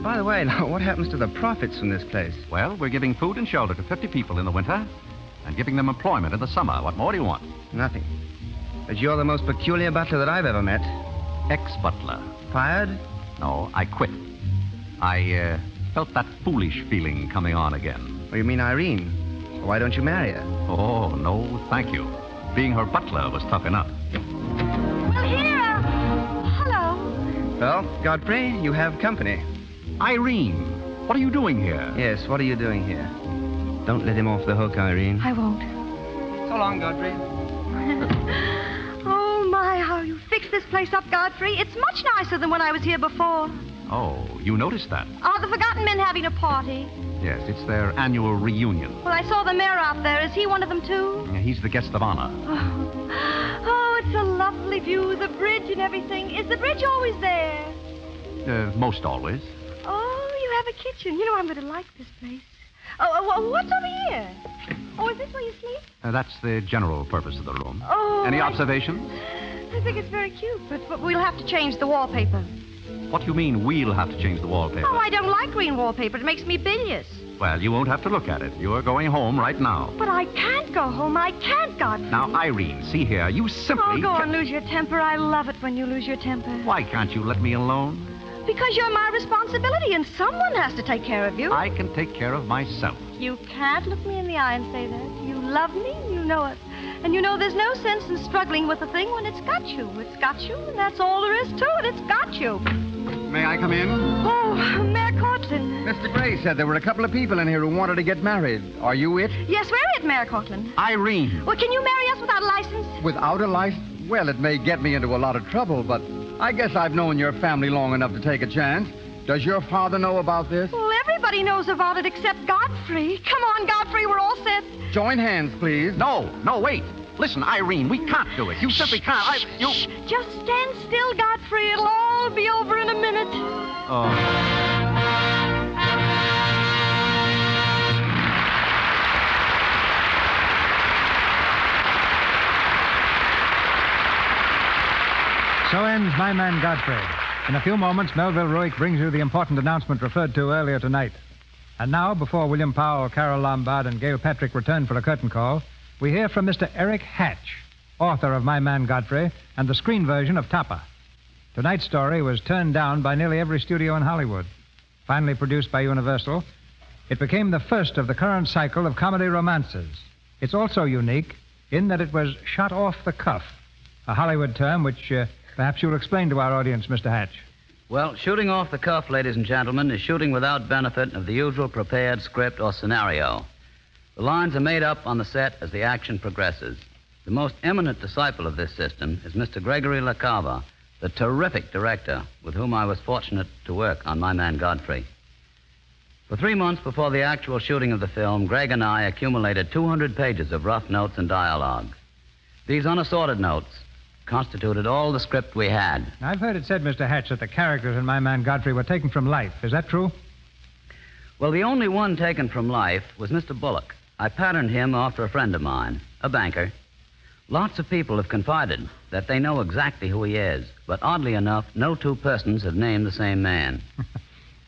Speaker 6: By the way, now, what happens to the profits from this place?
Speaker 16: Well, we're giving food and shelter to 50 people in the winter and giving them employment in the summer. What more do you want?
Speaker 6: Nothing. But you're the most peculiar butler that I've ever met.
Speaker 16: Ex-butler.
Speaker 6: Fired?
Speaker 16: No, I quit. I felt that foolish feeling coming on again.
Speaker 6: Oh, you mean Irene? Why don't you marry her?
Speaker 16: Oh, no, thank you. Being her butler was tough enough.
Speaker 17: Well, here. Hello.
Speaker 6: Well, Godfrey, you have company.
Speaker 16: Irene, what are you doing here?
Speaker 6: Yes, what are you doing here? Don't let him off the hook, Irene.
Speaker 15: I won't.
Speaker 6: So long, Godfrey.
Speaker 17: Oh, my, how you fixed this place up, Godfrey. It's much nicer than when I was here before.
Speaker 16: Oh, you noticed that?
Speaker 17: Are the Forgotten Men having a party?
Speaker 16: Yes, it's their annual reunion.
Speaker 17: Well, I saw the mayor out there. Is he one of them, too?
Speaker 16: He's the guest of honor.
Speaker 17: Oh, it's a lovely view, the bridge and everything. Is the bridge always there?
Speaker 16: Most always.
Speaker 17: Oh, you have a kitchen. You know, I'm going to like this place. Oh, what's over here? Oh, is this where you sleep?
Speaker 16: That's the general purpose of the room.
Speaker 17: Oh.
Speaker 16: Any observations?
Speaker 17: I think it's very cute, but we'll have to change the wallpaper.
Speaker 16: What do you mean we'll have to change the wallpaper?
Speaker 17: Oh, I don't like green wallpaper. It makes me bilious.
Speaker 16: Well, you won't have to look at it. You're going home right now.
Speaker 17: But I can't go home. I can't, Godfrey.
Speaker 16: Now, Irene, see here. You simply...
Speaker 17: Oh, go on, lose your temper. I love it when you lose your temper.
Speaker 16: Why can't you let me alone?
Speaker 17: Because you're my responsibility, and someone has to take care of you.
Speaker 16: I can take care of myself.
Speaker 17: You can't look me in the eye and say that. You love me, you know it. And you know there's no sense in struggling with a thing when it's got you. It's got you, and that's all there is to it. It's got you.
Speaker 21: May I come in?
Speaker 17: Oh, Mayor Cortland.
Speaker 21: Mr. Gray said there were a couple of people in here who wanted to get married. Are you it?
Speaker 17: Yes, we're it, Mayor Cortland.
Speaker 21: Irene.
Speaker 17: Well, can you marry us without a license?
Speaker 21: Without a license? Well, it may get me into a lot of trouble, but I guess I've known your family long enough to take a chance. Does your father know about this?
Speaker 17: Well, everybody knows about it except Godfrey. Come on, Godfrey, we're all set.
Speaker 21: Join hands, please.
Speaker 16: No, wait. Listen, Irene, we can't do it. You simply can't.
Speaker 17: Shh, just stand still, Godfrey. It'll all be over in a minute.
Speaker 16: Oh.
Speaker 14: So ends My Man Godfrey. In a few moments, Melville Ruick brings you the important announcement referred to earlier tonight. And now, before William Powell, Carol Lombard, and Gail Patrick return for a curtain call, we hear from Mr. Eric Hatch, author of My Man Godfrey and the screen version of Topper. Tonight's story was turned down by nearly every studio in Hollywood. Finally produced by Universal, it became the first of the current cycle of comedy romances. It's also unique in that it was shot off the cuff, a Hollywood term which perhaps you'll explain to our audience, Mr. Hatch.
Speaker 2: Well, shooting off the cuff, ladies and gentlemen, is shooting without benefit of the usual prepared script or scenario. The lines are made up on the set as the action progresses. The most eminent disciple of this system is Mr. Gregory LaCava, the terrific director with whom I was fortunate to work on My Man Godfrey. For 3 months before the actual shooting of the film, Greg and I accumulated 200 pages of rough notes and dialogue. These unassorted notes constituted all the script we had.
Speaker 14: I've heard it said, Mr. Hatch, that the characters in My Man Godfrey were taken from life. Is that true?
Speaker 2: Well, the only one taken from life was Mr. Bullock. I patterned him after a friend of mine, a banker. Lots of people have confided that they know exactly who he is, but oddly enough, no two persons have named the same man.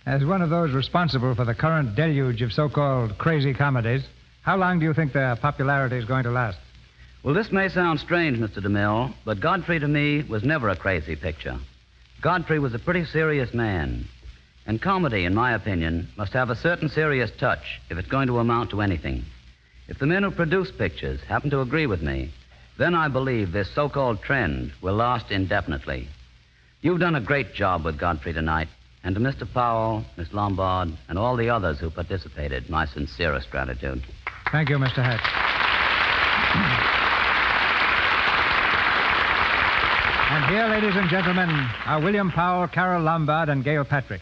Speaker 14: As one of those responsible for the current deluge of so-called crazy comedies, how long do you think their popularity is going to last?
Speaker 2: Well, this may sound strange, Mr. DeMille, but Godfrey to me was never a crazy picture. Godfrey was a pretty serious man. And comedy, in my opinion, must have a certain serious touch if it's going to amount to anything. If the men who produce pictures happen to agree with me, then I believe this so-called trend will last indefinitely. You've done a great job with Godfrey tonight, and to Mr. Powell, Miss Lombard, and all the others who participated, my sincerest gratitude.
Speaker 14: Thank you, Mr. Hatch. And here, ladies and gentlemen, are William Powell, Carol Lombard, and Gail Patrick.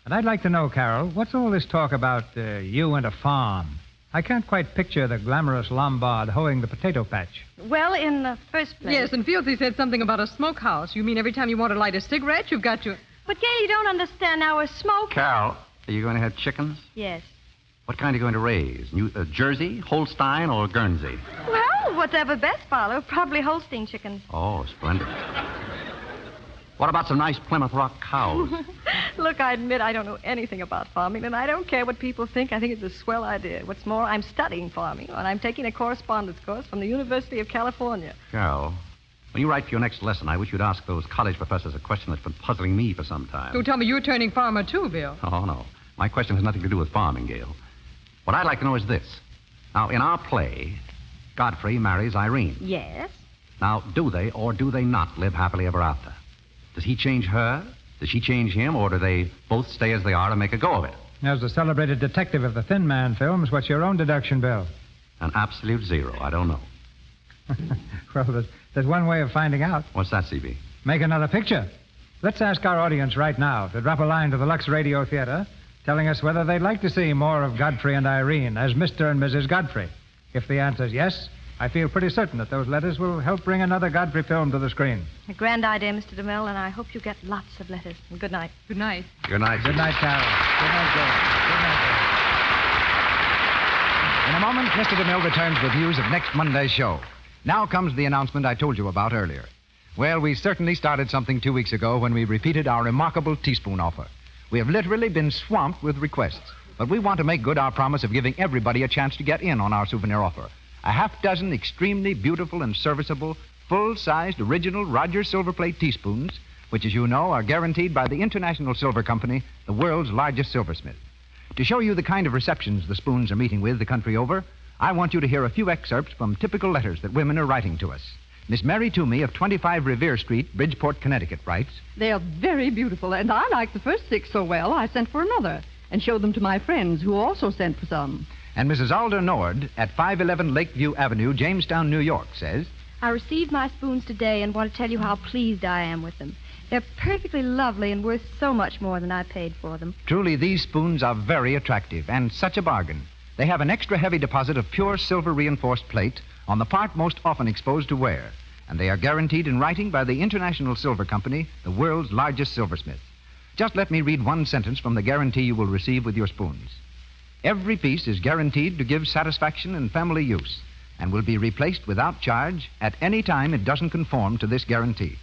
Speaker 14: And I'd like to know, Carol, what's all this talk about you and a farm? I can't quite picture the glamorous Lombard hoeing the potato patch.
Speaker 17: Well, in the first place...
Speaker 15: Yes, and Fieldsy said something about a smokehouse. You mean every time you want to light a cigarette, you've got to...
Speaker 17: But, Gail, you don't understand. Now, a smoke...
Speaker 16: Carol, are you going to have chickens?
Speaker 17: Yes.
Speaker 16: What kind are you going to raise? Jersey, Holstein, or Guernsey?
Speaker 17: Well, whatever best follow. Probably Holstein chickens.
Speaker 16: Oh, splendid. What about some nice Plymouth Rock cows?
Speaker 15: Look, I admit I don't know anything about farming, and I don't care what people think. I think it's a swell idea. What's more, I'm studying farming, and I'm taking a correspondence course from the University of California.
Speaker 16: Carol, when you write for your next lesson, I wish you'd ask those college professors a question that's been puzzling me for some time.
Speaker 15: Don't tell me you're turning farmer, too, Bill.
Speaker 16: Oh, no. My question has nothing to do with farming, Gail. What I'd like to know is this. Now, in our play, Godfrey marries Irene.
Speaker 17: Yes.
Speaker 16: Now, do they or do they not live happily ever after? Does he change her? Does she change him? Or do they both stay as they are and make a go of it?
Speaker 14: As the celebrated detective of the Thin Man films, what's your own deduction, Bill?
Speaker 16: An absolute zero. I don't know.
Speaker 14: Well, there's one way of finding out.
Speaker 16: What's that, CB?
Speaker 14: Make another picture. Let's ask our audience right now to drop a line to the Lux Radio Theater telling us whether they'd like to see more of Godfrey and Irene as Mr. and Mrs. Godfrey. If the answer is yes, I feel pretty certain that those letters will help bring another Godfrey film to the screen.
Speaker 17: A grand idea, Mr. DeMille, and I hope you get lots of letters. And good night.
Speaker 15: Good night.
Speaker 16: Good night.
Speaker 14: Good night, Carol. Good night, Joe. Good night, Joe.
Speaker 13: In a moment, Mr. DeMille returns with news of next Monday's show. Now comes the announcement I told you about earlier. Well, we certainly started something 2 weeks ago when we repeated our remarkable teaspoon offer. We have literally been swamped with requests, but we want to make good our promise of giving everybody a chance to get in on our souvenir offer. A half-dozen extremely beautiful and serviceable, full-sized original Rogers silver plate teaspoons, which, as you know, are guaranteed by the International Silver Company, the world's largest silversmith. To show you the kind of receptions the spoons are meeting with the country over, I want you to hear a few excerpts from typical letters that women are writing to us. Miss Mary Toomey of 25 Revere Street, Bridgeport, Connecticut, writes,
Speaker 5: They are very beautiful, and I like the first 6 so well, I sent for another and showed them to my friends who also sent for some.
Speaker 13: And Mrs. Alder Nord at 511 Lakeview Avenue, Jamestown, New York, says,
Speaker 17: I received my spoons today and want to tell you how pleased I am with them. They're perfectly lovely and worth so much more than I paid for them.
Speaker 13: Truly, these spoons are very attractive and such a bargain. They have an extra heavy deposit of pure silver-reinforced plate on the part most often exposed to wear, and they are guaranteed in writing by the International Silver Company, the world's largest silversmith. Just let me read one sentence from the guarantee you will receive with your spoons. Every piece is guaranteed to give satisfaction in family use and will be replaced without charge at any time it doesn't conform to this guarantee.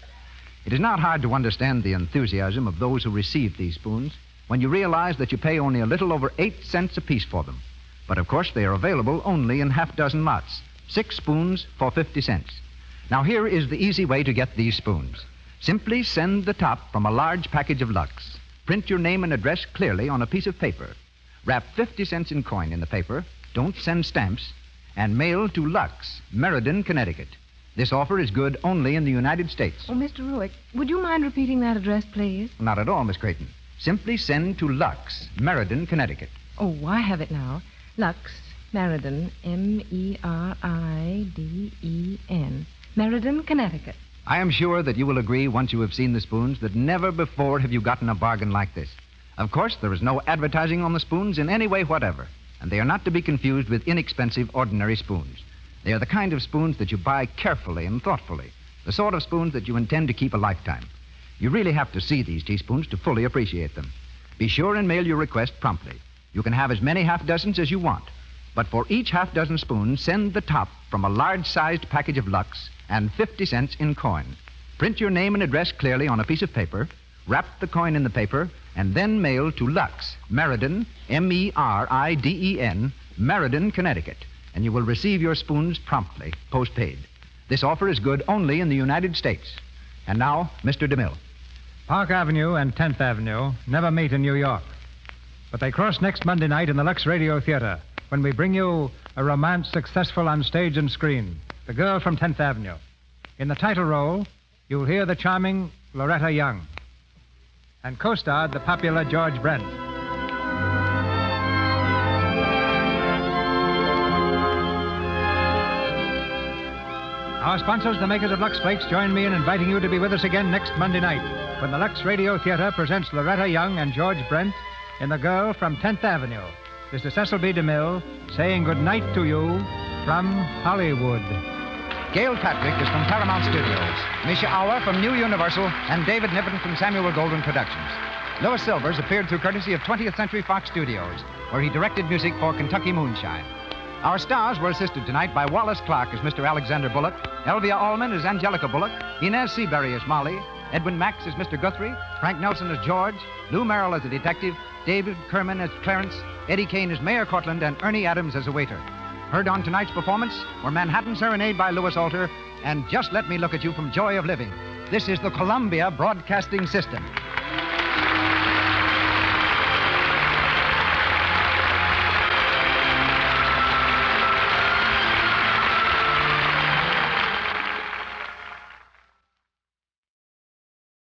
Speaker 13: It is not hard to understand the enthusiasm of those who receive these spoons when you realize that you pay only a little over 8 cents apiece for them. But of course they are available only in half-dozen lots, 6 spoons for 50 cents. Now here is the easy way to get these spoons. Simply send the top from a large package of Lux. Print your name and address clearly on a piece of paper. Wrap 50 cents in coin in the paper, don't send stamps, and mail to Lux, Meriden, Connecticut. This offer is good only in the United States.
Speaker 9: Oh, Mr. Ruick, would you mind repeating that address, please?
Speaker 13: Not at all, Miss Creighton. Simply send to Lux, Meriden, Connecticut.
Speaker 9: Oh, I have it now. Lux, Meriden, Meriden, Meriden, Connecticut.
Speaker 13: I am sure that you will agree, once you have seen the spoons, that never before have you gotten a bargain like this. Of course, there is no advertising on the spoons in any way whatever, and they are not to be confused with inexpensive ordinary spoons. They are the kind of spoons that you buy carefully and thoughtfully, the sort of spoons that you intend to keep a lifetime. You really have to see these teaspoons to fully appreciate them. Be sure and mail your request promptly. You can have as many half-dozens as you want, but for each half-dozen spoons, send the top from a large-sized package of Lux and 50 cents in coin. Print your name and address clearly on a piece of paper, wrap the coin in the paper, and then mail to Lux, Meriden, Meriden, Meriden, Connecticut, and you will receive your spoons promptly, postpaid. This offer is good only in the United States. And now, Mr. DeMille.
Speaker 14: Park Avenue and 10th Avenue never meet in New York, but they cross next Monday night in the Lux Radio Theater when we bring you a romance successful on stage and screen, The Girl from 10th Avenue. In the title role, you'll hear the charming Loretta Young, and co-starred the popular George Brent. Our sponsors, the makers of Lux Flakes, join me in inviting you to be with us again next Monday night when the Lux Radio Theater presents Loretta Young and George Brent in The Girl from 10th Avenue. This is Cecil B. DeMille saying good night to you from Hollywood.
Speaker 13: Gail Patrick is from Paramount Studios, Misha Auer from New Universal, and David Niven from Samuel Goldwyn Productions. Louis Silvers appeared through courtesy of 20th Century Fox Studios, where he directed music for Kentucky Moonshine. Our stars were assisted tonight by Wallace Clark as Mr. Alexander Bullock, Elvia Allman as Angelica Bullock, Inez Seabury as Molly, Edwin Max as Mr. Guthrie, Frank Nelson as George, Lou Merrill as a detective, David Kerman as Clarence, Eddie Kane as Mayor Cortland, and Ernie Adams as a waiter. Heard on tonight's performance were Manhattan Serenade by Louis Alter and Just Let Me Look at You from Joy of Living. This is the Columbia Broadcasting System.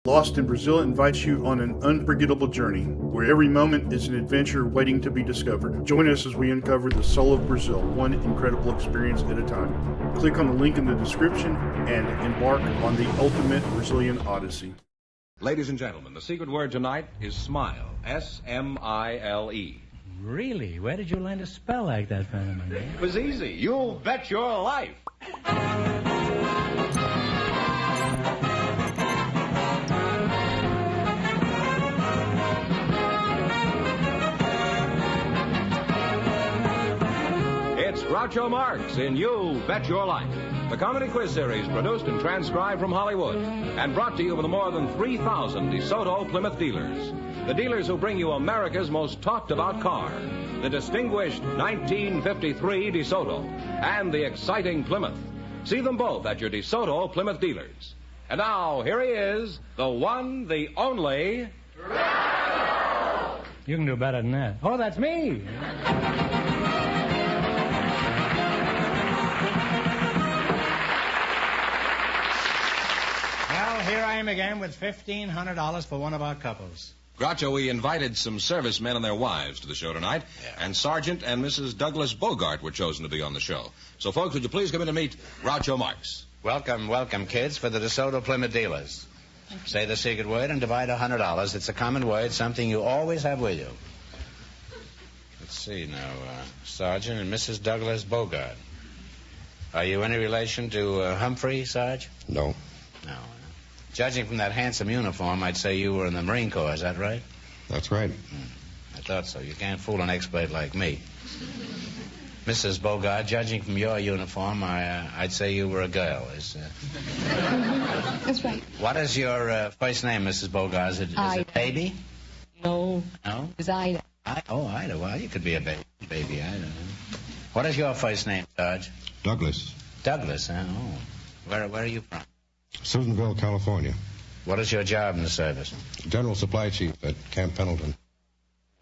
Speaker 11: Lost in Brazil invites you on an unforgettable journey, where every moment is an adventure waiting to be discovered. Join us as we uncover the soul of Brazil, one incredible experience at a time. Click on the link in the description and embark on the ultimate Brazilian odyssey.
Speaker 4: Ladies and gentlemen, the secret word tonight is smile. S-M-I-L-E.
Speaker 10: Really? Where did you learn to spell like that, friend of mine?
Speaker 4: It was easy. You bet your life. It's Groucho Marx in You Bet Your Life, the comedy quiz series produced and transcribed from Hollywood and brought to you by the more than 3,000 DeSoto Plymouth dealers. The dealers who bring you America's most talked about car, the distinguished 1953 DeSoto and the exciting Plymouth. See them both at your DeSoto Plymouth dealers. And now, here he is, the one, the only...
Speaker 10: You can do better than that. Oh, that's me.
Speaker 23: Well, here I am again with $1,500 for one of our couples.
Speaker 4: Groucho, we invited some servicemen and their wives to the show tonight, and Sergeant and Mrs. Douglas Bogart were chosen to be on the show. So, folks, would you please come in to meet Groucho Marx?
Speaker 21: Welcome, welcome, kids, for the DeSoto Plymouth dealers. Say the secret word and divide $100. It's a common word, something you always have with you. Let's see now, Sergeant and Mrs. Douglas Bogart. Are you any relation to Humphrey, Sarge?
Speaker 4: No.
Speaker 21: No. Judging from that handsome uniform, I'd say you were in the Marine Corps, is that right?
Speaker 4: That's right.
Speaker 21: I thought so. You can't fool an expert like me. Mrs. Bogart, judging from your uniform, I'd say you were a girl.
Speaker 24: That's right.
Speaker 21: What is your first name, Mrs. Bogart? Is it Baby?
Speaker 24: No.
Speaker 21: No?
Speaker 24: It's Ida.
Speaker 21: Ida. Well, you could be a baby. I don't know. What is your first name, Sarge?
Speaker 25: Douglas.
Speaker 21: Douglas, huh? Oh. Where are you from?
Speaker 25: Susanville, California.
Speaker 21: What is your job in the service?
Speaker 25: General Supply Chief at Camp Pendleton.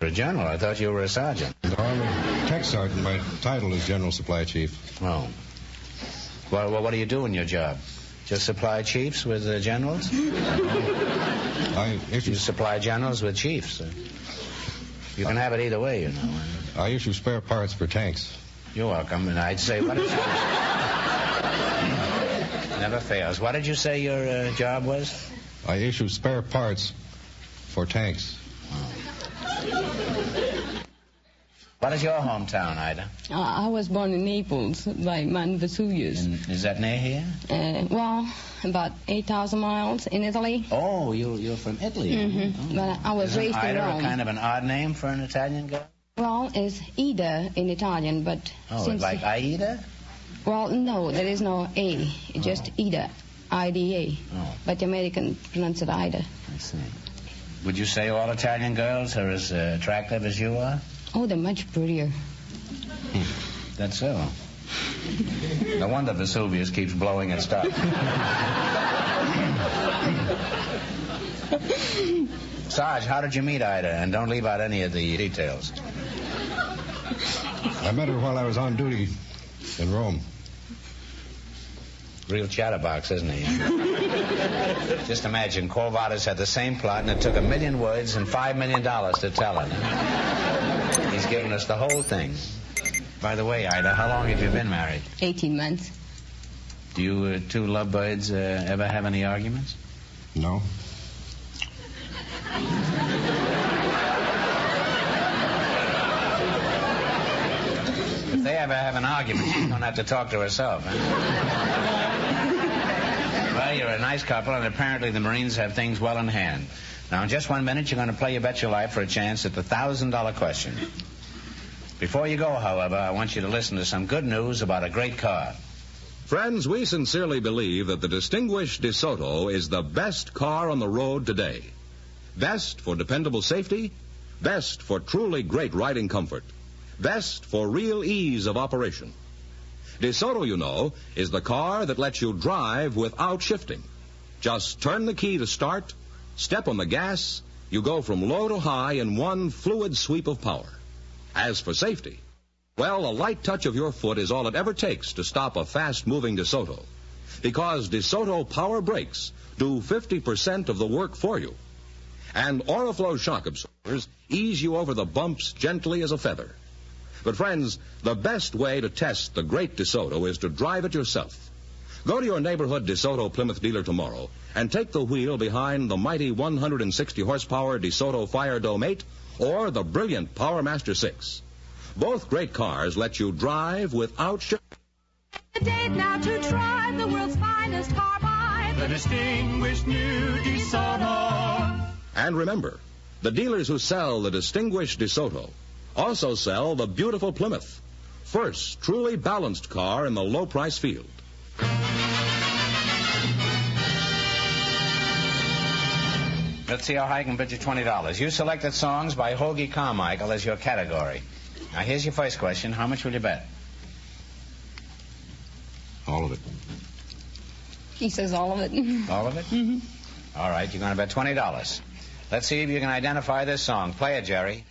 Speaker 21: You're a general. I thought you were a sergeant.
Speaker 25: No, I'm a tech sergeant. My title is General Supply Chief.
Speaker 21: Oh. Well, what do you do in your job? Just supply chiefs with generals? You supply generals with chiefs. You can have it either way, you know.
Speaker 25: I issue spare parts for tanks.
Speaker 21: You're welcome. And I'd say, what is Never fails. What did you say your job was?
Speaker 25: I issue spare parts for tanks.
Speaker 21: What is your hometown, Ida?
Speaker 24: I was born in Naples by Mount Vesuvius.
Speaker 21: And is that near here?
Speaker 24: Well, about 8,000 miles in Italy.
Speaker 21: Oh, you're from Italy.
Speaker 24: Mm-hmm. But I was raised in Rome.
Speaker 21: Ida a kind of an odd name for an Italian girl?
Speaker 24: Well, it's Ida in Italian, but...
Speaker 21: Oh, it's like Aida?
Speaker 24: Well, no, there is no A. It's just Ida, I-D-A.
Speaker 21: Oh.
Speaker 24: But the Americans pronounce it Ida.
Speaker 21: I see. Would you say all Italian girls are as attractive as you are?
Speaker 24: Oh, they're much prettier.
Speaker 21: That's so. No wonder Vesuvius keeps blowing its stuff. Sarge, how did you meet Ida? And don't leave out any of the details.
Speaker 25: I met her while I was on duty in Rome.
Speaker 21: Real chatterbox, isn't he? Just imagine, Quo Vadis had the same plot, and it took 1 million words and $5 million to tell it. He's given us the whole thing. By the way, Ida, how long have you been married?
Speaker 24: 18 months.
Speaker 21: Do you two lovebirds ever have any arguments?
Speaker 25: No.
Speaker 21: If they ever have an argument, she's going to have to talk to herself. Huh? Well, you're a nice couple, and apparently the Marines have things well in hand. Now, in just 1 minute, you're going to play You Bet Your Life for a chance at the $1,000 question. Before you go, however, I want you to listen to some good news about a great car.
Speaker 4: Friends, we sincerely believe that the distinguished DeSoto is the best car on the road today. Best for dependable safety, best for truly great riding comfort, best for real ease of operation. DeSoto, you know, is the car that lets you drive without shifting. Just turn the key to start, step on the gas, you go from low to high in one fluid sweep of power. As for safety, well, a light touch of your foot is all it ever takes to stop a fast-moving DeSoto. Because DeSoto Power Brakes do 50% of the work for you. And Oriflow shock absorbers ease you over the bumps gently as a feather. But friends, the best way to test the great DeSoto is to drive it yourself. Go to your neighborhood DeSoto Plymouth dealer tomorrow and take the wheel behind the mighty 160 horsepower DeSoto Fire Dome 8 or the brilliant Power Master 6. Both great cars let you drive without
Speaker 1: The date now to try the world's finest carbide. The distinguished new DeSoto.
Speaker 4: And remember, the dealers who sell the distinguished DeSoto also sell the beautiful Plymouth, first truly balanced car in the low-price field.
Speaker 21: Let's see how high I can bid you $20. You selected songs by Hoagie Carmichael as your category. Now, here's your first question. How much will you bet?
Speaker 25: All of it.
Speaker 24: He says all of it.
Speaker 21: All of it? Mm-hmm. All right, you're going to bet $20. Let's see if you can identify this song. Play it, Jerry.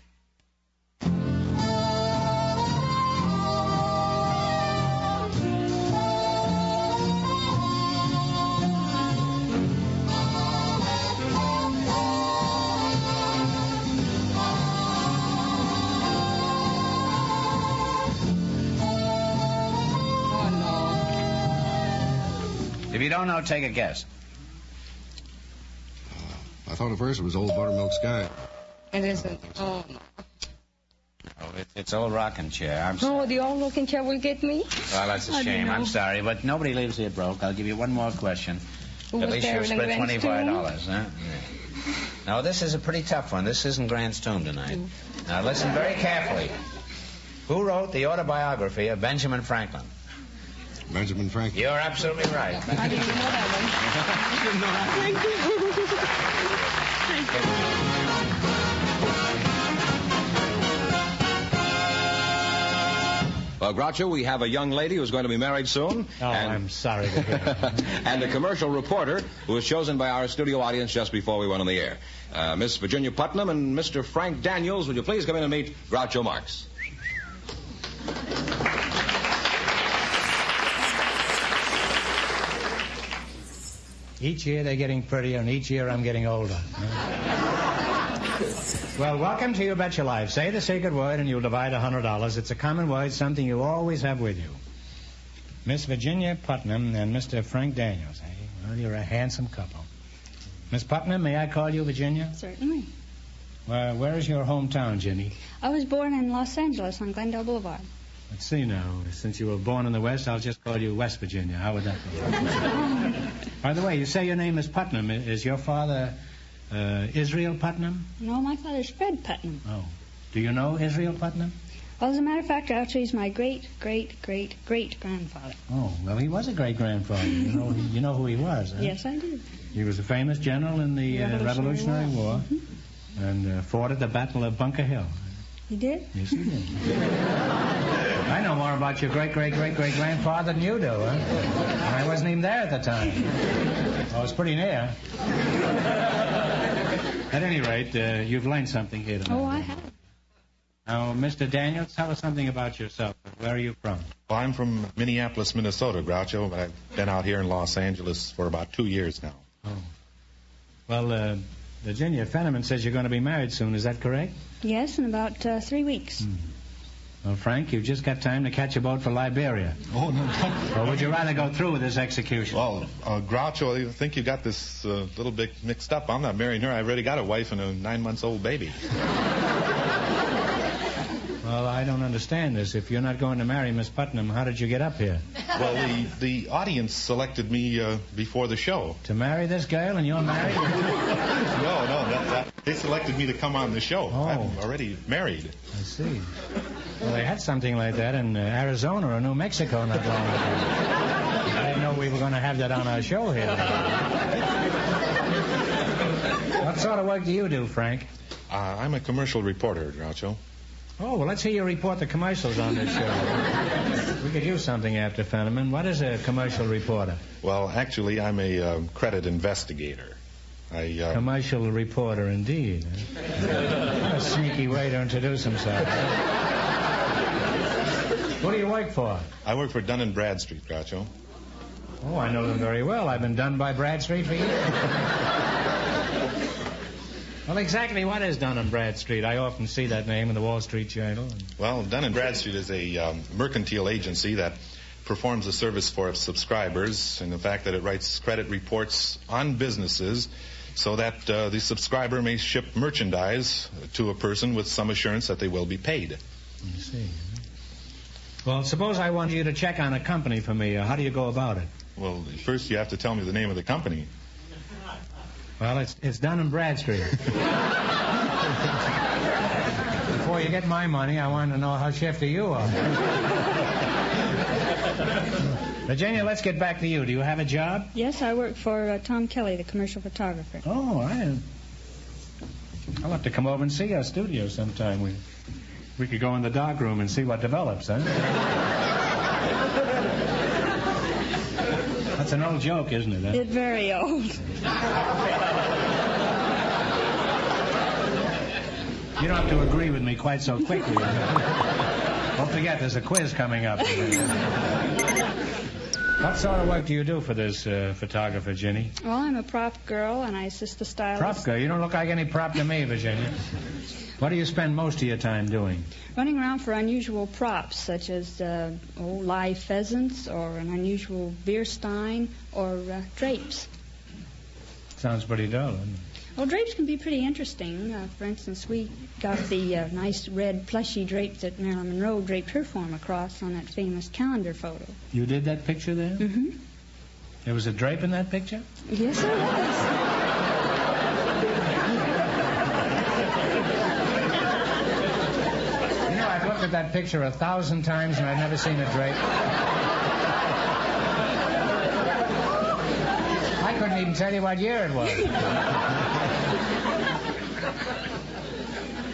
Speaker 21: If you don't know, take a guess.
Speaker 25: I thought at first it was Old Buttermilk Sky.
Speaker 24: It isn't. Oh, no.
Speaker 21: Oh, it's Old Rocking Chair. I'm
Speaker 24: Oh, the old rocking chair will get me?
Speaker 21: Well, that's a shame. I'm sorry, but nobody leaves here broke. I'll give you one more question. At least you've spent $25, huh? Yeah. Now, this is a pretty tough one. This isn't Grant's Tomb tonight. Now, listen very carefully. Who wrote the autobiography of Benjamin Franklin?
Speaker 25: Benjamin Franklin.
Speaker 21: You're absolutely right.
Speaker 24: I didn't know that one.
Speaker 21: Thank you.
Speaker 4: Well, Groucho, we have a young lady who's going to be married soon.
Speaker 10: Oh, I'm sorry to hear that.
Speaker 4: And a commercial reporter who was chosen by our studio audience just before we went on the air. Miss Virginia Putnam and Mr. Frank Daniels, would you please come in and meet Groucho Marx?
Speaker 10: Each year they're getting prettier, and each year I'm getting older. Well, welcome to You Bet Your Life. Say the secret word and you'll divide $100. It's a common word, something you always have with you. Miss Virginia Putnam and Mr. Frank Daniels, eh? Well, you're a handsome couple. Miss Putnam, may I call you Virginia?
Speaker 24: Certainly.
Speaker 10: Well, where is your hometown, Jenny?
Speaker 24: I was born in Los Angeles on Glendale Boulevard.
Speaker 10: Let's see now. Since you were born in the West, I'll just call you West Virginia. How would that be? By the way, you say your name is Putnam. Is your father Israel Putnam?
Speaker 24: No, my father's Fred Putnam.
Speaker 10: Oh. Do you know Israel Putnam?
Speaker 24: Well, as a matter of fact, actually, he's my great-great-great-great-grandfather.
Speaker 10: Oh, well, he was a great-grandfather. You know who he was, huh?
Speaker 24: Yes, I do.
Speaker 10: He was a famous general in the Revolutionary War
Speaker 24: Mm-hmm.
Speaker 10: and fought at the Battle of Bunker Hill.
Speaker 24: He did?
Speaker 10: Yes, he did. I know more about your great-great-great-great-grandfather than you do, huh? And I wasn't even there at the time. I was pretty near. At any rate, you've learned something here tonight.
Speaker 24: Oh, I have.
Speaker 10: Now, Mr. Daniels, tell us something about yourself. Where are you from?
Speaker 3: Well, I'm from Minneapolis, Minnesota, Groucho, but I've been out here in Los Angeles for about 2 years now.
Speaker 10: Oh. Well, Virginia Fenneman says you're going to be married soon. Is that correct?
Speaker 24: Yes, in about 3 weeks.
Speaker 10: Well, Frank, you've just got time to catch a boat for Liberia.
Speaker 3: Oh, no.
Speaker 10: Or would you rather go through with this execution?
Speaker 3: Well, Groucho, I think you got this little bit mixed up. I'm not marrying her. I've already got a wife and a 9-month-old baby.
Speaker 10: Well, I don't understand this. If you're not going to marry Miss Putnam, how did you get up here?
Speaker 3: Well, the audience selected me before the show.
Speaker 10: To marry this girl, and you're married?
Speaker 3: No, they selected me to come on the show.
Speaker 10: Oh.
Speaker 3: I'm already married.
Speaker 10: I see. Well, they had something like that in Arizona or New Mexico not long ago. I didn't know we were going to have that on our show here. What sort of work do you do, Frank?
Speaker 3: I'm a commercial reporter, Groucho.
Speaker 10: Oh, well, let's hear you report the commercials on this show. We could use something after Fenneman. What is a commercial reporter?
Speaker 3: Well, actually, I'm a credit investigator.
Speaker 10: Commercial reporter, indeed. What a sneaky way to introduce himself. What do you work for?
Speaker 3: I work for Dun & Bradstreet, Groucho.
Speaker 10: Oh, I know them very well. I've been done by Bradstreet for years. Well, exactly what is Dun & Bradstreet? I often see that name in the Wall Street Journal.
Speaker 3: Well, Dun & Bradstreet is a mercantile agency that performs a service for its subscribers in the fact that it writes credit reports on businesses so that the subscriber may ship merchandise to a person with some assurance that they will be paid.
Speaker 10: I see. Well, suppose I want you to check on a company for me. How do you go about it?
Speaker 3: Well, first you have to tell me the name of the company.
Speaker 10: Well, it's Dun & Bradstreet. Before you get my money, I want to know how shifty you are. Virginia, let's get back to you. Do you have a job?
Speaker 7: Yes, I work for Tom Kelly, the commercial photographer.
Speaker 10: Oh, I'll have to come over and see our studio sometime. We could go in the dark room and see what develops, huh? That's an old joke, isn't it? Huh?
Speaker 7: It's very old.
Speaker 10: You don't have to agree with me quite so quickly. Don't forget, there's a quiz coming up. What sort of work do you do for this photographer, Ginny?
Speaker 7: Well, I'm a prop girl, and I assist the stylist.
Speaker 10: Prop girl? You don't look like any prop to me, Virginia. What do you spend most of your time doing?
Speaker 7: Running around for unusual props, such as live pheasants, or an unusual beer stein, or drapes.
Speaker 10: Sounds pretty dull, doesn't it?
Speaker 7: Well, drapes can be pretty interesting. For instance, we got the nice red plushy drape that Marilyn Monroe draped her form across on that famous calendar photo.
Speaker 10: You did that picture there?
Speaker 7: Mm-hmm.
Speaker 10: There was a drape in that picture?
Speaker 7: Yes, there was.
Speaker 10: You know, I've looked at that picture 1,000 times and I've never seen a drape. I couldn't even tell you what year it was.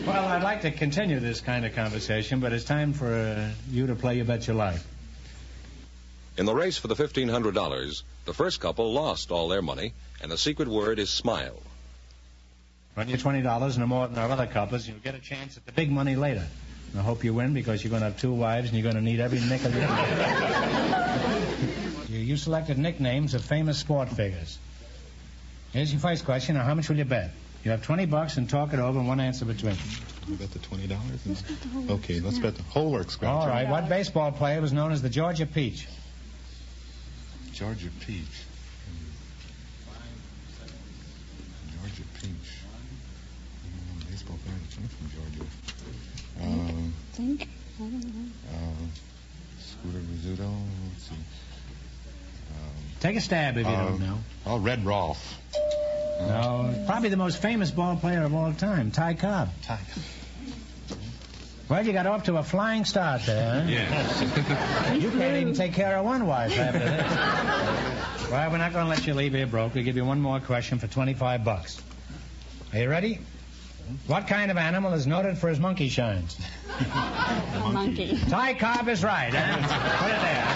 Speaker 10: Well, I'd like to continue this kind of conversation, but it's time for you to play You Bet Your Life.
Speaker 4: In the race for the $1,500, the first couple lost all their money, and the secret word is smile.
Speaker 10: Run your $20 no more than our other couples, you'll get a chance at the big money later. And I hope you win because you're going to have 2 wives and you're going to need every nickel you can. You selected nicknames of famous sport figures. Here's your first question. Now, how much will you bet? You have $20 and talk it over and one answer between.
Speaker 3: We bet the $20? Okay, let's bet the whole works. Groucho.
Speaker 10: All right. What baseball player was known as the Georgia Peach?
Speaker 3: Georgia Peach. Georgia Peach. Baseball player that came from Georgia.
Speaker 7: I don't know.
Speaker 3: Scooter Rizzuto. Let's see.
Speaker 10: Take a stab if you don't know.
Speaker 3: Oh, Red Rolfe.
Speaker 10: No, probably the most famous ball player of all time, Ty Cobb. Well, you got off to a flying start there, huh?
Speaker 3: Yes.
Speaker 10: You can't even take care of one wife after this. Well, we're not going to let you leave here broke. We'll give you one more question for $25. Are you ready? What kind of animal is noted for his monkey shines?
Speaker 7: Monkey.
Speaker 10: Ty Cobb is right, huh? Put it there.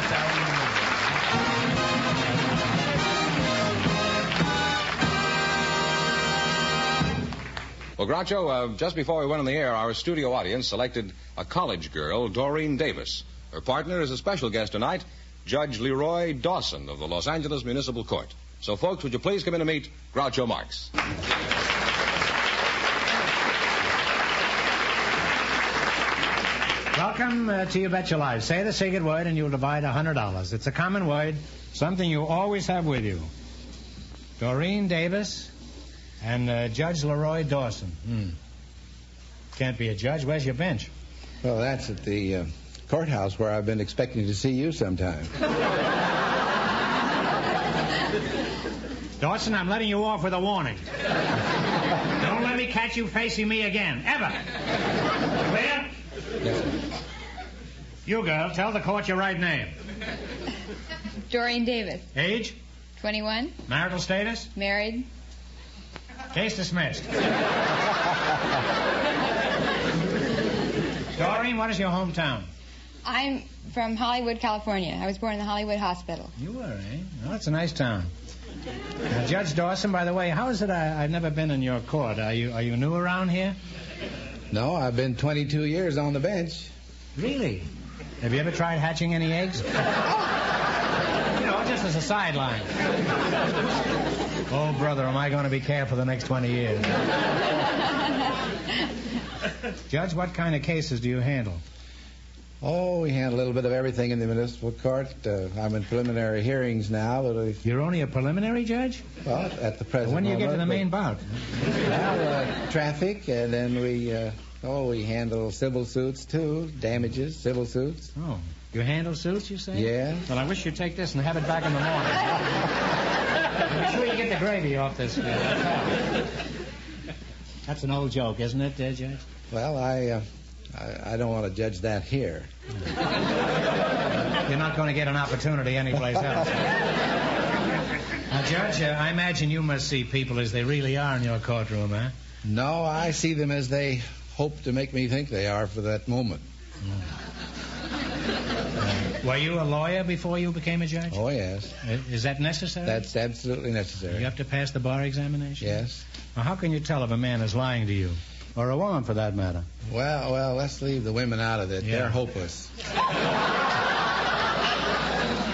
Speaker 4: Well, Groucho, just before we went on the air, our studio audience selected a college girl, Doreen Davis. Her partner is a special guest tonight, Judge Leroy Dawson of the Los Angeles Municipal Court. So, folks, would you please come in and meet Groucho Marx?
Speaker 10: Welcome to You Bet Your Life. Say the secret word and you'll divide $100. It's a common word, something you always have with you. Doreen Davis and Judge Leroy Dawson. Can't be a judge. Where's your bench?
Speaker 8: Well, that's at the courthouse where I've been expecting to see you sometime.
Speaker 10: Dawson, I'm letting you off with a warning. Don't let me catch you facing me again, ever. Clear?
Speaker 8: Yes.
Speaker 10: You, girl, tell the court your right name.
Speaker 12: Doreen Davis.
Speaker 10: Age?
Speaker 12: 21.
Speaker 10: Marital status?
Speaker 12: Married.
Speaker 10: Case dismissed. Doreen, what is your hometown?
Speaker 12: I'm from Hollywood, California. I was born in the Hollywood Hospital.
Speaker 10: You were, eh? Well, that's a nice town. Now, Judge Dawson, by the way, how is it I've never been in your court? Are you new around here?
Speaker 8: No, I've been 22 years on the bench.
Speaker 10: Really? Have you ever tried hatching any eggs? You know, just as a sideline. Oh, brother, am I going to be careful the next 20 years. Judge, what kind of cases do you handle?
Speaker 8: Oh, we handle a little bit of everything in the municipal court. I'm in preliminary hearings now. But
Speaker 10: You're only a preliminary judge?
Speaker 8: Well, at the present
Speaker 10: When do you get to the
Speaker 8: moment,
Speaker 10: main bout?
Speaker 8: Well, traffic, and then we handle civil suits, too. Damages, civil suits.
Speaker 10: Oh, you handle suits, you say?
Speaker 8: Yeah.
Speaker 10: Well, I wish you'd take this and have it back in the morning. Make sure you get the gravy off this. That's an old joke, isn't it, Judge?
Speaker 8: Well, I don't want to judge that here.
Speaker 10: You're not going to get an opportunity anyplace else. Now, Judge, I imagine you must see people as they really are in your courtroom, huh?
Speaker 8: No, I see them as they hope to make me think they are for that moment.
Speaker 10: Were you a lawyer before you became a judge?
Speaker 8: Oh, yes.
Speaker 10: Is that necessary?
Speaker 8: That's absolutely necessary.
Speaker 10: You have to pass the bar examination?
Speaker 8: Yes.
Speaker 10: Well, how can you tell if a man is lying to you? Or a woman, for that matter?
Speaker 8: Well, let's leave the women out of it.
Speaker 10: Yeah.
Speaker 8: They're hopeless.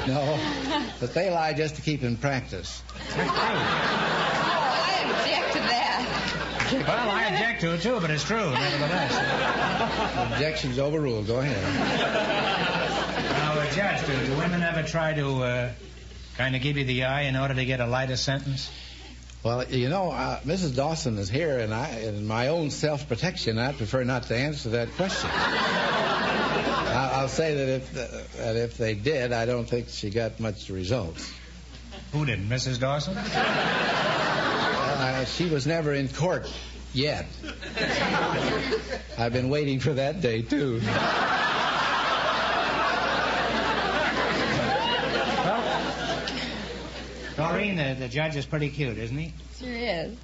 Speaker 8: No, but they lie just to keep in practice.
Speaker 12: I object to that.
Speaker 10: Well, I object to it, too, but it's true, nevertheless.
Speaker 8: Objection's overruled. Go ahead.
Speaker 10: Now, Judge, do women ever try to kind of give you the eye in order to get a lighter sentence?
Speaker 8: Well, Mrs. Dawson is here, and in my own self-protection, I prefer not to answer that question. I'll say that if they did, I don't think she got much results.
Speaker 10: Who did, Mrs. Dawson?
Speaker 8: She was never in court yet. I've been waiting for that day, too.
Speaker 10: Doreen, the judge is pretty cute, isn't he?
Speaker 12: Sure is.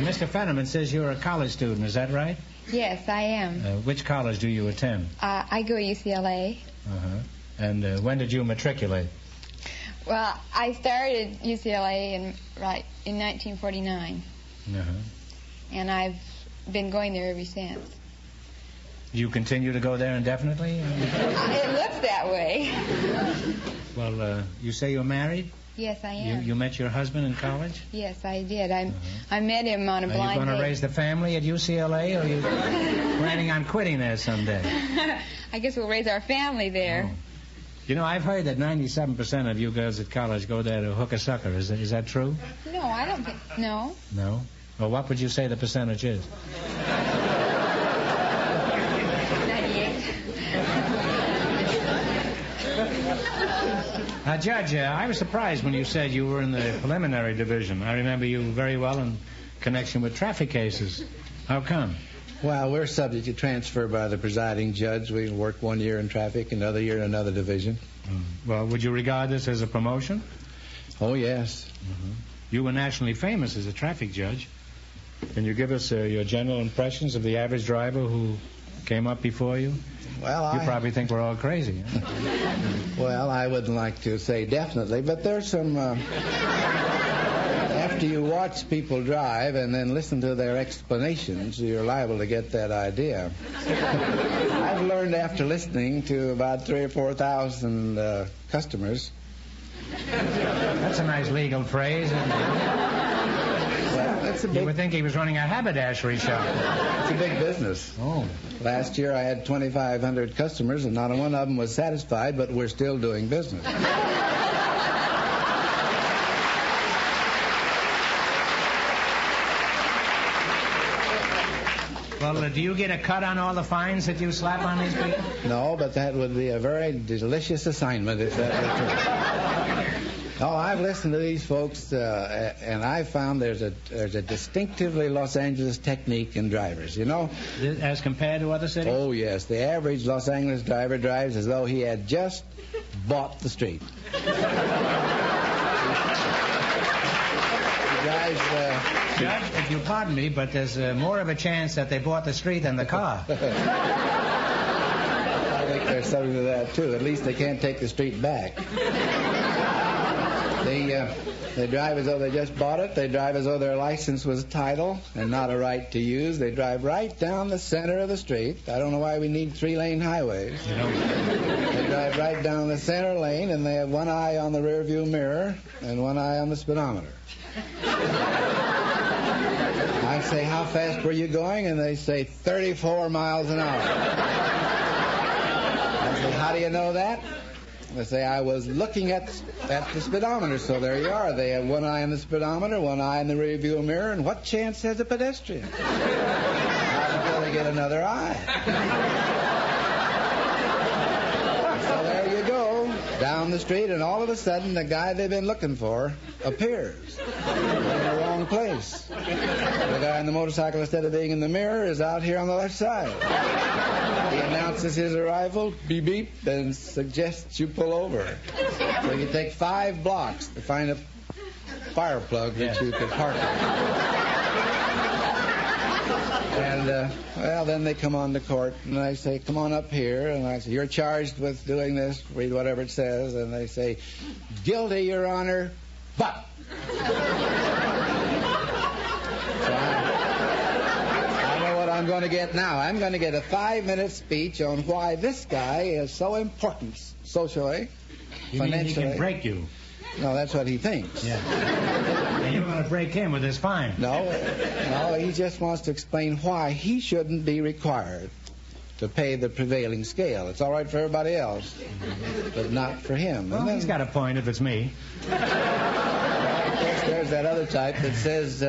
Speaker 10: Mr. Fenneman says you're a college student, is that right?
Speaker 12: Yes, I am.
Speaker 10: Which college do you attend?
Speaker 12: I go to UCLA.
Speaker 10: Uh-huh. And when did you matriculate?
Speaker 12: Well, I started UCLA in 1949.
Speaker 10: Uh-huh.
Speaker 12: And I've been going there ever since.
Speaker 10: You continue to go there indefinitely?
Speaker 12: It looks that way.
Speaker 10: Well, you say you're married?
Speaker 12: Yes, I am.
Speaker 10: You met your husband in college?
Speaker 12: Yes, I did. I met him on a blind date.
Speaker 10: Are you going to raise the family at UCLA, or are you planning on quitting there someday?
Speaker 12: I guess we'll raise our family there.
Speaker 10: Oh. You know, I've heard that 97% of you girls at college go there to hook a sucker. Is that true?
Speaker 12: No, I don't think... No.
Speaker 10: No? Well, what would you say the percentage is?
Speaker 12: 98.
Speaker 10: Judge, I was surprised when you said you were in the preliminary division. I remember you very well in connection with traffic cases. How come?
Speaker 8: Well, we're subject to transfer by the presiding judge. We work 1 year in traffic, another year in another division.
Speaker 10: Well, would you regard this as a promotion?
Speaker 8: Oh, yes.
Speaker 10: Mm-hmm. You were nationally famous as a traffic judge. Can you give us your general impressions of the average driver who came up before you?
Speaker 8: Well,
Speaker 10: you probably think we're all crazy. Huh?
Speaker 8: Well, I wouldn't like to say definitely, but there's some... After you watch people drive and then listen to their explanations, you're liable to get that idea. I've learned after listening to about 3,000 or 4,000 customers.
Speaker 10: That's a nice legal phrase, isn't it?
Speaker 8: Well, that's a big...
Speaker 10: You would think he was running a haberdashery shop.
Speaker 8: It's a big business.
Speaker 10: Oh.
Speaker 8: Last year I had 2,500 customers, and not one of them was satisfied, but we're still doing business.
Speaker 10: Well, do you get a cut on all the fines that you slap on these people?
Speaker 8: No, but that would be a very delicious assignment if that were true. No, I've listened to these folks, and I've found there's a distinctively Los Angeles technique in drivers, you know?
Speaker 10: As compared to other cities?
Speaker 8: Oh, yes. The average Los Angeles driver drives as though he had just bought the street.
Speaker 10: Judge, if you pardon me, but there's more of a chance that they bought the street than the car.
Speaker 8: I think there's something to that, too. At least they can't take the street back. They drive as though they just bought it. They drive as though their license was a title and not a right to use. They drive right down the center of the street. I don't know why we need 3-lane highways.
Speaker 10: You know.
Speaker 8: They drive right down the center lane, and they have one eye on the rearview mirror and one eye on the speedometer. I say, how fast were you going? And they say, 34 miles an hour. I say, how do you know that? They say, I was looking at the speedometer, so there you are. They have one eye on the speedometer, one eye in the rearview mirror, and what chance has a pedestrian? Until they get another eye. So there you go, down the street, and all of a sudden, the guy they've been looking for appears in the wrong place. The guy on the motorcycle, instead of being in the mirror, is out here on the left side. He announces his arrival, beep beep, and suggests you pull over. So you take 5 blocks to find a fire plug that you could park in. And, well, then they come on to court, and I say, come on up here. And I say, you're charged with doing this, read whatever it says. And they say, guilty, Your Honor, but. So I know what I'm going to get now. I'm going to get a 5-minute speech on why this guy is so important socially, financially.
Speaker 10: Mean he can break you?
Speaker 8: No, that's what he thinks.
Speaker 10: Yeah. And you're going to break him with his fine.
Speaker 8: No, he just wants to explain why he shouldn't be required to pay the prevailing scale. It's all right for everybody else, but not for him.
Speaker 10: Well, he's got a point if it's me.
Speaker 8: Of course, there's that other type that says,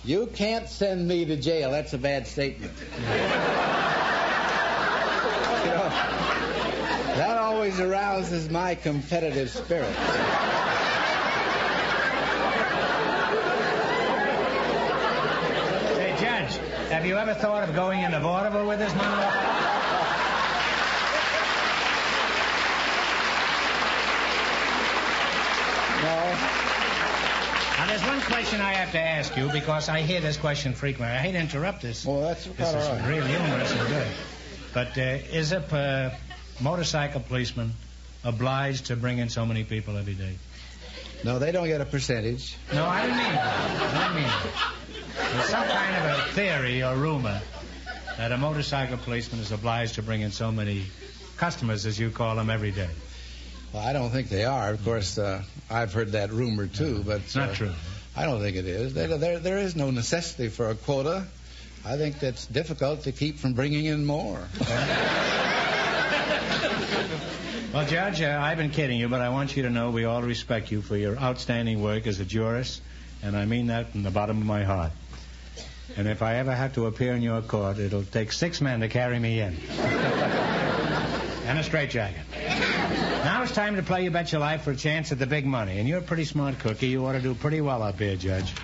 Speaker 8: you can't send me to jail. That's a bad statement. You know, that always arouses my competitive spirit.
Speaker 10: Hey, Judge, have you ever thought of going into vaudeville with this monologue?
Speaker 8: No.
Speaker 10: Now, there's one question I have to ask you, because I hear this question frequently. I hate to interrupt this.
Speaker 8: Well, that's
Speaker 10: this
Speaker 8: all
Speaker 10: is
Speaker 8: right.
Speaker 10: Really humorous and good. But is a motorcycle policeman obliged to bring in so many people every day?
Speaker 8: No, they don't get a percentage.
Speaker 10: No, I didn't mean that. I didn't mean that. There's some kind of a theory or rumor that a motorcycle policeman is obliged to bring in so many customers, as you call them, every day.
Speaker 8: Well, I don't think they are. Of course, I've heard that rumor, too, but...
Speaker 10: It's not true.
Speaker 8: I don't think it is. There is no necessity for a quota. I think that's difficult to keep from bringing in more.
Speaker 10: Well, Judge, I've been kidding you, but I want you to know we all respect you for your outstanding work as a jurist, and I mean that from the bottom of my heart. And if I ever have to appear in your court, it'll take 6 men to carry me in. And a straitjacket. Now it's time to play You Bet Your Life for a chance at the big money. And you're a pretty smart cookie. You ought to do pretty well up here, Judge.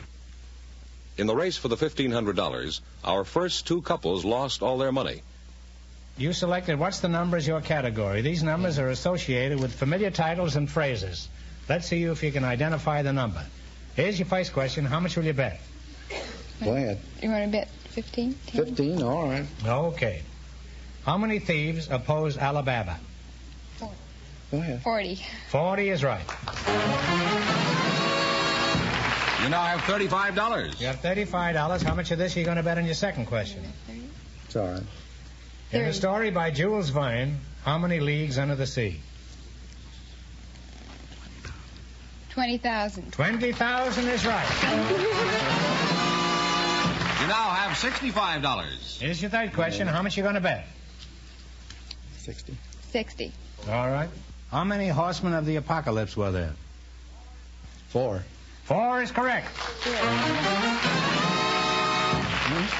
Speaker 4: In the race for the $1,500, our first 2 couples lost all their money.
Speaker 10: You selected what's the number as your category. These numbers are associated with familiar titles and phrases. Let's see if you can identify the number. Here's your first question. How much will you bet?
Speaker 8: Go ahead.
Speaker 12: You want to bet 15?
Speaker 8: 15, all right.
Speaker 10: Okay. How many thieves opposed Alabama?
Speaker 12: 4.
Speaker 8: Go ahead.
Speaker 12: 40.
Speaker 10: 40 is right.
Speaker 4: You now have $35.
Speaker 10: You have $35. How much of this are you going to bet on your second question?
Speaker 8: It's all right.
Speaker 10: In a story by Jules Verne, how many leagues under the sea?
Speaker 12: 20,000.
Speaker 10: 20,000 is right.
Speaker 4: You now have $65.
Speaker 10: Here's your third question. How much are you going to bet?
Speaker 8: 60.
Speaker 12: 60.
Speaker 10: All right. How many horsemen of the apocalypse were there?
Speaker 8: 4.
Speaker 10: 4 is correct.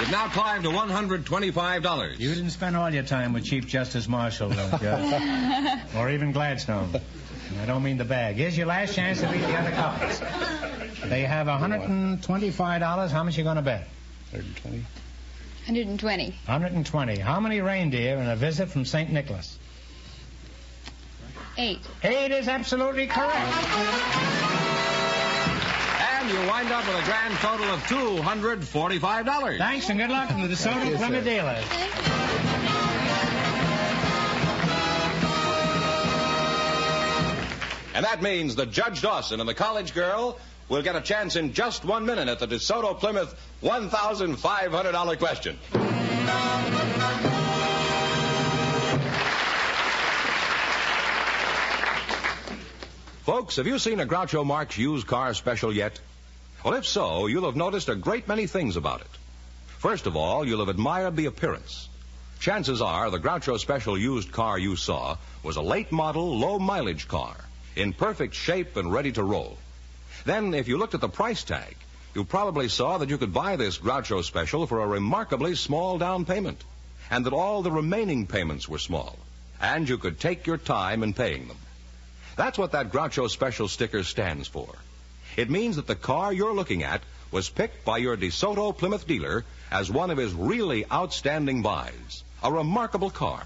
Speaker 4: It now climbed to $125.
Speaker 10: You didn't spend all your time with Chief Justice Marshall, don't you? Or even Gladstone. I don't mean the bag. Here's your last chance to beat the other couples. They have $125. How much are you going to bet?
Speaker 8: 120.
Speaker 12: 120.
Speaker 10: 120. How many reindeer in a visit from St. Nicholas?
Speaker 12: 8.
Speaker 10: 8 is absolutely correct.
Speaker 4: And you wind up with a grand total of $245.
Speaker 10: Thanks and good luck from the DeSoto Plymouth dealers.
Speaker 4: And that means that Judge Dawson and the college girl will get a chance in just 1 minute at the DeSoto Plymouth $1,500 question. Folks, have you seen a Groucho Marx used car special yet? Well, if so, you'll have noticed a great many things about it. First of all, you'll have admired the appearance. Chances are the Groucho Special used car you saw was a late model, low-mileage car, in perfect shape and ready to roll. Then, if you looked at the price tag, you probably saw that you could buy this Groucho Special for a remarkably small down payment, and that all the remaining payments were small, and you could take your time in paying them. That's what that Groucho Special sticker stands for. It means that the car you're looking at was picked by your DeSoto Plymouth dealer as one of his really outstanding buys. A remarkable car,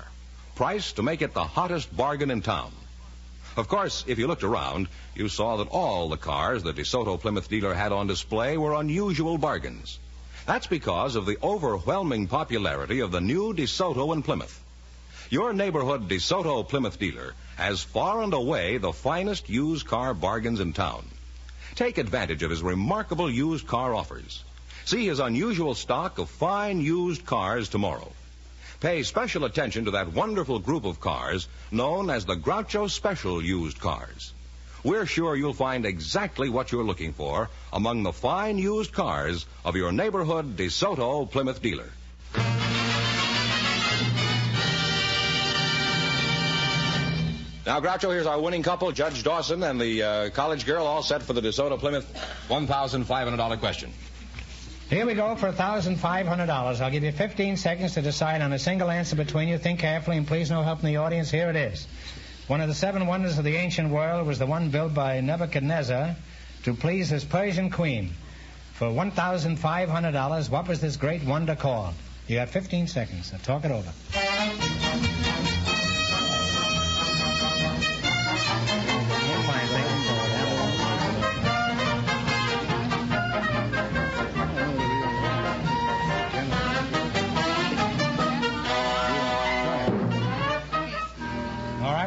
Speaker 4: priced to make it the hottest bargain in town. Of course, if you looked around, you saw that all the cars the DeSoto Plymouth dealer had on display were unusual bargains. That's because of the overwhelming popularity of the new DeSoto in Plymouth. Your neighborhood DeSoto Plymouth dealer has far and away the finest used car bargains in town. Take advantage of his remarkable used car offers. See his unusual stock of fine used cars tomorrow. Pay special attention to that wonderful group of cars known as the Groucho Special used cars. We're sure you'll find exactly what you're looking for among the fine used cars of your neighborhood DeSoto Plymouth dealer. Now, Groucho, here's our winning couple, Judge Dawson and the college girl, all set for the DeSoto Plymouth $1,500 question.
Speaker 10: Here we go for $1,500. I'll give you 15 seconds to decide on a single answer between you. Think carefully, and please no help from the audience. Here it is. One of the 7 wonders of the ancient world was the one built by Nebuchadnezzar to please his Persian queen. For $1,500, what was this great wonder called? You got 15 seconds. Now talk it over.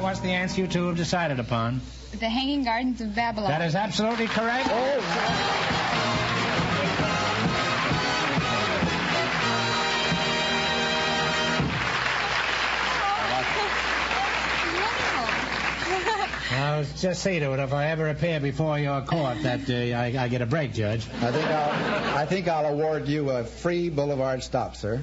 Speaker 10: What's the answer you two have decided upon?
Speaker 12: The Hanging Gardens of Babylon.
Speaker 10: That is absolutely correct. I'll just see to it if I ever appear before your court that I get a break, Judge.
Speaker 8: I think I'll award you a free boulevard stop, sir.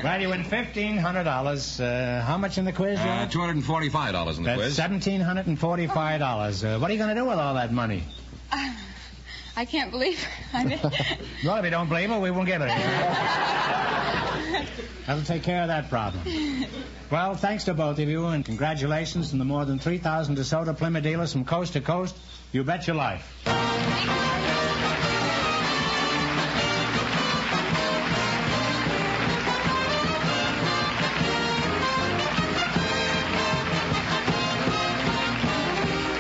Speaker 10: Well, you win $1,500. How much in the quiz, Judge?
Speaker 4: $245 in the quiz.
Speaker 10: That's $1,745. What are you going to do with all that money?
Speaker 12: I can't believe it.
Speaker 10: Well, if you don't believe it, we won't give it to you. That'll take care of that problem. Well, thanks to both of you, and congratulations from the more than 3,000 DeSoto Plymouth dealers from coast to coast. You bet your life.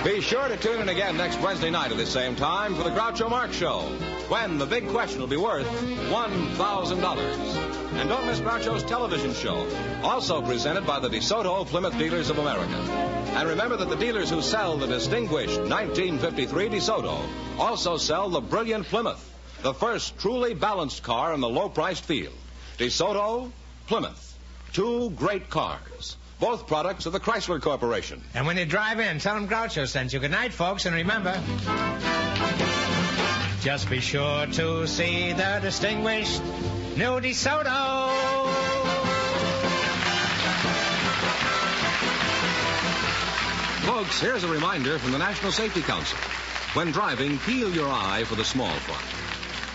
Speaker 4: Be sure to tune in again next Wednesday night at the same time for the Groucho Marx Show, when the big question will be worth $1,000. And don't miss Groucho's television show, also presented by the DeSoto Plymouth Dealers of America. And remember that the dealers who sell the distinguished 1953 DeSoto also sell the brilliant Plymouth, the first truly balanced car in the low-priced field. DeSoto, Plymouth, 2 great cars. Both products of the Chrysler Corporation.
Speaker 10: And when you drive in, tell them Groucho sent you. Good night, folks, and remember, just be sure to see the distinguished new DeSoto.
Speaker 4: Folks, here's a reminder from the National Safety Council. When driving, peel your eye for the small fry.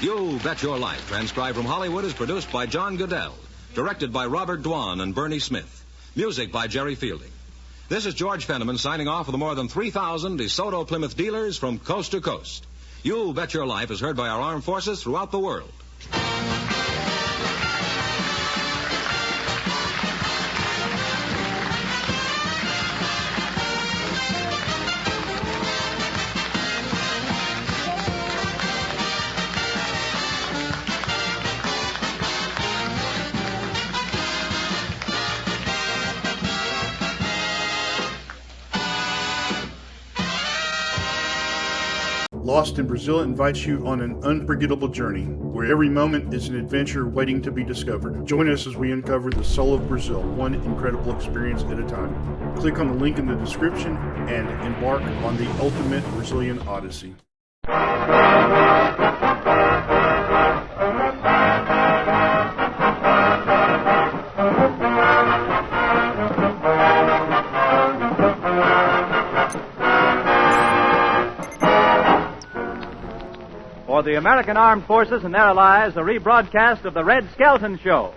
Speaker 4: You Bet Your Life, transcribed from Hollywood, is produced by John Goodell, directed by Robert Dwan and Bernie Smith. Music by Jerry Fielding. This is George Fenneman signing off for the more than 3,000 DeSoto Plymouth dealers from coast to coast. You Bet Your Life is heard by our armed forces throughout the world.
Speaker 11: Lost in Brazil invites you on an unforgettable journey, where every moment is an adventure waiting to be discovered. Join us as we uncover the soul of Brazil, one incredible experience at a time. Click on the link in the description and embark on the ultimate Brazilian odyssey.
Speaker 6: For the American Armed Forces and their allies, a rebroadcast of the Red Skelton Show,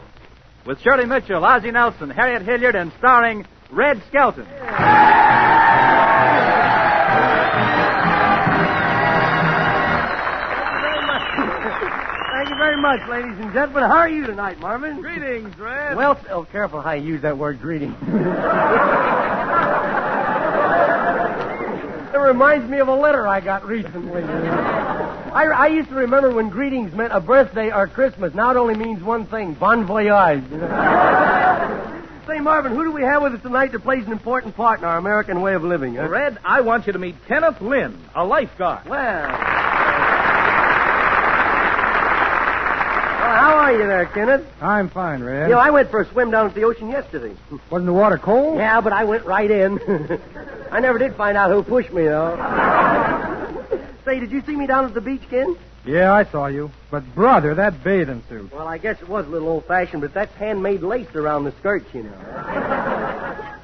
Speaker 6: with Shirley Mitchell, Ozzie Nelson, Harriet Hilliard, and starring Red Skelton.
Speaker 18: Thank you very much, ladies and gentlemen. How are you tonight, Marvin?
Speaker 6: Greetings, Red.
Speaker 18: Well, oh, careful how you use that word, greeting. It reminds me of a letter I got recently. I used to remember when greetings meant a birthday or Christmas. Now it only means one thing, bon voyage. Say, Marvin, who do we have with us tonight that plays an important part in our American way of living? Huh?
Speaker 6: Red, I want you to meet Kenneth Lynn, a lifeguard.
Speaker 18: Well, how are you there, Kenneth?
Speaker 14: I'm fine, Red.
Speaker 18: You know, I went for a swim down at the ocean yesterday.
Speaker 14: Wasn't the water cold?
Speaker 18: Yeah, but I went right in. I never did find out who pushed me, though. Say, did you see me down at the beach, Ken?
Speaker 14: Yeah, I saw you. But, brother, that bathing suit.
Speaker 18: Well, I guess it was a little old-fashioned, but that's handmade lace around the skirts, you know.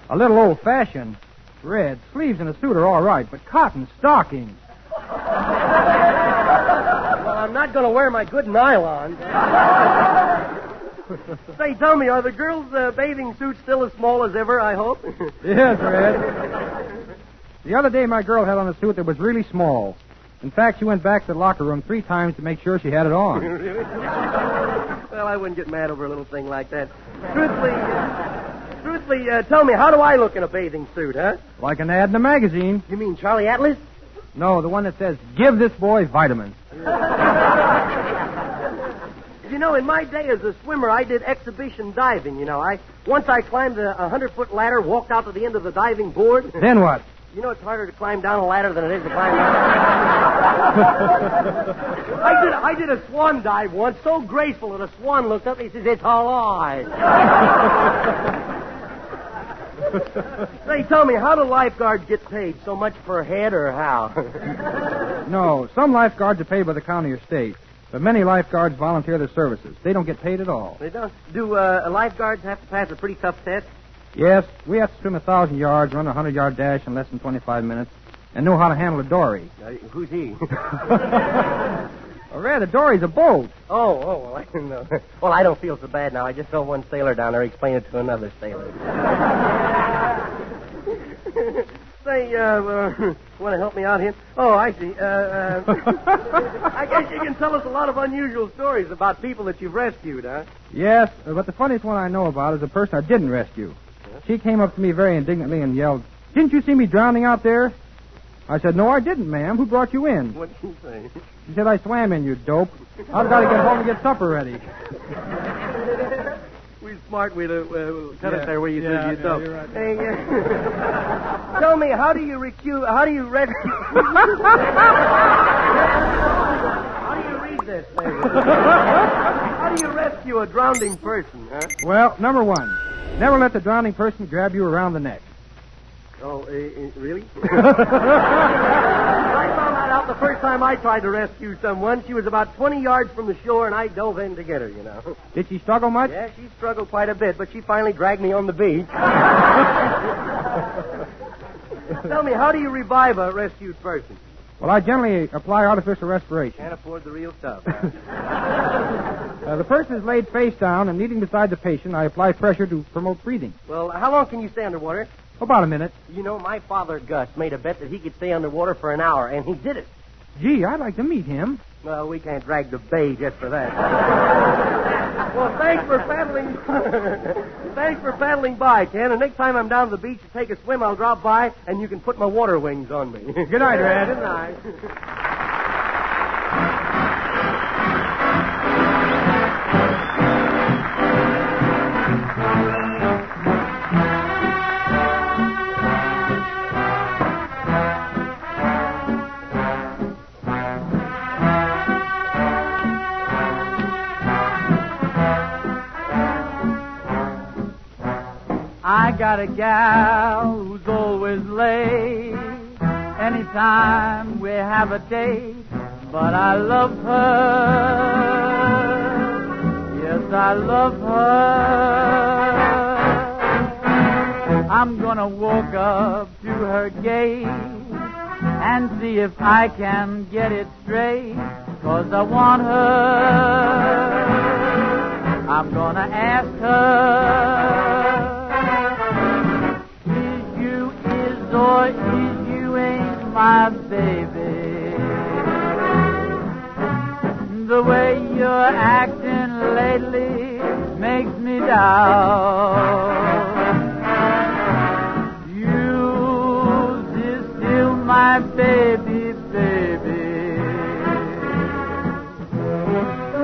Speaker 14: A little old-fashioned? Red, sleeves in a suit are all right, but cotton stockings.
Speaker 18: Well, I'm not going to wear my good nylon. Say, tell me, are the girls' bathing suits still as small as ever, I hope?
Speaker 14: Yes, Red. The other day, my girl had on a suit that was really small. In fact, she went back to the locker room 3 times to make sure she had it on.
Speaker 18: Really? Well, I wouldn't get mad over a little thing like that. Truthfully, tell me, how do I look in a bathing suit, huh?
Speaker 14: Like an ad in a magazine.
Speaker 18: You mean Charlie Atlas?
Speaker 14: No, the one that says, give this boy vitamins.
Speaker 18: You know, in my day as a swimmer, I did exhibition diving, you know. Once I climbed a 100-foot ladder, walked out to the end of the diving board.
Speaker 14: Then what?
Speaker 18: You know, it's harder to climb down a ladder than it is to climb up. I did a swan dive once, so graceful that a swan looked up and he says, it's alive. Say, tell me, how do lifeguards get paid? So much per head or how?
Speaker 14: No, some lifeguards are paid by the county or state, but many lifeguards volunteer their services. They don't get paid at all.
Speaker 18: They don't? Do lifeguards have to pass a pretty tough test?
Speaker 14: Yes, we have to swim 1,000 yards, run a 100-yard dash in less than 25 minutes, and know how to handle a dory.
Speaker 18: Who's he?
Speaker 14: Red, a dory's a boat.
Speaker 18: Oh, well, I didn't know. Well, I don't feel so bad now. I just saw one sailor down there explain it to another sailor. Say, want to help me out here? Oh, I see. I guess you can tell us a lot of unusual stories about people that you've rescued, huh?
Speaker 14: Yes, but the funniest one I know about is a person I didn't rescue. She came up to me very indignantly and yelled, "Didn't you see me drowning out there?" I said, "No, I didn't, ma'am. Who brought you in?"
Speaker 18: What did she say?
Speaker 14: She said, "I swam in, you dope. I've got to get home and get supper ready."
Speaker 18: We're smart. We'll cut it there where you said you dope.
Speaker 14: You're right.
Speaker 18: Hey, tell me, how do you rescue... How do you read this thing? How do you rescue a drowning person, huh?
Speaker 14: Well, number 1, never let the drowning person grab you around the neck.
Speaker 18: Oh, really? I found that out the first time I tried to rescue someone. She was about 20 yards from the shore, and I dove in to get her, you know.
Speaker 14: Did she struggle much?
Speaker 18: Yeah, she struggled quite a bit, but she finally dragged me on the beach. Tell me, how do you revive a rescued person?
Speaker 14: Well, I generally apply artificial respiration.
Speaker 18: Can't afford the real stuff.
Speaker 14: The person is laid face down and kneeling beside the patient. I apply pressure to promote breathing.
Speaker 18: Well, how long can you stay underwater?
Speaker 14: About a minute.
Speaker 18: You know, my father, Gus, made a bet that he could stay underwater for an hour, and he did it.
Speaker 14: Gee, I'd like to meet him.
Speaker 18: Well, we can't drag the bay just for that. Well, thanks for paddling. Thanks for paddling by, Ken. And next time I'm down to the beach to take a swim, I'll drop by, and you can put my water wings on me.
Speaker 14: Good night, Red.
Speaker 18: Good night.
Speaker 2: got a gal who's always late anytime we have a date, but I love her. Yes, I love her. I'm gonna walk up to her gate and see if I can get it straight, 'cause I want her. I'm gonna ask her, is you is or is you ain't my baby? The way you're acting lately makes me doubt. You is still my baby, baby.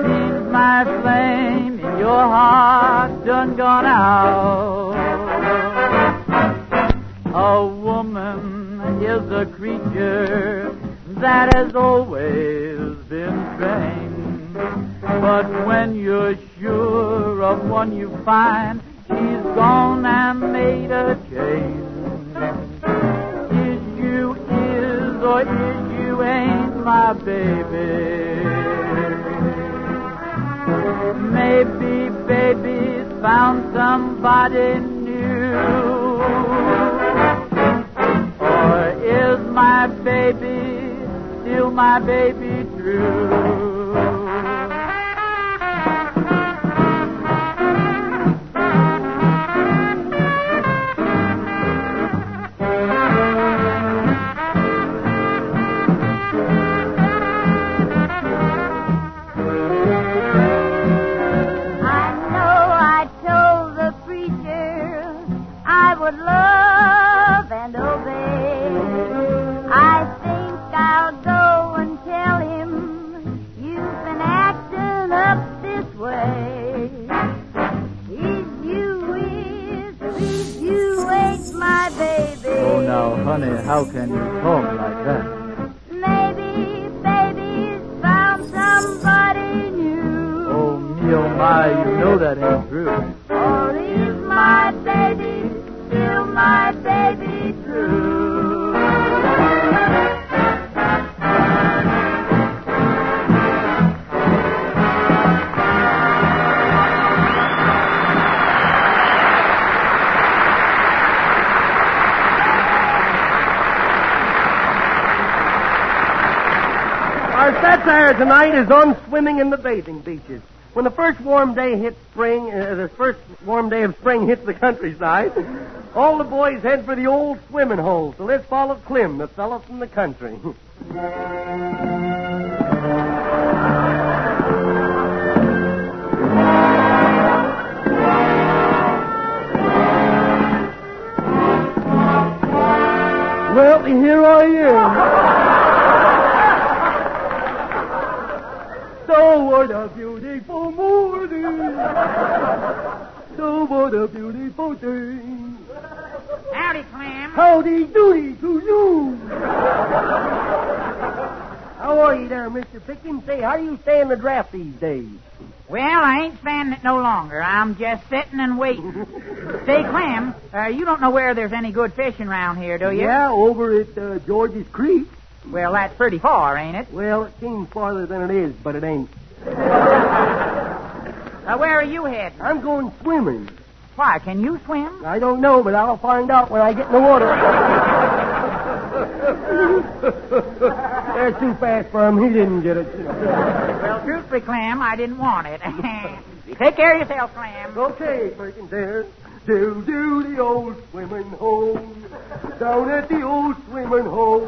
Speaker 2: Seems my flame in your heart done gone out. A woman is a creature that has always been strange, but when you're sure of one you find, she's gone and made a change. Is you is or is you ain't my baby? Maybe baby's found somebody new, or is my baby still my baby true?
Speaker 1: Love and obey. I think I'll go and tell him you've been acting up this way. If you ain't my baby.
Speaker 2: Oh, now, honey, how can you talk like that?
Speaker 1: Maybe baby's found somebody new.
Speaker 2: Oh, me, oh, my, you know that ain't true.
Speaker 1: Or is my baby still my baby true?
Speaker 18: Our satire tonight is on swimming in the bathing beaches. When the first warm day hits spring, the first warm day of spring hits the countryside, all the boys head for the old swimming hole. So let's follow Clem, the fellow from the country. Well, here I am. So what a beautiful morning. So what a beautiful day.
Speaker 15: Howdy, Clem.
Speaker 18: Howdy doody to you. How are you there, Mr. Pickens? Say, how do you stay in the draft these days?
Speaker 15: Well, I ain't standing it no longer. I'm just sitting and waiting. Say, Clem, you don't know where there's any good fishing around here, do you?
Speaker 18: Yeah, over at George's Creek.
Speaker 15: Well, that's pretty far, ain't it?
Speaker 18: Well, it seems farther than it is, but it ain't.
Speaker 15: Where are you heading?
Speaker 18: I'm going swimming.
Speaker 15: Why, can you swim?
Speaker 18: I don't know, but I'll find out when I get in the water. They're too fast for him. He didn't get it.
Speaker 15: Well, truthfully, Clem, I didn't want it. Take care of yourself, Clem.
Speaker 18: Okay, Perkins, there. Do the old swimming hole. Down at the old swimming hole.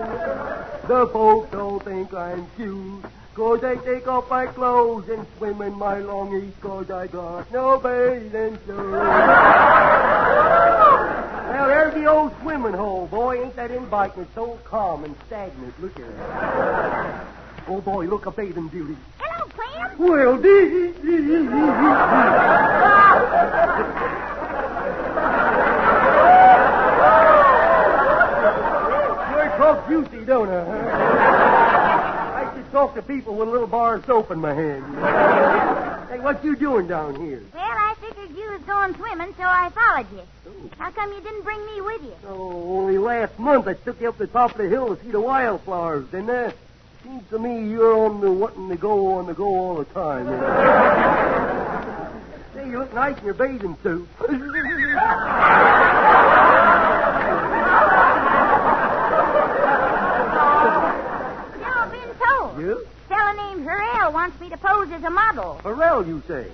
Speaker 18: The folks don't think I'm cute, 'cause I take off my clothes and swim in my longies, 'cause I got no bathing suit. Well, there's the old swimming hole, boy. Ain't that inviting? It's so calm and stagnant. Look at it. Oh, boy, look, a bathing beauty.
Speaker 1: Hello, Clem.
Speaker 18: Well, Sure talk juicy, don't I? I should talk to people with a little bar of soap in my hand. Hey, what you doing down here?
Speaker 1: Well, I figured you
Speaker 5: was going swimming, so I followed you. How come you didn't bring me with you?
Speaker 18: Oh, only last month I took you up the top of the hill to see the wildflowers, didn't I? Seems to me you're on the wanting to go all the time. You know? Hey, you look nice in your bathing suit.
Speaker 5: I've been told.
Speaker 18: You?
Speaker 5: A fella named Harrell wants me to pose as a model.
Speaker 18: Pharrell, you say?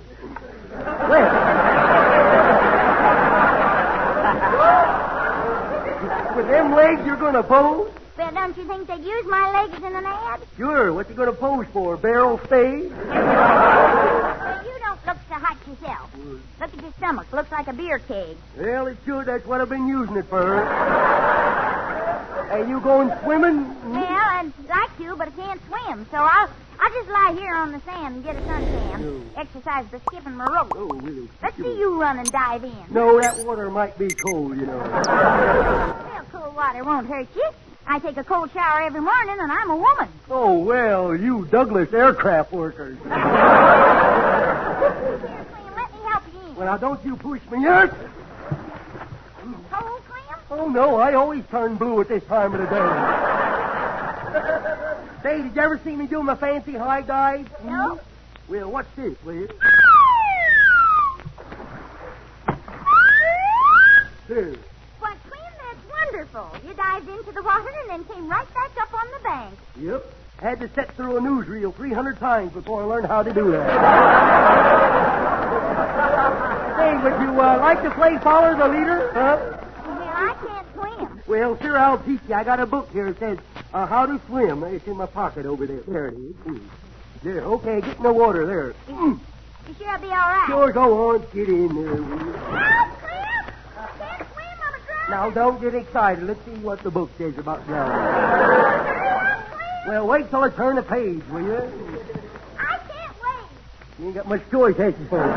Speaker 18: With them legs you're going to pose?
Speaker 5: Well, don't you think they'd use my legs in an ad?
Speaker 18: Sure. What you going to pose for? Barrel stage?
Speaker 5: Well, you don't look so hot yourself. Look at your stomach. Looks like a beer keg.
Speaker 18: Well, it should. That's what I've been using it for. Hey, you going swimming?
Speaker 5: Well, I'd like to, but I can't swim, so I'll just lie here on the sand and get a suntan. Exercise by skipping my rope.
Speaker 18: Oh, really?
Speaker 5: Let's see you run and dive in.
Speaker 18: No, that water might be cold, you know.
Speaker 5: Well, cold water won't hurt you. I take a cold shower every morning, and I'm a woman.
Speaker 18: Oh, well, you Douglas aircraft workers.
Speaker 5: Here, Clem, let me help you in.
Speaker 18: Well, now, don't you push me yet.
Speaker 5: Cold, Clem?
Speaker 18: Oh, no, I always turn blue at this time of the day. Say, did you ever see me do my fancy high dive?
Speaker 5: No.
Speaker 18: Well, what's this, will you? There.
Speaker 5: Why, Clem, that's wonderful. You dived into the water and then came right back up on the bank.
Speaker 18: Yep. Had to sit through a newsreel 300 times before I learned how to do that. Hey, would you like to play Follow the Leader? Huh?
Speaker 5: Well, I can't swim.
Speaker 18: Well, sure, I'll teach you. I got a book here that says How to Swim. It's in my pocket over there. There it is. There, okay, get in the water there.
Speaker 5: You sure I'll be all right?
Speaker 18: Sure, go on. Get in there, will you?
Speaker 5: Help, Clem! I can't swim. I'm a drowning.
Speaker 18: Now, don't get excited. Let's see what the book says about drowning. Well, wait till I turn the page, will you?
Speaker 5: I can't wait.
Speaker 18: You ain't got much choice, has you, folks?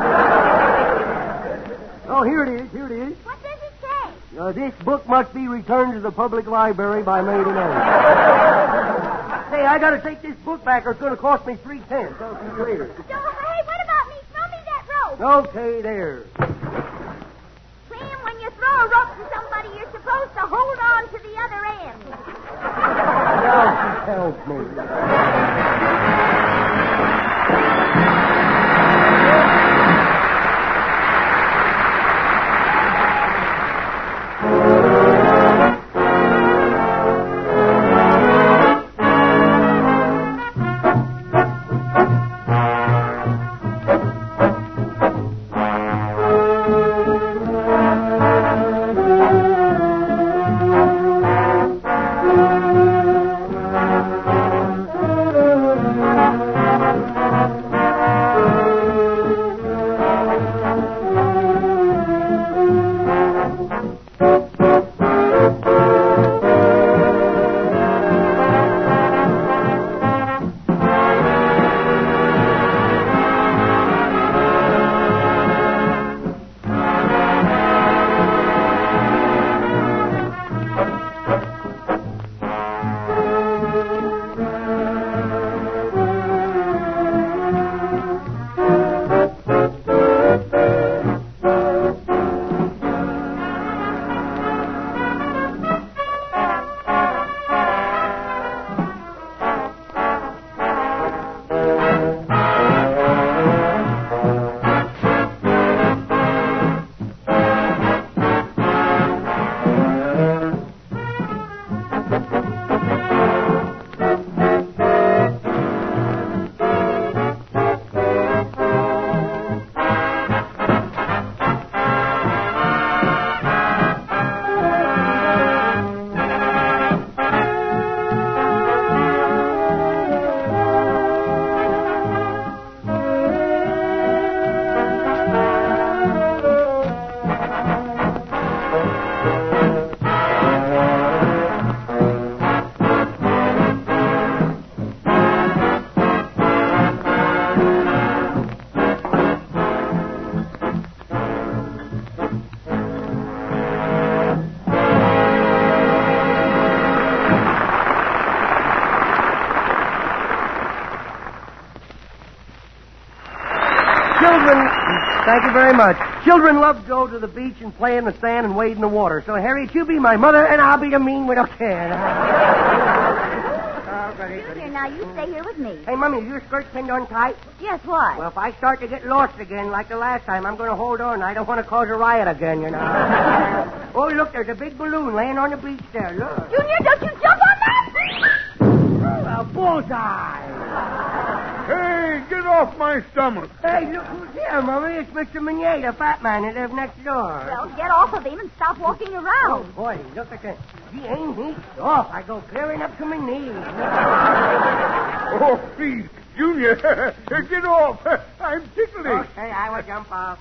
Speaker 18: Oh, here it is. Here it is.
Speaker 5: What does it say?
Speaker 18: This book must be returned to the public library by May tonight. Hey, I got to take this book back or it's going to cost me 3 cents. I'll see you later.
Speaker 5: Hey, what about me? Throw me that rope.
Speaker 18: Okay, there.
Speaker 5: Clem, when you throw a rope to somebody, you're supposed to hold on to the other end.
Speaker 18: Now she tells me. Thank you very much. Children love to go to the beach and play in the sand and wade in the water. So, Harriet, you be my mother, and I'll be the mean widow can.
Speaker 5: Junior, now you stay here with me.
Speaker 18: Hey, Mummy, is your skirt pinned on tight?
Speaker 5: Yes, why?
Speaker 18: Well, if I start to get lost again like the last time, I'm going to hold on. I don't want to cause a riot again, you know. Oh, look, there's a big balloon laying on the beach there. Look.
Speaker 5: Junior, don't you jump on that!
Speaker 18: A bullseye.
Speaker 16: Hey, get off my stomach.
Speaker 18: Hey, look who's here, Mummy. It's Mr. Meunier, the fat man that lives next door.
Speaker 5: Well, get off of him and stop walking around.
Speaker 18: Oh, boy, look at that. He ain't neat. Off. I go clearing up to my knees.
Speaker 16: Oh, please, Junior, get off. I'm ticklish.
Speaker 18: Okay, I will jump off.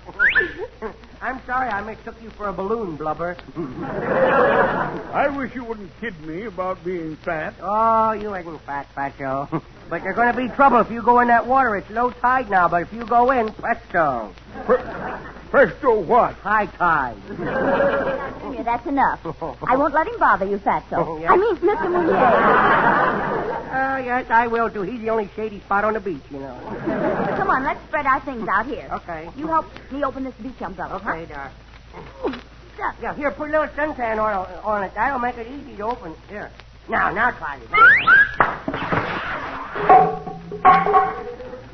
Speaker 18: I'm sorry I mistook you for a balloon, Blubber.
Speaker 16: I wish you wouldn't kid me about being fat.
Speaker 18: Oh, you ain't fat, Fatso. But there's going to be trouble if you go in that water. It's low tide now, but if you go in, presto.
Speaker 16: Presto what?
Speaker 18: High tide.
Speaker 5: Junior, that's enough. I won't let him bother you, Fatso.
Speaker 18: Yes?
Speaker 5: I mean, Mr. Meunier.
Speaker 18: Yes, I will, too. He's the only shady spot on the beach, you know.
Speaker 5: Come on, let's spread our things out here.
Speaker 18: Okay.
Speaker 5: You help me open this beach umbrella.
Speaker 18: Okay,
Speaker 5: huh?
Speaker 18: Doc. Yeah, here, put a little suntan on it. That'll make it easy to open. Here. Now try it.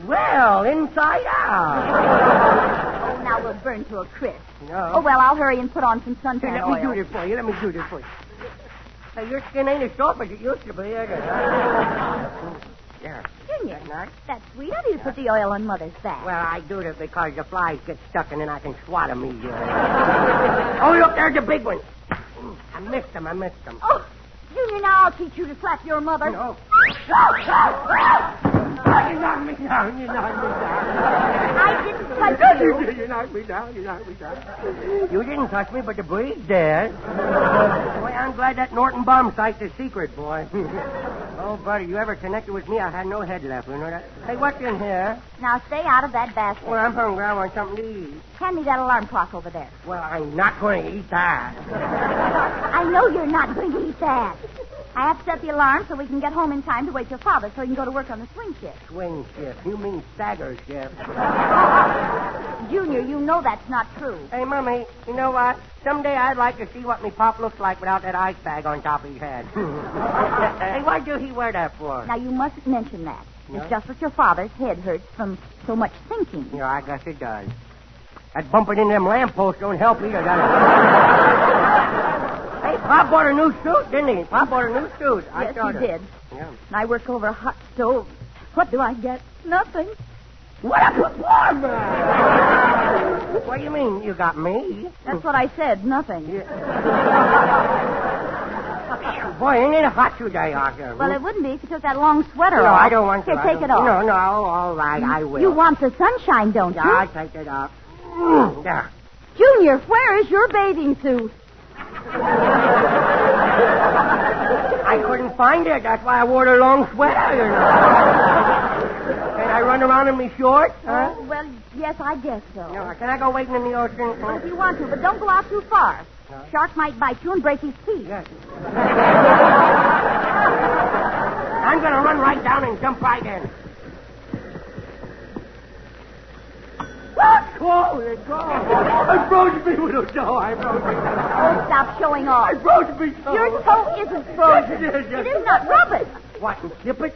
Speaker 18: Well, inside out.
Speaker 5: Oh, now we'll burn to a crisp.
Speaker 18: No.
Speaker 5: Oh, well, I'll hurry and put on some suntan
Speaker 18: Here, let
Speaker 5: oil.
Speaker 18: me do this for you. Hey, your skin ain't as soft as it used to be, is it? There.
Speaker 5: Junior, that's sweet of you to put the oil on Mother's back.
Speaker 18: Well, I do this because the flies get stuck and then I can swat them easier. Oh, look, there's a big one. I missed them.
Speaker 5: Oh, Junior, now I'll teach you to slap your mother.
Speaker 18: No. You knocked me down.
Speaker 5: I didn't touch you.
Speaker 18: You knocked me down. You didn't touch me, but the breeze did. Boy, I'm glad that Norton bomb site's a secret, boy. Oh, buddy, you ever connected with me, I had no head left, you know that? Hey, what's in here?
Speaker 5: Now stay out of that basket.
Speaker 18: Well, I'm hungry. I want something to eat.
Speaker 5: Hand me that alarm clock over there.
Speaker 18: Well, I'm not going to eat that.
Speaker 5: I know you're not going to eat that. I have to set the alarm so we can get home in time to wake your father so he can go to work on the swing shift.
Speaker 18: Swing shift? You mean stagger shift.
Speaker 5: Junior, you know that's not true.
Speaker 18: Hey, Mummy, you know what? Someday I'd like to see what me pop looks like without that ice bag on top of his head. Hey, why do he wear that for?
Speaker 5: Now, you mustn't mention that.
Speaker 18: No?
Speaker 5: It's just that your father's head hurts from so much thinking.
Speaker 18: Yeah, I guess it does. That bumping into them lampposts don't help either, does it? Hey, Pop bought a new suit, didn't he? Pop bought a new suit.
Speaker 5: Yes, he did.
Speaker 18: Yeah.
Speaker 5: And I work over a hot stove. What do I get? Nothing.
Speaker 18: What a performer! What do you mean? You got me?
Speaker 5: That's what I said. Nothing.
Speaker 18: Boy, ain't it hot today, Arthur?
Speaker 5: Well, it wouldn't be if you took that long sweater
Speaker 18: No,
Speaker 5: off.
Speaker 18: I don't want to.
Speaker 5: Here, take it off.
Speaker 18: No, all right, I will.
Speaker 5: You want the sunshine, don't you?
Speaker 18: I'll take it off. There.
Speaker 5: Junior, where is your bathing suit?
Speaker 18: I couldn't find it. That's why I wore the long sweater, you know. Can I run around in my shorts? Huh?
Speaker 5: Oh, well, yes, I guess so.
Speaker 18: No, can I go wading in the ocean?
Speaker 5: Well, if you want to, but don't go out too far.
Speaker 18: No.
Speaker 5: Shark might bite you and break his teeth.
Speaker 18: Yes. I'm going to run right down and jump right in. Whoa, there it goes. I froze me with a toe.
Speaker 5: Oh, stop showing off.
Speaker 18: I froze me toe.
Speaker 5: Your toe isn't frozen.
Speaker 18: Yes, it is.
Speaker 5: It is not rubber.
Speaker 18: What, and dip it?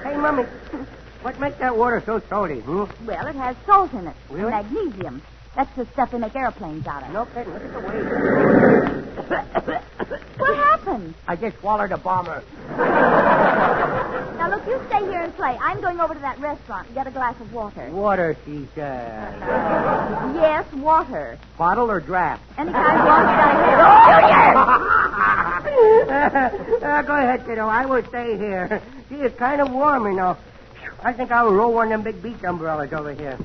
Speaker 18: Hey, Mummy, what makes that water so salty,
Speaker 5: Well, it has salt in it.
Speaker 18: Really?
Speaker 5: Magnesium. That's the stuff they make airplanes out of.
Speaker 18: No kidding. Look at the way.
Speaker 5: What happened?
Speaker 18: I just swallowed a bomber.
Speaker 5: Now, look, you stay here and play. I'm going over to that restaurant and get a glass of water.
Speaker 18: Water, she said.
Speaker 5: Yes, water.
Speaker 18: Bottle or draft?
Speaker 5: Any kind you want.
Speaker 18: Go ahead, kiddo. I will stay here. Gee, it's kind of warm, you know. I think I'll roll one of them big beach umbrellas over here.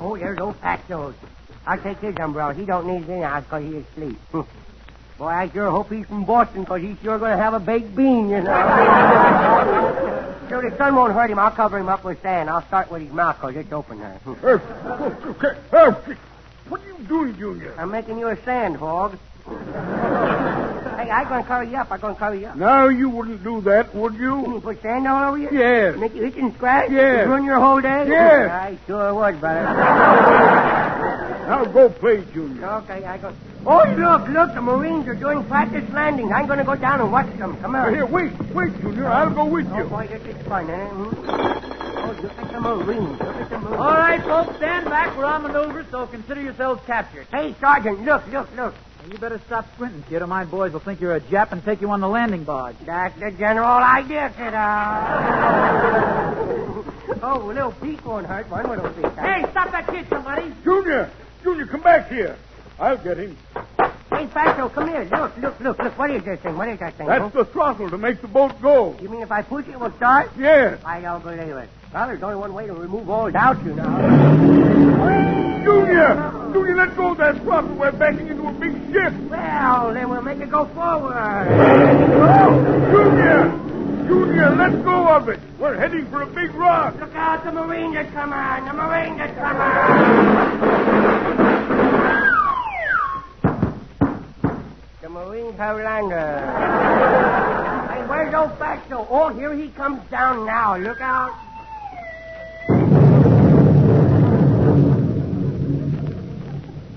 Speaker 18: Oh, there's old Fatso's. I'll take his umbrella. He don't need it now because he's asleep. Boy, I sure hope he's from Boston because he's sure going to have a baked bean, you know. So the sun won't hurt him. I'll cover him up with sand. I'll start with his mouth because it's open there.
Speaker 16: What are you doing, Junior?
Speaker 18: I'm making you a sand hog. Hey, I'm going to carry you up.
Speaker 16: No, you wouldn't do that, would you?
Speaker 18: You put sand all over you?
Speaker 16: Yes.
Speaker 18: Make you itch and scratch?
Speaker 16: Yes.
Speaker 18: Ruin your whole day?
Speaker 16: Yes.
Speaker 18: I sure would, brother.
Speaker 16: Now go play, Junior.
Speaker 18: Okay, I go. Oh, look, the Marines are doing practice landings. I'm going to go down and watch them. Come on.
Speaker 16: Here, wait, Junior. I'll go with you.
Speaker 18: Oh, boy, this is fun, eh? Oh, look at the Marines.
Speaker 15: All right, folks, stand back. We're on maneuver, so consider yourselves captured.
Speaker 18: Hey, Sergeant, look.
Speaker 15: You better stop squinting, kid, or my boys will think you're a Jap and take you on the landing barge.
Speaker 18: That's the general idea, kiddo. Oh, a little peek won't hurt. One little peek.
Speaker 15: Hey, stop that kid, somebody.
Speaker 16: Junior, come back here. I'll get him.
Speaker 18: Hey, Pancho, come here. Look. What is this thing?
Speaker 16: That's the throttle to make the boat go.
Speaker 18: You mean if I push it will start?
Speaker 16: Yes.
Speaker 18: I don't believe it. Well, there's only one way to remove all doubt, you know.
Speaker 16: Junior, let go of that throttle. We're backing into a big ship.
Speaker 18: Well, then we'll make it go forward.
Speaker 16: Junior, let go of it. We're heading for a big rock.
Speaker 18: Look out, the Marines are coming. The Marines have landed. Hey, where's old Faxo? Oh, here he comes down now. Look out.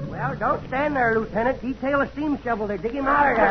Speaker 18: Well, don't stand there, Lieutenant. Detail a steam shovel to dig him out of there.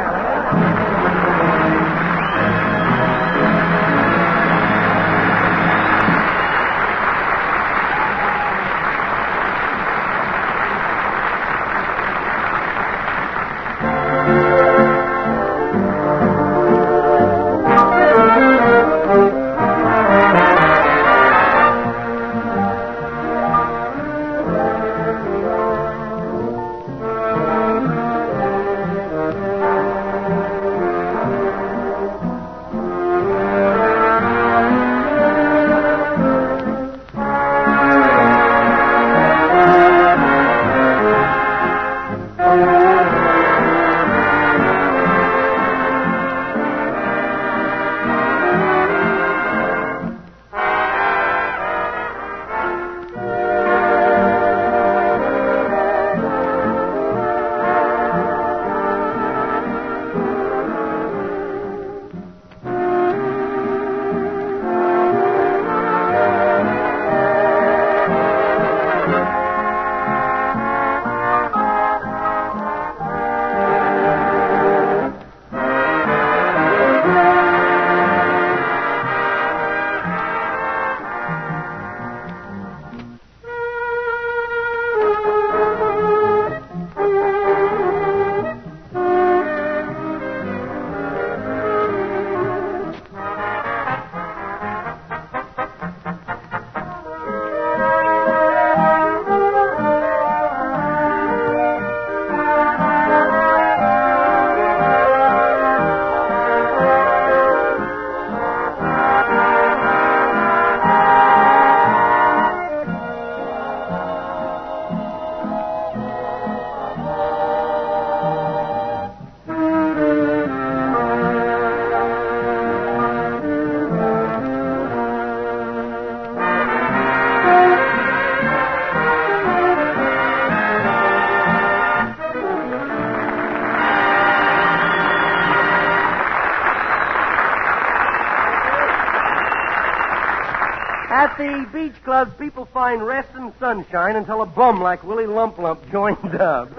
Speaker 18: At the beach clubs, people find rest and sunshine until a bum like Willie Lump Lump joins up.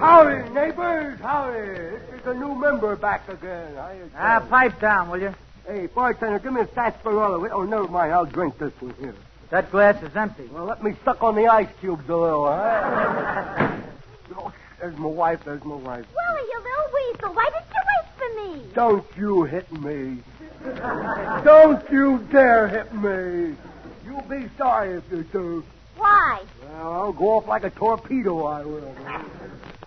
Speaker 18: Howdy, neighbors, howdy. This is a new member back again.
Speaker 15: Pipe down, will you?
Speaker 18: Hey, bartender, give me a sarsaparilla. Oh, never mind. I'll drink this one here.
Speaker 15: That glass is empty.
Speaker 18: Well, let me suck on the ice cubes a little, huh? Oh, there's my wife.
Speaker 5: Willie, you little weasel, why did you wait for me?
Speaker 18: Don't you hit me. Don't you dare hit me. You'll be sorry if you do.
Speaker 5: Why?
Speaker 18: Well, I'll go off like a torpedo, I will.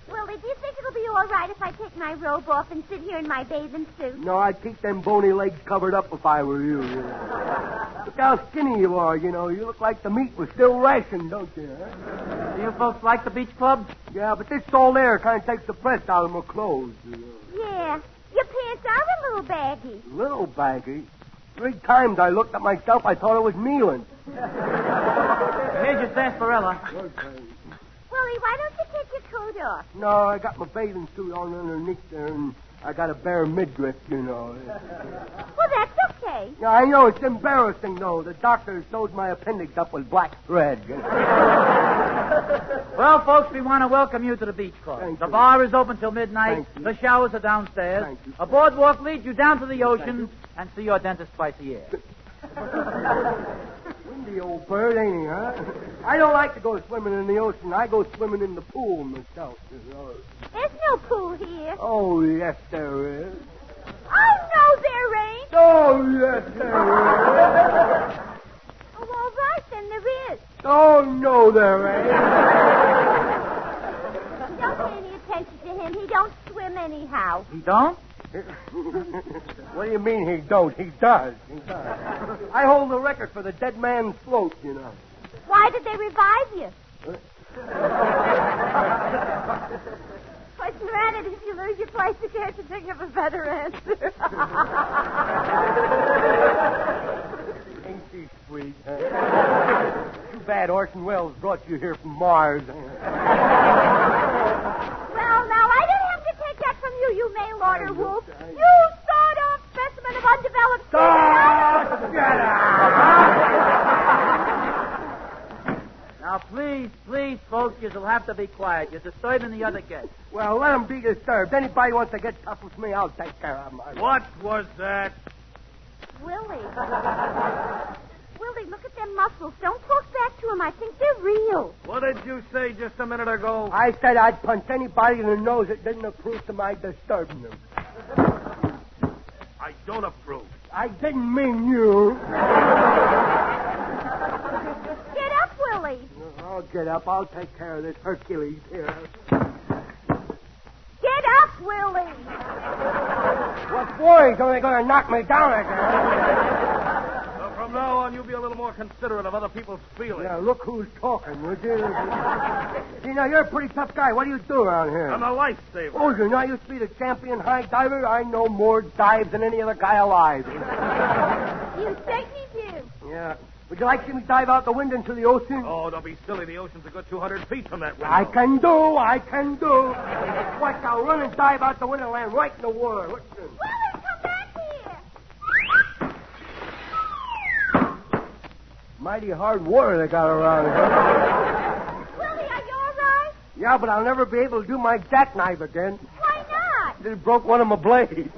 Speaker 5: Willie, do you think it'll be all right if I take my robe off and sit here in my bathing suit?
Speaker 18: No, I'd keep them bony legs covered up if I were you. Look how skinny you are, you know. You look like the meat was still rationed, don't you? Huh?
Speaker 15: Do you folks like the beach club?
Speaker 18: Yeah, but this salt air kind of takes the press out of my clothes. You know.
Speaker 5: Yeah. Your pants are a little baggy.
Speaker 18: Little baggy? 3 times I looked at myself, I thought it was kneeling.
Speaker 15: Here's your sarsaparilla.
Speaker 5: Willie, why don't you take your coat off?
Speaker 18: No, I got my bathing suit on underneath there, and I got a bare midriff, you know.
Speaker 5: Well, that's okay.
Speaker 18: Yeah, I know, it's embarrassing, though. The doctor sewed my appendix up with black thread.
Speaker 15: Well, folks, we want to welcome you to the Beach Club. The bar is open till midnight. The showers are downstairs. A boardwalk leads you down to the ocean and see your dentist twice a year.
Speaker 18: Windy old bird, ain't he, huh? I don't like to go swimming in the ocean. I go swimming in the pool myself. You know.
Speaker 5: There's no pool here.
Speaker 18: Oh, yes, there is.
Speaker 5: Oh, no, there ain't.
Speaker 18: Oh, yes, there is.
Speaker 5: Oh, all right, then there is.
Speaker 18: Oh, no, there ain't.
Speaker 5: Don't pay any attention to him. He don't swim anyhow.
Speaker 15: He don't?
Speaker 18: What do you mean he don't? He does. He does. I hold the record for the dead man's float, you know.
Speaker 5: Why did they revive you? What's the matter? If you lose your place, you can't think of a better answer.
Speaker 18: Ain't she sweet? Huh? Too bad Orson Welles brought you here from Mars.
Speaker 5: Well, now, I didn't have to take that from you, you mail-order wolf. You sawed-off specimen of undeveloped...
Speaker 18: Shut up!
Speaker 15: Now, please, folks, you'll have to be quiet. You're disturbing the other guests.
Speaker 18: Well, let them be disturbed. Anybody wants to get tough with me, I'll take care of them.
Speaker 16: What was that?
Speaker 5: Willie. Willie, look at them muscles. Don't talk back to him. I think they're real.
Speaker 16: What did you say just a minute ago?
Speaker 18: I said I'd punch anybody in the nose that didn't approve to my disturbing them.
Speaker 16: I don't approve.
Speaker 18: I didn't mean you.
Speaker 5: Get up, Willie.
Speaker 18: I'll get up. I'll take care of this Hercules here.
Speaker 5: Get up, Willie.
Speaker 18: What for? He's only going to knock me down again.
Speaker 16: From now on, you be a little more considerate of other people's feelings.
Speaker 18: Yeah, look who's talking, would you? See, now, you're a pretty tough guy. What do you do around here?
Speaker 16: I'm a lifesaver.
Speaker 18: Oh, you know, I used to be the champion high diver. I know more dives than any other guy alive.
Speaker 5: You certainly do.
Speaker 18: Yeah. Would you like to see me dive out the window into the ocean?
Speaker 16: Oh, don't be silly. The ocean's a good 200 feet from that window.
Speaker 18: I can do. Watch, I'll run and dive out the window and land right in the water.
Speaker 5: Willie, come back here.
Speaker 18: Mighty hard water they got around here.
Speaker 5: Willie, are you all right?
Speaker 18: Yeah, but I'll never be able to do my jackknife again.
Speaker 5: Why not?
Speaker 18: It broke one of my blades.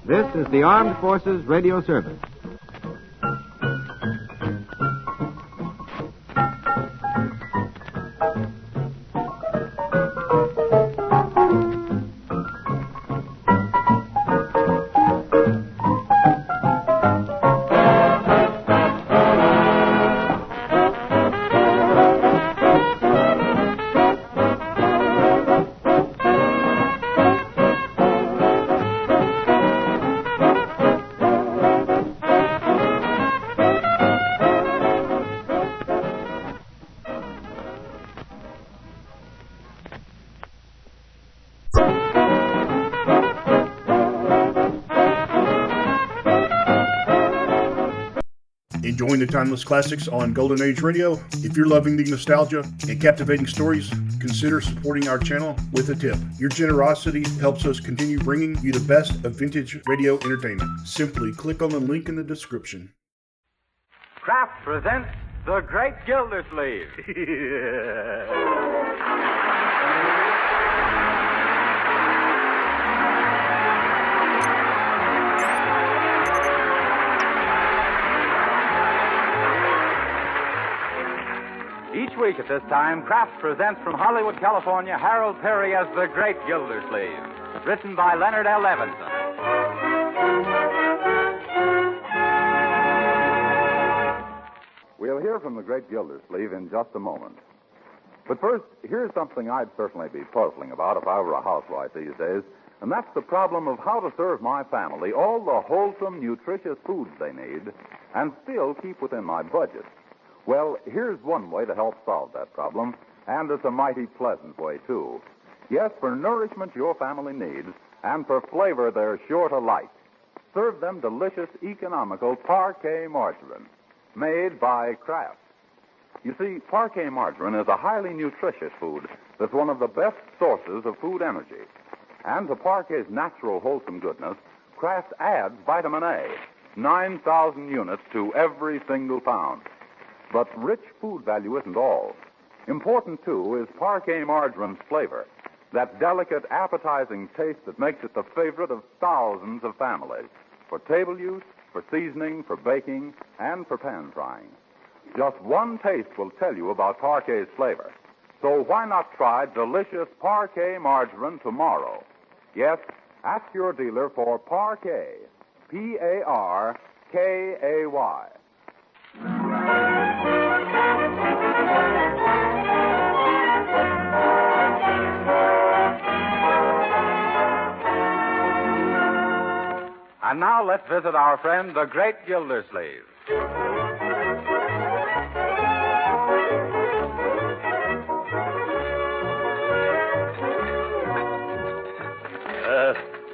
Speaker 9: This is the Armed Forces Radio Service.
Speaker 11: Enjoying the timeless classics on Golden Age Radio? If you're loving the nostalgia and captivating stories, consider supporting our channel with a tip. Your generosity helps us continue bringing you the best of vintage radio entertainment. Simply click on the link in the description.
Speaker 6: Kraft presents The Great Gildersleeve. Each week at this time, Kraft presents from Hollywood, California, Harold Perry as The Great Gildersleeve, written by Leonard L. Levinson.
Speaker 13: We'll hear from The Great Gildersleeve in just a moment. But first, here's something I'd certainly be puzzling about if I were a housewife these days, and that's the problem of how to serve my family all the wholesome, nutritious foods they need and still keep within my budget. Well, here's one way to help solve that problem, and it's a mighty pleasant way, too. Yes, for nourishment your family needs, and for flavor they're sure to like. Serve them delicious, economical Parquet margarine, made by Kraft. You see, Parquet margarine is a highly nutritious food that's one of the best sources of food energy. And to Parquet's natural, wholesome goodness, Kraft adds vitamin A, 9,000 units to every single pound. But rich food value isn't all. Important, too, is Parquet margarine's flavor, that delicate, appetizing taste that makes it the favorite of thousands of families, for table use, for seasoning, for baking, and for pan frying. Just one taste will tell you about Parquet's flavor. So why not try delicious Parquet margarine tomorrow? Yes, ask your dealer for Parquet, P-A-R-K-A-Y.
Speaker 6: And now let's visit our friend, the Great Gildersleeve.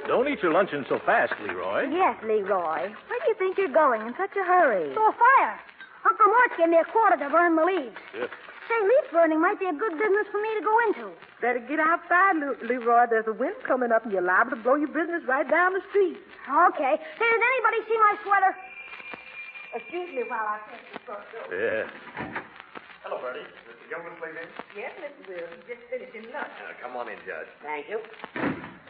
Speaker 17: Don't eat your luncheon so fast, Leroy.
Speaker 5: Yes, Leroy. Where do you think you're going in such a hurry? To a fire. Uncle Mort gave me a quarter to burn the leaves.
Speaker 17: Yes.
Speaker 5: Say, leaf burning might be a good business for me to go into.
Speaker 19: Better get outside, Leroy. There's a wind coming up, and you're liable to blow your business right down the street.
Speaker 5: Okay. Hey, does anybody see my sweater? Excuse me while I finish the front door.
Speaker 17: Yeah.
Speaker 20: Hello, Bertie. Mr. Gildersleeve in?
Speaker 19: Yes, Mr. Wills. He's just finishing lunch.
Speaker 20: Come on in, Judge.
Speaker 19: Thank you.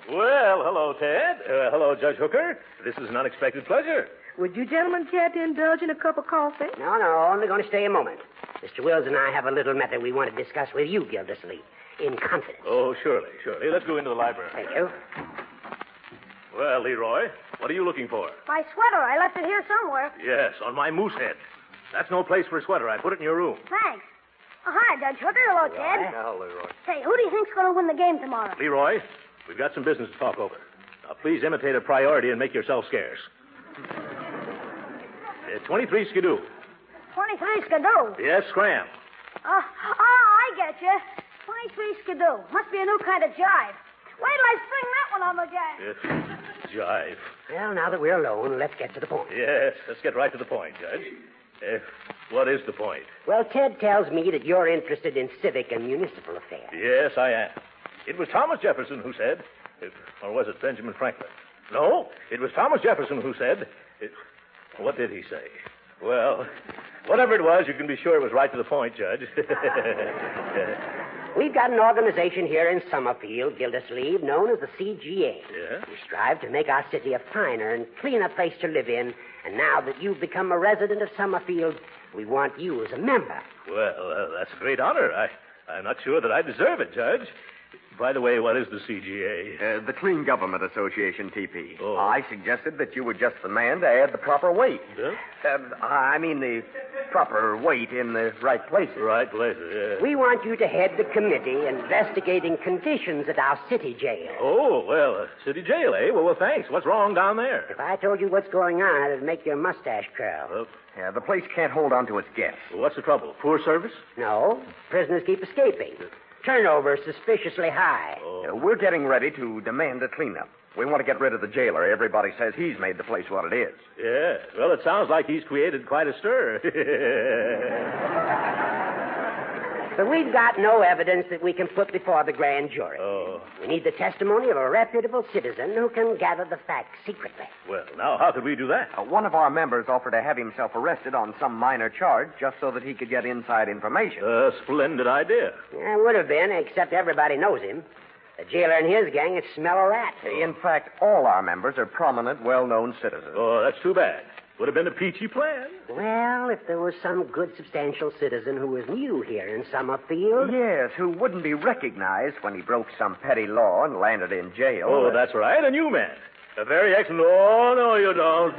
Speaker 17: Well, hello, Ted. Hello, Judge Hooker. This is an unexpected pleasure.
Speaker 19: Would you gentlemen care to indulge in a cup of coffee?
Speaker 22: No, only going to stay a moment. Mr. Wills and I have a little matter we want to discuss with you, Gildersleeve, in confidence.
Speaker 17: Oh, surely. Let's go into the library.
Speaker 22: Thank you.
Speaker 17: Well, Leroy, what are you looking for?
Speaker 5: My sweater. I left it here somewhere.
Speaker 17: Yes, on my moose head. That's no place for a sweater. I put it in your room.
Speaker 5: Thanks. Oh, hi, Judge Hooker. Hello, Ted.
Speaker 20: Hello, Leroy.
Speaker 5: Say, who do you think's going to win the game tomorrow?
Speaker 17: Leroy, we've got some business to talk over. Now, please imitate a priority and make yourself scarce. 23 skidoo.
Speaker 5: 23 skidoo?
Speaker 17: Yes, scram.
Speaker 5: I get you. 23 skidoo. Must be a new kind of jive. Wait till I spring that one on the jazz.
Speaker 17: Jive.
Speaker 22: Well, now that we're alone, let's get to the point.
Speaker 17: Yes, let's get right to the point, Judge. What is the point?
Speaker 22: Well, Ted tells me that you're interested in civic and municipal affairs.
Speaker 17: Yes, I am. It was Thomas Jefferson who said, or was it Benjamin Franklin? No, it was Thomas Jefferson who said, what did he say? Well, whatever it was, you can be sure it was right to the point, Judge.
Speaker 22: We've got an organization here in Summerfield, Gildersleeve, known as the CGA.
Speaker 17: Yeah?
Speaker 22: We strive to make our city a finer and cleaner place to live in, and now that you've become a resident of Summerfield, we want you as a member.
Speaker 17: Well, that's a great honor. I'm not sure that I deserve it, Judge. By the way, what is the CGA?
Speaker 20: The Clean Government Association, TP.
Speaker 17: Oh.
Speaker 20: I suggested that you were just the man to add the proper weight.
Speaker 17: Yeah?
Speaker 20: The proper weight in the right places.
Speaker 17: Right places, yeah.
Speaker 22: We want you to head the committee investigating conditions at our city jail.
Speaker 17: Oh, well, city jail, eh? Well, thanks. What's wrong down there?
Speaker 22: If I told you what's going on, it'd make your mustache curl.
Speaker 20: Yeah, the place can't hold on to its guests.
Speaker 17: Well, what's the trouble? Poor service?
Speaker 22: No. Prisoners keep escaping. Turnover is suspiciously high.
Speaker 20: We're getting ready to demand a cleanup. We want to get rid of the jailer. Everybody says he's made the place what it is.
Speaker 17: Yeah. Well, it sounds like he's created quite a stir.
Speaker 22: But we've got no evidence that we can put before the grand jury.
Speaker 17: Oh.
Speaker 22: We need the testimony of a reputable citizen who can gather the facts secretly.
Speaker 17: Well, now, how could we do that?
Speaker 20: One of our members offered to have himself arrested on some minor charge just so that he could get inside information.
Speaker 17: A splendid idea.
Speaker 22: Yeah, it would have been, except everybody knows him. The jailer and his gang would smell a rat.
Speaker 20: In fact, all our members are prominent, well-known citizens.
Speaker 17: Oh, that's too bad. Would have been a peachy plan.
Speaker 22: Well, if there was some good, substantial citizen who was new here in Summerfield.
Speaker 20: Yes, who wouldn't be recognized when he broke some petty law and landed in jail.
Speaker 17: Oh, that's right, a new man. A very excellent... Oh, no, you don't.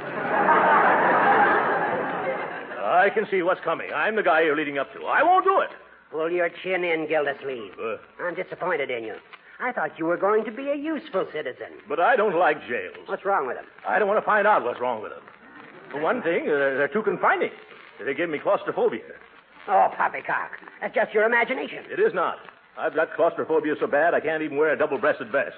Speaker 17: I can see what's coming. I'm the guy you're leading up to. I won't do it.
Speaker 22: Pull your chin in, Gildersleeve. I'm disappointed in you. I thought you were going to be a useful citizen.
Speaker 17: But I don't like jails.
Speaker 22: What's wrong with them?
Speaker 17: I don't want to find out what's wrong with them. For one thing, they're too confining. They give me claustrophobia.
Speaker 22: Oh, poppycock. That's just your imagination.
Speaker 17: It is not. I've got claustrophobia so bad I can't even wear a double-breasted vest.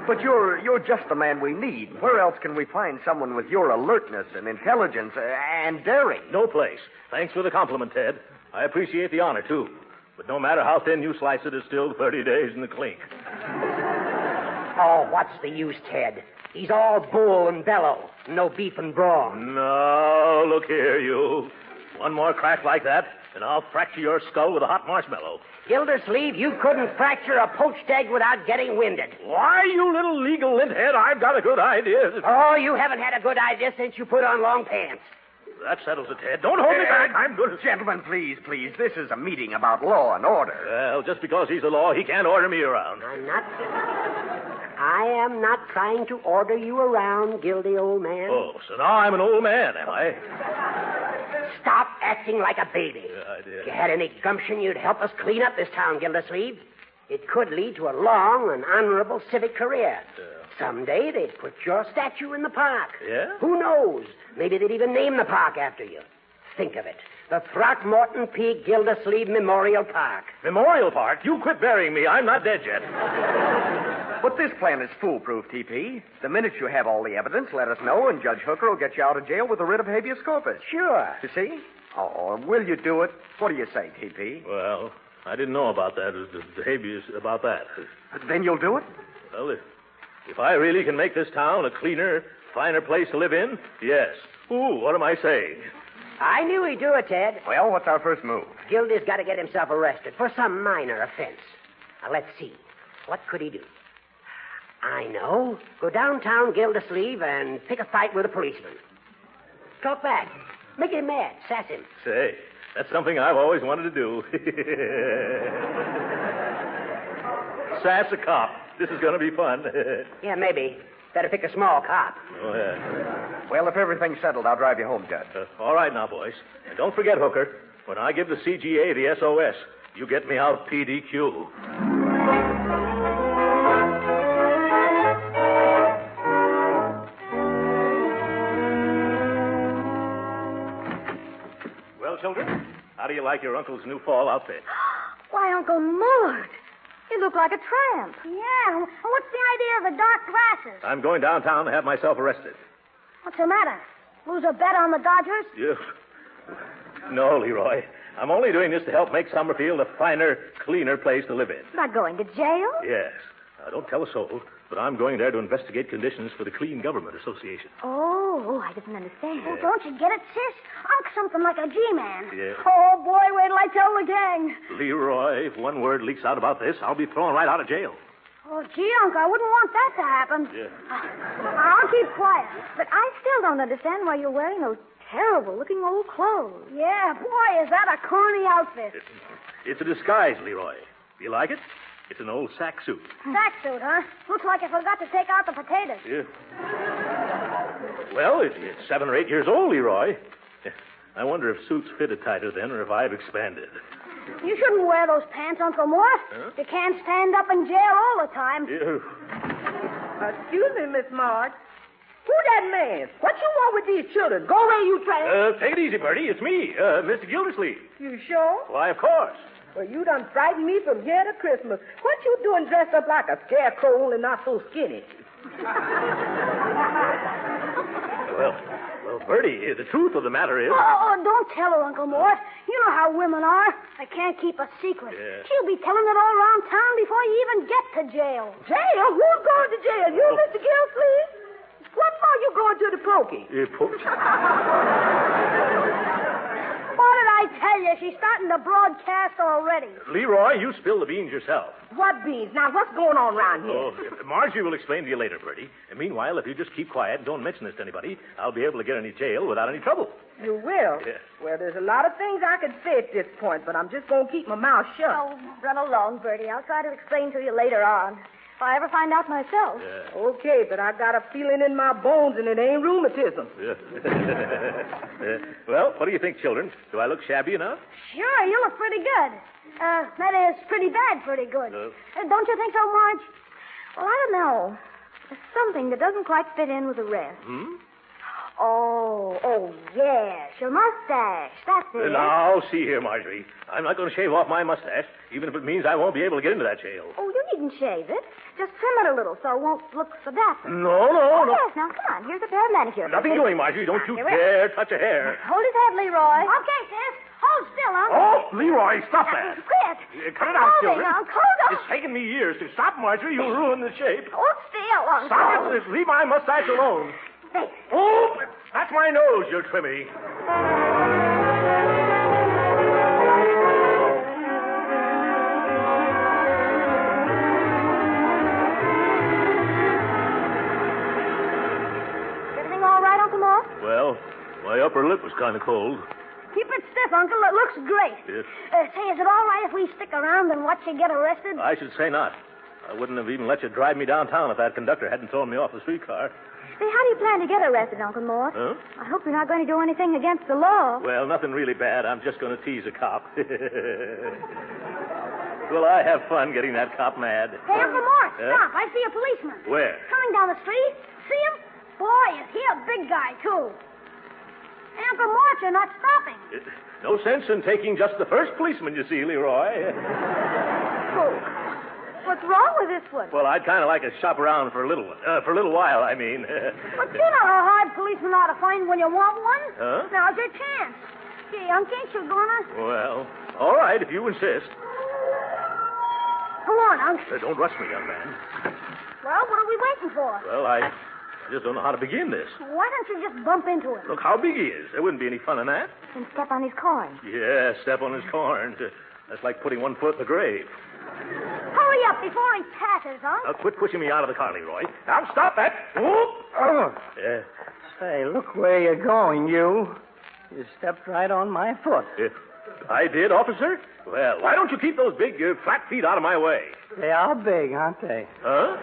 Speaker 20: But you're just the man we need. Where else can we find someone with your alertness and intelligence and daring?
Speaker 17: No place. Thanks for the compliment, Ted. I appreciate the honor, too. But no matter how thin you slice it, it's still 30 days in the clink.
Speaker 22: Oh, what's the use, Ted? He's all bull and bellow, no beef and brawn.
Speaker 17: No, look here, you. One more crack like that, and I'll fracture your skull with a hot marshmallow.
Speaker 22: Gildersleeve, you couldn't fracture a poached egg without getting winded.
Speaker 17: Why, you little legal linthead, I've got a good idea.
Speaker 22: Oh, you haven't had a good idea since you put on long pants.
Speaker 17: That settles it, Ted. Don't hold me back. I'm good.
Speaker 20: Gentlemen, please. This is a meeting about law and order.
Speaker 17: Well, just because he's the law, he can't order me around.
Speaker 22: I am not trying to order you around, guilty old man.
Speaker 17: Oh, so now I'm an old man, am I?
Speaker 22: Stop acting like a baby.
Speaker 17: Yeah, I did.
Speaker 22: If you had any gumption, you'd help us clean up this town, Gildersleeve. It could lead to a long and honorable civic career. Someday they'd put your statue in the park.
Speaker 17: Yeah?
Speaker 22: Who knows? Maybe they'd even name the park after you. Think of it. The Throckmorton P. Gildersleeve Memorial Park.
Speaker 17: Memorial Park? You quit burying me. I'm not dead yet.
Speaker 20: But this plan is foolproof, T.P. The minute you have all the evidence, let us know, and Judge Hooker will get you out of jail with a writ of habeas corpus.
Speaker 22: Sure.
Speaker 20: You see? Oh, will you do it? What do you say, T.P.?
Speaker 17: Well, I didn't know about that, the habeas about that.
Speaker 20: Then you'll do it?
Speaker 17: Well, if I really can make this town a cleaner, finer place to live in, yes. Ooh, what am I saying?
Speaker 22: I knew he'd do it, Ted.
Speaker 20: Well, what's our first move?
Speaker 22: Gildy's got to get himself arrested for some minor offense. Now, let's see. What could he do? I know. Go downtown Gildersleeve and pick a fight with a policeman. Talk back. Make him mad. Sass him.
Speaker 17: Say, that's something I've always wanted to do. Sass a cop. This is going to be fun.
Speaker 22: Yeah, maybe. Better pick a small cop.
Speaker 17: Oh, yeah.
Speaker 20: Well, if everything's settled, I'll drive you home, Judge.
Speaker 17: All right now, boys. And don't forget, Hooker, when I give the CGA the SOS, you get me out PDQ. Well, children, how do you like your uncle's new fall outfit?
Speaker 5: Why, Uncle Mort, you look like a tramp. Yeah, what's the idea of the dark glasses?
Speaker 17: I'm going downtown to have myself arrested.
Speaker 5: What's the matter? Lose a bet on the Dodgers?
Speaker 17: No, Leroy. I'm only doing this to help make Summerfield a finer, cleaner place to live in.
Speaker 5: Not going to jail?
Speaker 17: Yes. Now, don't tell a soul, but I'm going there to investigate conditions for the Clean Government Association.
Speaker 5: Oh, I didn't understand. Well, don't you get it, sis? Unc something like a G-man.
Speaker 17: Yeah.
Speaker 5: Oh, boy, wait till I tell the gang.
Speaker 17: Leroy, if one word leaks out about this, I'll be thrown right out of jail.
Speaker 5: Oh, gee, Unc, I wouldn't want that to happen.
Speaker 17: Yeah.
Speaker 5: I'll keep quiet. But I still don't understand why you're wearing those terrible-looking old clothes. Yeah, boy, is that a corny outfit.
Speaker 17: It's a disguise, Leroy. You like it? It's an old sack suit.
Speaker 5: Sack suit, huh? Looks like I forgot to take out the potatoes.
Speaker 17: Yeah. Well, it's 7 or 8 years old, Leroy. I wonder if suits fitted tighter then or if I've expanded.
Speaker 5: You shouldn't wear those pants, Uncle Mort.
Speaker 17: Huh?
Speaker 5: You can't stand up in jail all the time.
Speaker 19: Excuse me, Miss Marx. Who that man? What you want with these children? Go away, you tramp.
Speaker 17: Take it easy, Bertie. It's me, Mr. Gildersleeve.
Speaker 19: You sure?
Speaker 17: Why, of course.
Speaker 19: Well, you done frightened me from here to Christmas. What you doing dressed up like a scarecrow, only not so skinny?
Speaker 17: Well, Bertie, the truth of the matter is...
Speaker 5: Oh, don't tell her, Uncle Mort. You know how women are. I can't keep a secret.
Speaker 17: Yeah.
Speaker 5: She'll be telling it all around town before you even get to jail.
Speaker 19: Jail? Who's going to jail? You, Mr. Gildersleeve? What for you going to the pokey?
Speaker 5: What did I tell you? She's starting to broadcast already.
Speaker 17: Leroy, you spill the beans yourself.
Speaker 19: What beans? Now, what's going on around here?
Speaker 17: Oh, Margie will explain to you later, Bertie. And meanwhile, if you just keep quiet and don't mention this to anybody, I'll be able to get any jail without any trouble.
Speaker 19: You will?
Speaker 17: Yes.
Speaker 19: Well, there's a lot of things I could say at this point, but I'm just going to keep my mouth shut.
Speaker 5: Oh, run along, Bertie. I'll try to explain to you later on. If I ever find out myself.
Speaker 17: Yeah.
Speaker 19: Okay, but I got a feeling in my bones, and it ain't rheumatism.
Speaker 17: Yeah. Well, what do you think, children? Do I look shabby enough?
Speaker 5: Sure, you look pretty good. That is, pretty bad, pretty good. Don't you think so, Marge? Well, I don't know. There's something that doesn't quite fit in with the rest. Oh, yes, your mustache. That's it.
Speaker 17: Now, see here, Marjorie. I'm not going to shave off my mustache, even if it means I won't be able to get into that jail.
Speaker 5: Oh, you needn't shave it. Just trim it a little so it won't look so dapper.
Speaker 17: No.
Speaker 5: Yes, now, come on. Here's a pair of manicure.
Speaker 17: Nothing doing, Marjorie. Don't you dare touch a hair.
Speaker 5: Hold his head, Leroy. Okay, sis. Hold still, Uncle.
Speaker 17: Oh, Leroy, stop that.
Speaker 5: Quit.
Speaker 17: Cut it out, children.
Speaker 5: Uncle.
Speaker 17: It's taken me years to stop, Marjorie. You'll ruin the shape.
Speaker 5: Hold still, Uncle.
Speaker 17: Stop it. Leave my mustache alone. Oh, that's my nose you're trimming.
Speaker 5: Everything all right, Uncle Mort?
Speaker 17: Well, my upper lip was kind of cold.
Speaker 5: Keep it stiff, Uncle. It looks great.
Speaker 17: Yes.
Speaker 5: Say, is it all right if we stick around and watch you get arrested?
Speaker 17: I should say not. I wouldn't have even let you drive me downtown if that conductor hadn't thrown me off the streetcar.
Speaker 5: Say, how do you plan to get arrested, Uncle Mort?
Speaker 17: Huh?
Speaker 5: I hope you're not going to do anything against the law.
Speaker 17: Well, nothing really bad. I'm just going to tease a cop. Will I have fun getting that cop mad?
Speaker 5: Hey, Uncle Mort, stop. I see a policeman.
Speaker 17: Where?
Speaker 5: Coming down the street. See him? Boy, is he a big guy, too. Hey, Uncle Mort, you're not stopping.
Speaker 17: No sense in taking just the first policeman you see, Leroy.
Speaker 5: What's wrong with this one?
Speaker 17: Well, I'd kind of like to shop around for a little while, I mean.
Speaker 5: But you know how hard policemen are to find when you want one.
Speaker 17: Huh?
Speaker 5: Now's your chance. Gee, Unc, ain't you gonna?
Speaker 17: Well, all right, if you insist.
Speaker 5: Come on, Unc.
Speaker 17: Don't rush me, young man.
Speaker 5: Well, what are we waiting for?
Speaker 17: Well, I just don't know how to begin this.
Speaker 5: Why don't you just bump into him?
Speaker 17: Look how big he is. There wouldn't be any fun in that.
Speaker 5: And step on his corn.
Speaker 17: Yeah, step on his corns. That's like putting one foot in the grave.
Speaker 5: Hurry up before he passes, huh?
Speaker 17: Now, quit pushing me out of the car, Leroy. Now, stop that. Oh. Yeah.
Speaker 3: Say, look where you're going, you. You stepped right on my foot.
Speaker 17: I did, officer? Well, why don't you keep those big, flat feet out of my way?
Speaker 3: They are big, aren't they?
Speaker 17: Huh?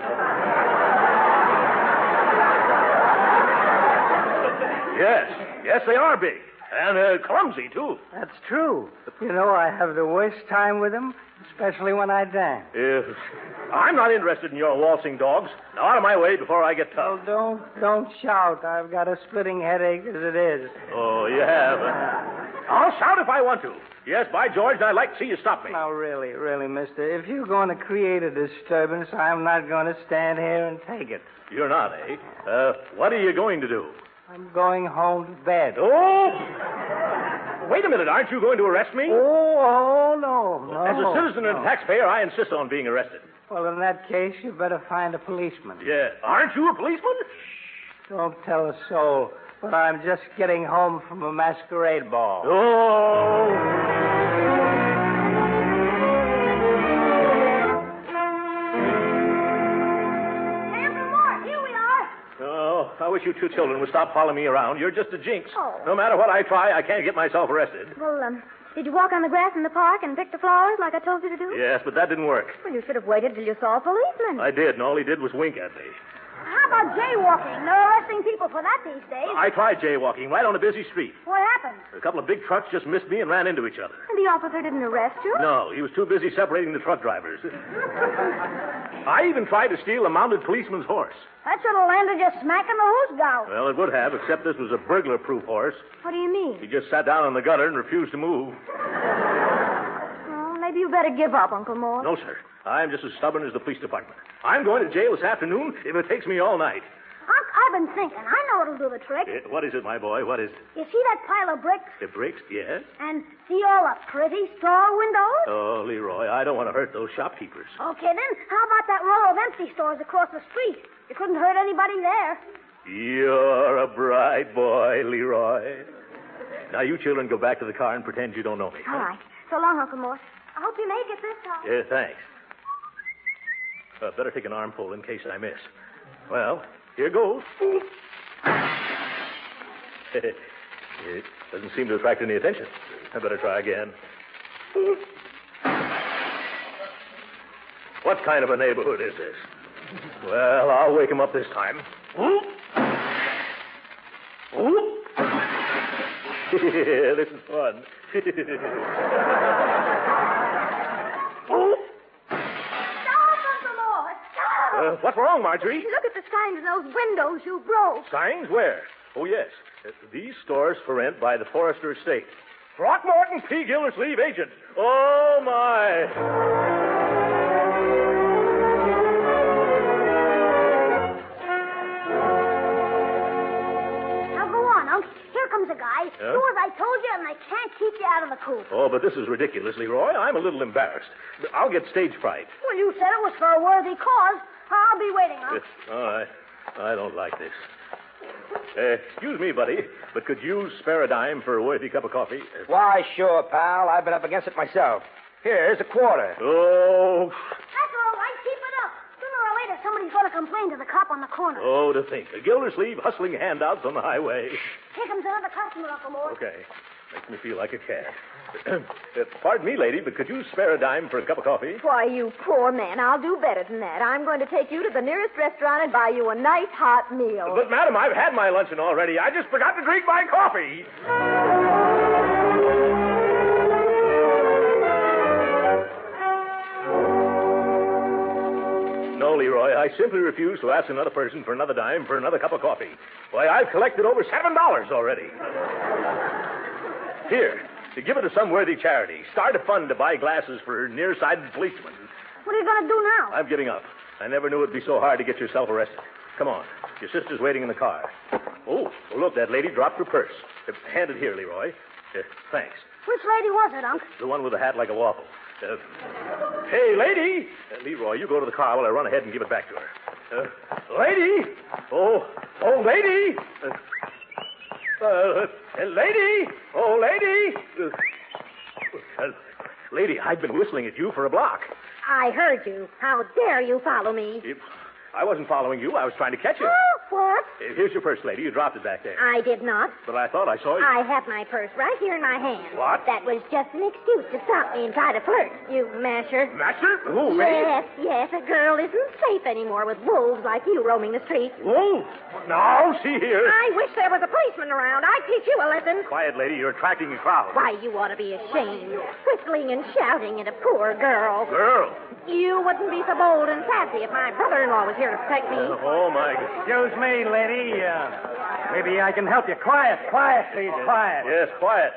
Speaker 17: Yes, they are big. And clumsy, too.
Speaker 3: That's true. You know, I have the worst time with them, especially when I dance.
Speaker 17: I'm not interested in your waltzing dogs. Now, out of my way before I get tough.
Speaker 3: Oh, don't shout. I've got a splitting headache as it is.
Speaker 17: Oh, you have? I'll shout if I want to. Yes, by George, I'd like to see you stop me.
Speaker 3: Now, really, mister, if you're going to create a disturbance, I'm not going to stand here and take it.
Speaker 17: You're not, eh? What are you going to do?
Speaker 3: I'm going home to bed.
Speaker 17: Oh! Wait a minute, aren't you going to arrest me?
Speaker 3: Oh, no.
Speaker 17: As a citizen and taxpayer, I insist on being arrested.
Speaker 3: Well, in that case, you better find a policeman.
Speaker 17: Yeah. Aren't you a policeman?
Speaker 3: Don't tell a soul, but I'm just getting home from a masquerade ball.
Speaker 17: Oh! I wish you two children would stop following me around. You're just a jinx.
Speaker 5: Oh.
Speaker 17: No matter what I try, I can't get myself arrested.
Speaker 5: Well, did you walk on the grass in the park and pick the flowers like I told you to do?
Speaker 17: Yes, but that didn't work.
Speaker 5: Well, you should have waited till you saw a policeman.
Speaker 17: I did, and all he did was wink at me.
Speaker 5: How about jaywalking? They're arresting people for that these days.
Speaker 17: I tried jaywalking right on a busy street.
Speaker 5: What happened?
Speaker 17: A couple of big trucks just missed me and ran into each other.
Speaker 5: And the officer didn't arrest you?
Speaker 17: No, he was too busy separating the truck drivers. I even tried to steal a mounted policeman's horse.
Speaker 5: That should have landed you smack in the hoosh gout.
Speaker 17: Well, it would have, except this was a burglar-proof horse.
Speaker 5: What do you mean?
Speaker 17: He just sat down in the gutter and refused to move.
Speaker 5: Well, maybe you better give up, Uncle Mort.
Speaker 17: No, sir. I'm just as stubborn as the police department. I'm going to jail this afternoon if it takes me all night.
Speaker 5: Unc, I've been thinking. I know what'll do the trick.
Speaker 17: What is it, my boy? What is it?
Speaker 5: You see that pile of bricks?
Speaker 17: The bricks? Yes?
Speaker 5: And see all the pretty store windows?
Speaker 17: Oh, Leroy, I don't want to hurt those shopkeepers.
Speaker 5: Okay, then. How about that row of empty stores across the street? You couldn't hurt anybody there.
Speaker 17: You're a bright boy, Leroy. Now, you children go back to the car and pretend you don't know me.
Speaker 5: All right. So long, Uncle Mort. I hope you make it this time.
Speaker 17: Yeah, thanks. Better take an armful in case I miss. Well, here goes. It doesn't seem to attract any attention. I better try again. What kind of a neighborhood is this? Well, I'll wake him up this time. This is fun. What's wrong, Marjorie?
Speaker 5: Look at the signs in those windows you broke.
Speaker 17: Signs? Where? Oh, yes. These stores for rent by the Forrester Estate. Throckmorton P. Gildersleeve, agent. Oh, my.
Speaker 5: Now, go on, Unc. Here comes a guy.
Speaker 17: Yeah?
Speaker 5: Do as I told you, and they can't keep you out of the coop.
Speaker 17: Oh, but this is ridiculous, Leroy. I'm a little embarrassed. I'll get stage fright.
Speaker 5: Well, you said it was for a worthy cause. I'll be waiting, Unc.
Speaker 17: I don't like this. Excuse me, buddy, but could you spare a dime for a worthy cup of coffee?
Speaker 20: Why, sure, pal. I've been up against it myself. Here's a quarter.
Speaker 17: Oh.
Speaker 5: That's all right. Keep it up. Sooner or later, somebody's going to complain to the cop on the corner.
Speaker 17: Oh, to think. A Gildersleeve hustling handouts on the highway.
Speaker 5: Here comes another customer, Uncle Mort.
Speaker 17: Okay. Makes me feel like a cat. Pardon me, lady, but could you spare a dime for a cup of coffee?
Speaker 7: Why, you poor man, I'll do better than that. I'm going to take you to the nearest restaurant and buy you a nice hot meal.
Speaker 17: But, madam, I've had my luncheon already. I just forgot to drink my coffee. No, Leroy, I simply refuse to ask another person for another dime for another cup of coffee. Why, I've collected over $7 already. Here, to give it to some worthy charity. Start a fund to buy glasses for nearsighted policemen.
Speaker 5: What are you going to do now?
Speaker 17: I'm getting up. I never knew it'd be so hard to get yourself arrested. Come on. Your sister's waiting in the car. Oh, look, that lady dropped her purse. Hand it here, Leroy. Thanks.
Speaker 5: Which lady was it, Unc?
Speaker 17: The one with the hat like a waffle. Hey, lady! Leroy, you go to the car while I run ahead and give it back to her. Lady! Oh, lady! Lady! Oh, lady! Lady, I've been whistling at you for a block.
Speaker 7: I heard you. How dare you follow me?
Speaker 17: I wasn't following you. I was trying to catch you.
Speaker 7: What?
Speaker 17: Here's your purse, lady. You dropped it back there.
Speaker 7: I did not.
Speaker 17: But I thought I saw you.
Speaker 7: I have my purse right here in my hand.
Speaker 17: What?
Speaker 7: That was just an excuse to stop me and try to flirt, you masher.
Speaker 17: Masher? Who, me?
Speaker 7: Yes. A girl isn't safe anymore with wolves like you roaming the streets.
Speaker 17: Wolves? Now, see here.
Speaker 7: I wish there was a policeman around. I'd teach you a lesson.
Speaker 17: Quiet, lady. You're attracting a crowd.
Speaker 7: Why, you ought to be ashamed. Whistling and shouting at a poor girl.
Speaker 17: Girl?
Speaker 7: You wouldn't be so bold and sassy if my brother-in-law was here to protect me.
Speaker 17: Oh, my God.
Speaker 18: Excuse me, lady. Maybe I can help you. Quiet, please, quiet.
Speaker 17: Yes, quiet.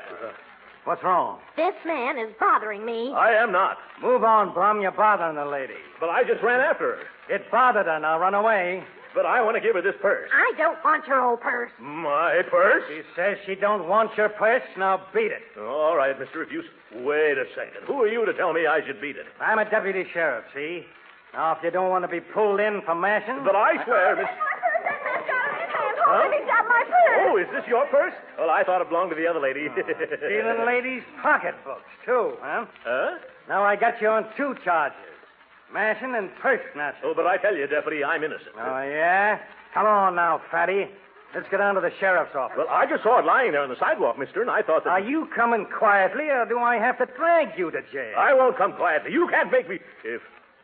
Speaker 18: What's wrong?
Speaker 7: This man is bothering me.
Speaker 17: I am not.
Speaker 18: Move on, Blum. You're bothering the lady.
Speaker 17: But I just ran after her.
Speaker 18: It bothered her. Now run away.
Speaker 17: But I want to give her this purse.
Speaker 7: I don't want your old purse.
Speaker 17: My purse?
Speaker 18: She says she don't want your purse. Now beat it.
Speaker 17: All right, Mr. Refuse. Wait a second. Who are you to tell me I should beat it?
Speaker 18: I'm a deputy sheriff, see? Now, if you don't want to be pulled in for mashing...
Speaker 17: But I swear, Miss...
Speaker 7: Let me drop my purse.
Speaker 17: Oh, is this your purse? Well, I thought it belonged to the other lady.
Speaker 18: Stealing ladies' pocketbooks, too, huh?
Speaker 17: Huh?
Speaker 18: Now I got you on 2 charges. Mashing and purse snatching.
Speaker 17: Oh, but I tell you, Deputy, I'm innocent.
Speaker 18: Oh, yeah? Come on now, fatty. Let's get down to the sheriff's office.
Speaker 17: Well, I just saw it lying there on the sidewalk, mister, and I thought that...
Speaker 18: Are you coming quietly, or do I have to drag you to jail?
Speaker 17: I won't come quietly. You can't make me...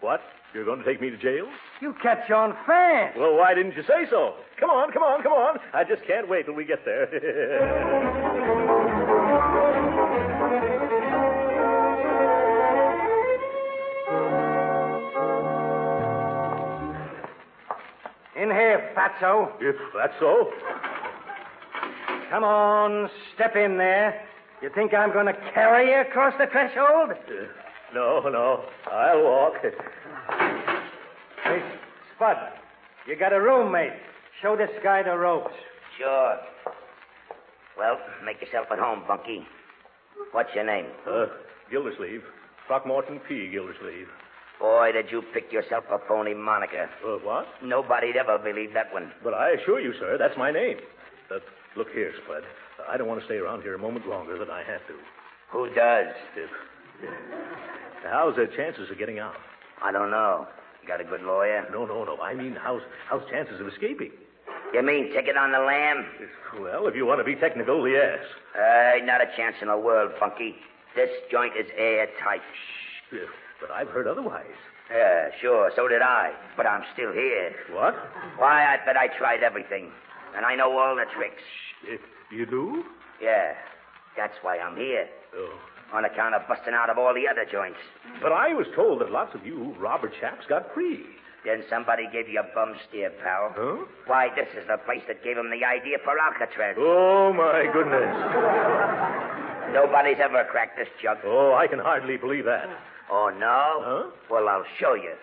Speaker 17: What? You're going to take me to jail?
Speaker 18: You catch on fast.
Speaker 17: Well, why didn't you say so? Come on. I just can't wait till we get there.
Speaker 18: In here, fatso.
Speaker 17: If that's so.
Speaker 18: Come on, step in there. You think I'm going to carry you across the threshold?
Speaker 17: No. I'll walk.
Speaker 3: Hey, Spud, you got a roommate. Show this guy the ropes.
Speaker 22: Sure. Well, make yourself at home, Bunky. What's your name?
Speaker 17: Gildersleeve. Throckmorton P. Gildersleeve.
Speaker 22: Boy, did you pick yourself a phony moniker.
Speaker 17: What?
Speaker 22: Nobody'd ever believe that one.
Speaker 17: But I assure you, sir, that's my name. Look here, Spud. I don't want to stay around here a moment longer than I have to.
Speaker 22: Who does?
Speaker 17: How's the chances of getting out?
Speaker 22: I don't know. You got a good lawyer?
Speaker 17: No. I mean, how's chances of escaping?
Speaker 22: You mean ticket on the lam?
Speaker 17: Well, if you want to be technical, yes.
Speaker 22: Not a chance in the world, Bunky. This joint is airtight.
Speaker 17: But I've heard otherwise.
Speaker 22: Yeah, sure, so did I. But I'm still here.
Speaker 17: What?
Speaker 22: Why, I bet I tried everything. And I know all the tricks.
Speaker 17: You do?
Speaker 22: Yeah. That's why I'm here.
Speaker 17: Oh.
Speaker 22: On account of busting out of all the other joints.
Speaker 17: But I was told that lots of you robber chaps got free.
Speaker 22: Then somebody gave you a bum steer, pal.
Speaker 17: Huh?
Speaker 22: Why, this is the place that gave him the idea for Alcatraz.
Speaker 17: Oh, my goodness.
Speaker 22: Nobody's ever cracked this jug.
Speaker 17: Oh, I can hardly believe that.
Speaker 22: Oh, no?
Speaker 17: Huh?
Speaker 22: Well, I'll show you.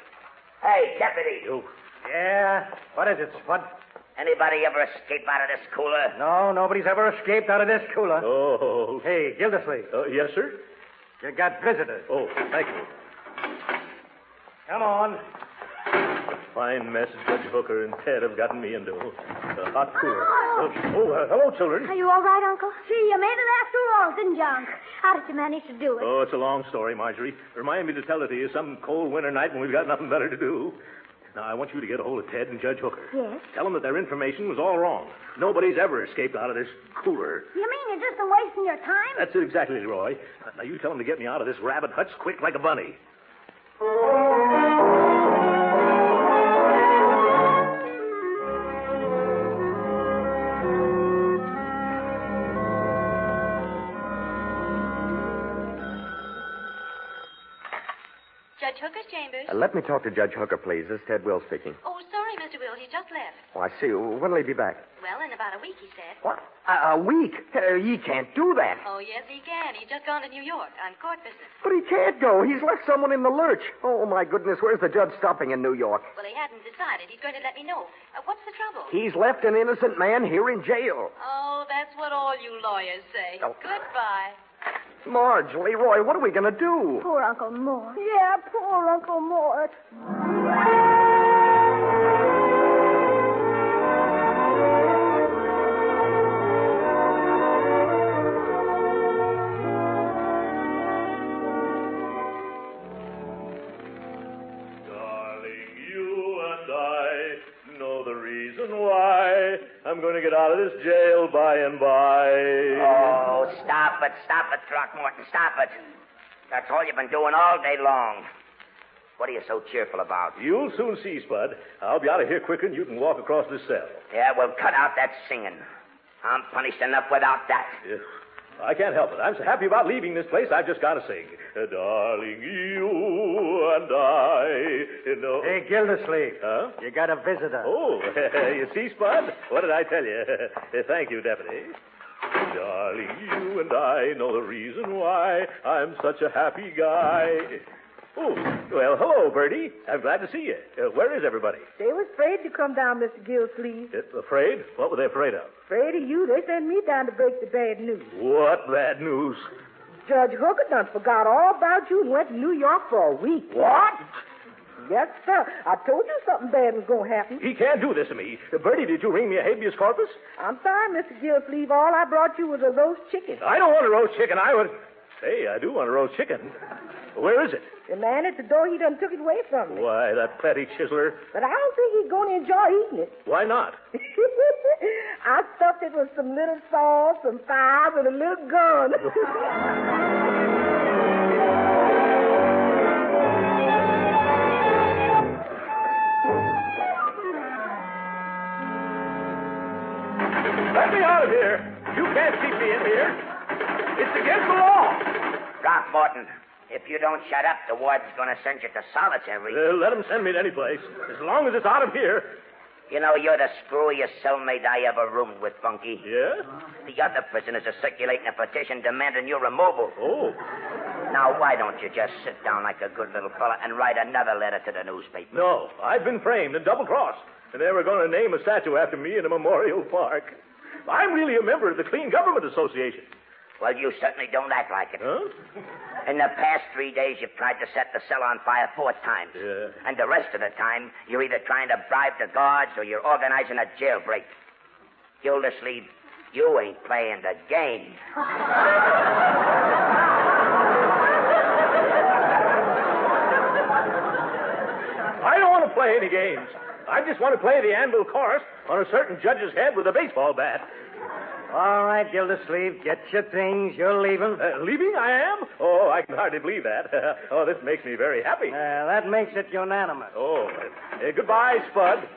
Speaker 22: Hey, deputy.
Speaker 17: Oh.
Speaker 3: Yeah? What is it, Spud?
Speaker 22: Anybody ever escape out of this cooler?
Speaker 3: No, nobody's ever escaped out of this cooler.
Speaker 17: Oh.
Speaker 3: Hey, Gildersleeve.
Speaker 17: Yes, sir?
Speaker 3: You got visitors.
Speaker 17: Oh, thank you.
Speaker 3: Come on.
Speaker 17: Fine mess Judge Hooker and Ted have gotten me into. A hot cooler. Hello, children.
Speaker 5: Are you all right, Uncle? Gee, you made it after all, didn't you, Unc? How did you manage to do it?
Speaker 17: Oh, it's a long story, Marjorie. Remind me to tell it to you some cold winter night when we've got nothing better to do. Now, I want you to get a hold of Ted and Judge Hooker.
Speaker 5: Yes?
Speaker 17: Tell them that their information was all wrong. Nobody's ever escaped out of this cooler.
Speaker 5: You mean you're just wasting your time?
Speaker 17: That's it exactly, Leroy. Now, you tell them to get me out of this rabbit hutch quick like a bunny.
Speaker 8: Judge Hooker's chambers.
Speaker 20: Let me talk to Judge Hooker, please. This is Ted Wills speaking.
Speaker 8: Oh, sorry, Mr. Wills. He just left.
Speaker 20: Oh, I see. When'll he be back?
Speaker 8: Well, in about a week, he said.
Speaker 20: What? A week? He can't do that.
Speaker 8: Oh, yes, he can. He's just gone to New York on court business.
Speaker 20: But he can't go. He's left someone in the lurch. Oh, my goodness. Where's the judge stopping in New York?
Speaker 8: Well, he hadn't decided. He's going to let me know. What's the trouble?
Speaker 20: He's left an innocent man here in jail.
Speaker 8: Oh, that's what all you lawyers say.
Speaker 20: Oh.
Speaker 8: Goodbye.
Speaker 20: Marge, Leroy, what are we going to do?
Speaker 5: Poor Uncle Mort.
Speaker 19: Yeah, poor Uncle Mort.
Speaker 17: I'm going to get out of this jail by and by.
Speaker 22: Oh, stop it, Throckmorton, stop it. That's all you've been doing all day long. What are you so cheerful about?
Speaker 17: You'll soon see, Spud. I'll be out of here quicker than you can walk across this cell.
Speaker 22: Yeah, well, cut out that singing. I'm punished enough without that.
Speaker 17: Yeah. I can't help it. I'm so happy about leaving this place, I've just got to sing. Darling, you and I know...
Speaker 3: Hey, Gildersleeve.
Speaker 17: Huh?
Speaker 3: You got a visitor.
Speaker 17: Oh, you see, Spud? What did I tell you? Thank you, Deputy. Darling, you and I know the reason why I'm such a happy guy. Oh, well, hello, Bertie. I'm glad to see you. Where is everybody?
Speaker 19: They was afraid to come down, Mr. Gildersleeve.
Speaker 17: Afraid? What were they afraid of?
Speaker 19: Afraid of you. They sent me down to break the bad news.
Speaker 17: What bad news?
Speaker 19: Judge Hooker done forgot all about you and went to New York for a week.
Speaker 17: What?
Speaker 19: Yes, sir. I told you something bad was going to happen.
Speaker 17: He can't do this to me. Bertie, did you ring me a habeas corpus?
Speaker 19: I'm sorry, Mr. Gildersleeve. All I brought you was a roast chicken.
Speaker 17: I don't want a roast chicken. Hey, I do want a roast chicken. Where is it?
Speaker 19: The man at the door, he done took it away from me.
Speaker 17: Why, that petty chiseler.
Speaker 19: But I don't think he's going to enjoy eating it.
Speaker 17: Why not?
Speaker 19: I stuffed it with some little sauce, some fire, and a little gun.
Speaker 17: Let me out of here. You can't keep me in here. It's against the law.
Speaker 22: Throckmorton, if you don't shut up, the warden's going to send you to solitary.
Speaker 17: Let him send me to any place, as long as it's out of here.
Speaker 22: You know, you're the screwiest cellmate I ever roomed with, Bunky.
Speaker 17: Yeah?
Speaker 22: The other prisoners are circulating a petition demanding your removal.
Speaker 17: Oh.
Speaker 22: Now, why don't you just sit down like a good little fella and write another letter to the newspaper?
Speaker 17: No, I've been framed and double-crossed, and they were going to name a statue after me in a memorial park. I'm really a member of the Clean Government Association.
Speaker 22: Well, you certainly don't act like it.
Speaker 17: Huh?
Speaker 22: In the past 3 days, you've tried to set the cell on fire 4 times.
Speaker 17: Yeah.
Speaker 22: And the rest of the time, you're either trying to bribe the guards or you're organizing a jailbreak. Gildersleeve, you ain't playing the game.
Speaker 17: I don't want to play any games. I just want to play the anvil chorus on a certain judge's head with a baseball bat.
Speaker 3: All right, Gildersleeve, get your things. You're leaving.
Speaker 17: Leaving? I am? Oh, I can hardly believe that. Oh, this makes me very happy.
Speaker 3: That makes it unanimous.
Speaker 17: Oh, goodbye, Spud.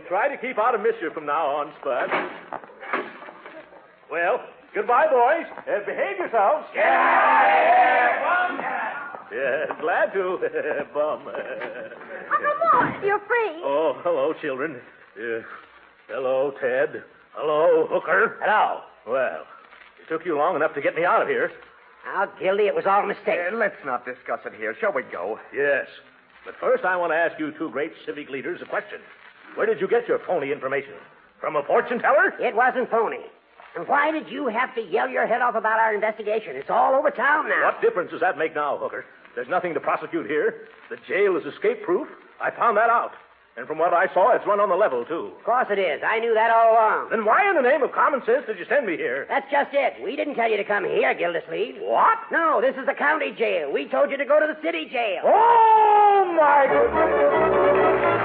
Speaker 17: Try to keep out of mischief from now on, Spud. Well, goodbye, boys. Behave yourselves. Yeah, glad to, Bum.
Speaker 5: Uncle Mort, you're free.
Speaker 17: Oh, hello, children. Hello, Ted. Hello, Hooker.
Speaker 22: Hello.
Speaker 17: Well, it took you long enough to get me out of here.
Speaker 22: Now, Gildy, it was all a mistake.
Speaker 20: Let's not discuss it here. Shall we go?
Speaker 17: Yes. But first, I want to ask you two great civic leaders a question. Where did you get your phony information? From a fortune teller?
Speaker 22: It wasn't phony. And why did you have to yell your head off about our investigation? It's all over town now.
Speaker 17: What difference does that make now, Hooker? There's nothing to prosecute here. The jail is escape-proof. I found that out. And from what I saw, it's run on the level, too.
Speaker 22: Of course it is. I knew that all along.
Speaker 17: Then why in the name of common sense did you send me here?
Speaker 22: That's just it. We didn't tell you to come here, Gildersleeve.
Speaker 17: What?
Speaker 22: No, this is the county jail. We told you to go to the city jail.
Speaker 17: Oh, my goodness.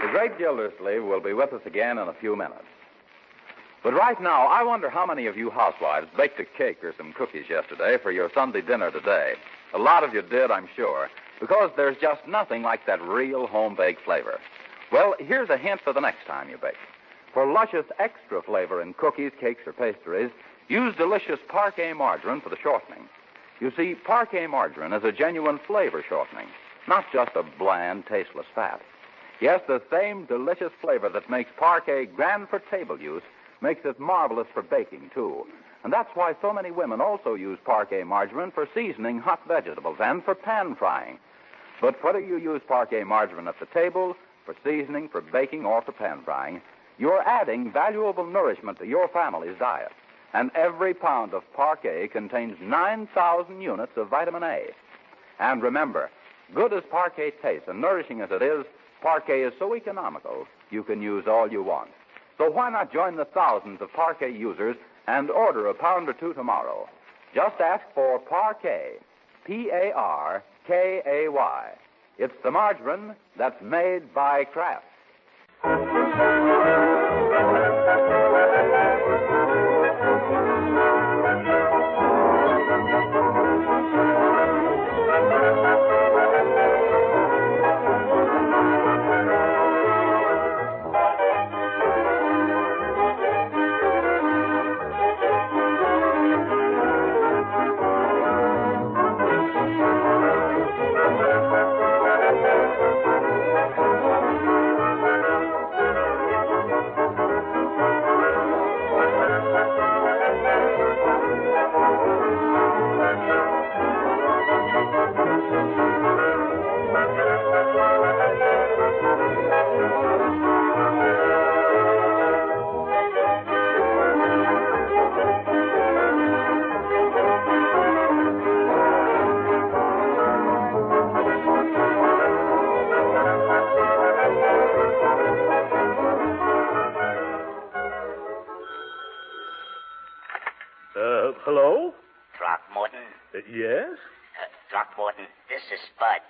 Speaker 13: The Great Gildersleeve will be with us again in a few minutes. But right now, I wonder how many of you housewives baked a cake or some cookies yesterday for your Sunday dinner today. A lot of you did, I'm sure, because there's just nothing like that real home-baked flavor. Well, here's a hint for the next time you bake. For luscious extra flavor in cookies, cakes, or pastries, use delicious Parquet margarine for the shortening. You see, Parquet margarine is a genuine flavor shortening, not just a bland, tasteless fat. Yes, the same delicious flavor that makes Parquet grand for table use makes it marvelous for baking, too. And that's why so many women also use Parquet margarine for seasoning hot vegetables and for pan frying. But whether you use Parquet margarine at the table, for seasoning, for baking, or for pan frying, you're adding valuable nourishment to your family's diet. And every pound of Parquet contains 9,000 units of vitamin A. And remember, good as Parquet tastes and nourishing as it is, Parquet is so economical, you can use all you want. So why not join the thousands of Parquet users and order a pound or two tomorrow? Just ask for Parquet, P-A-R-K-A-Y. It's the margarine that's made by Kraft.
Speaker 17: Hello?
Speaker 22: Throckmorton.
Speaker 17: Yes?
Speaker 22: Throckmorton, this is Spud.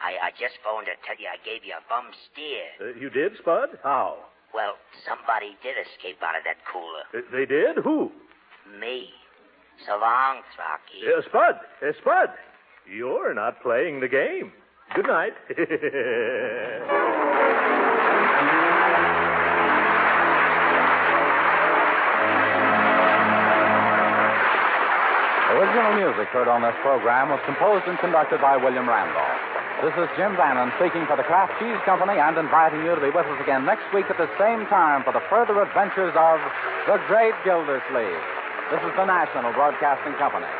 Speaker 22: I just phoned to tell you I gave you a bum steer.
Speaker 17: You did, Spud? How?
Speaker 22: Well, somebody did escape out of that cooler.
Speaker 17: They did? Who?
Speaker 22: Me. So long, Throcky.
Speaker 17: Spud! Spud! You're not playing the game. Good night.
Speaker 12: music heard on this program was composed and conducted by William Randolph. This is Jim Bannon speaking for the Kraft Cheese Company and inviting you to be with us again next week at the same time for the further adventures of the Great Gildersleeve. This is the National Broadcasting Company.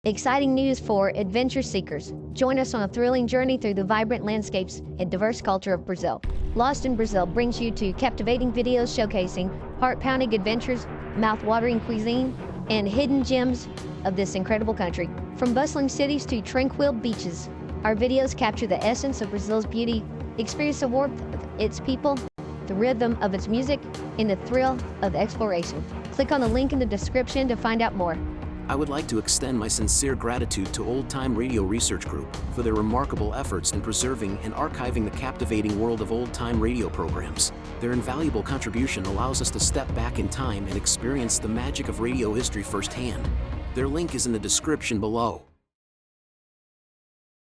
Speaker 21: Exciting news for adventure seekers. Join us on a thrilling journey through the vibrant landscapes and diverse culture of Brazil. Lost in Brazil brings you to captivating videos showcasing heart-pounding adventures, mouth-watering cuisine, and hidden gems of this incredible country. From bustling cities to tranquil beaches, our videos capture the essence of Brazil's beauty, experience the warmth of its people, the rhythm of its music, and the thrill of exploration. Click on the link in the description to find out more.
Speaker 23: I would like to extend my sincere gratitude to Old Time Radio Research Group for their remarkable efforts in preserving and archiving the captivating world of old-time radio programs. Their invaluable contribution allows us to step back in time and experience the magic of radio history firsthand. Their link is in the description below.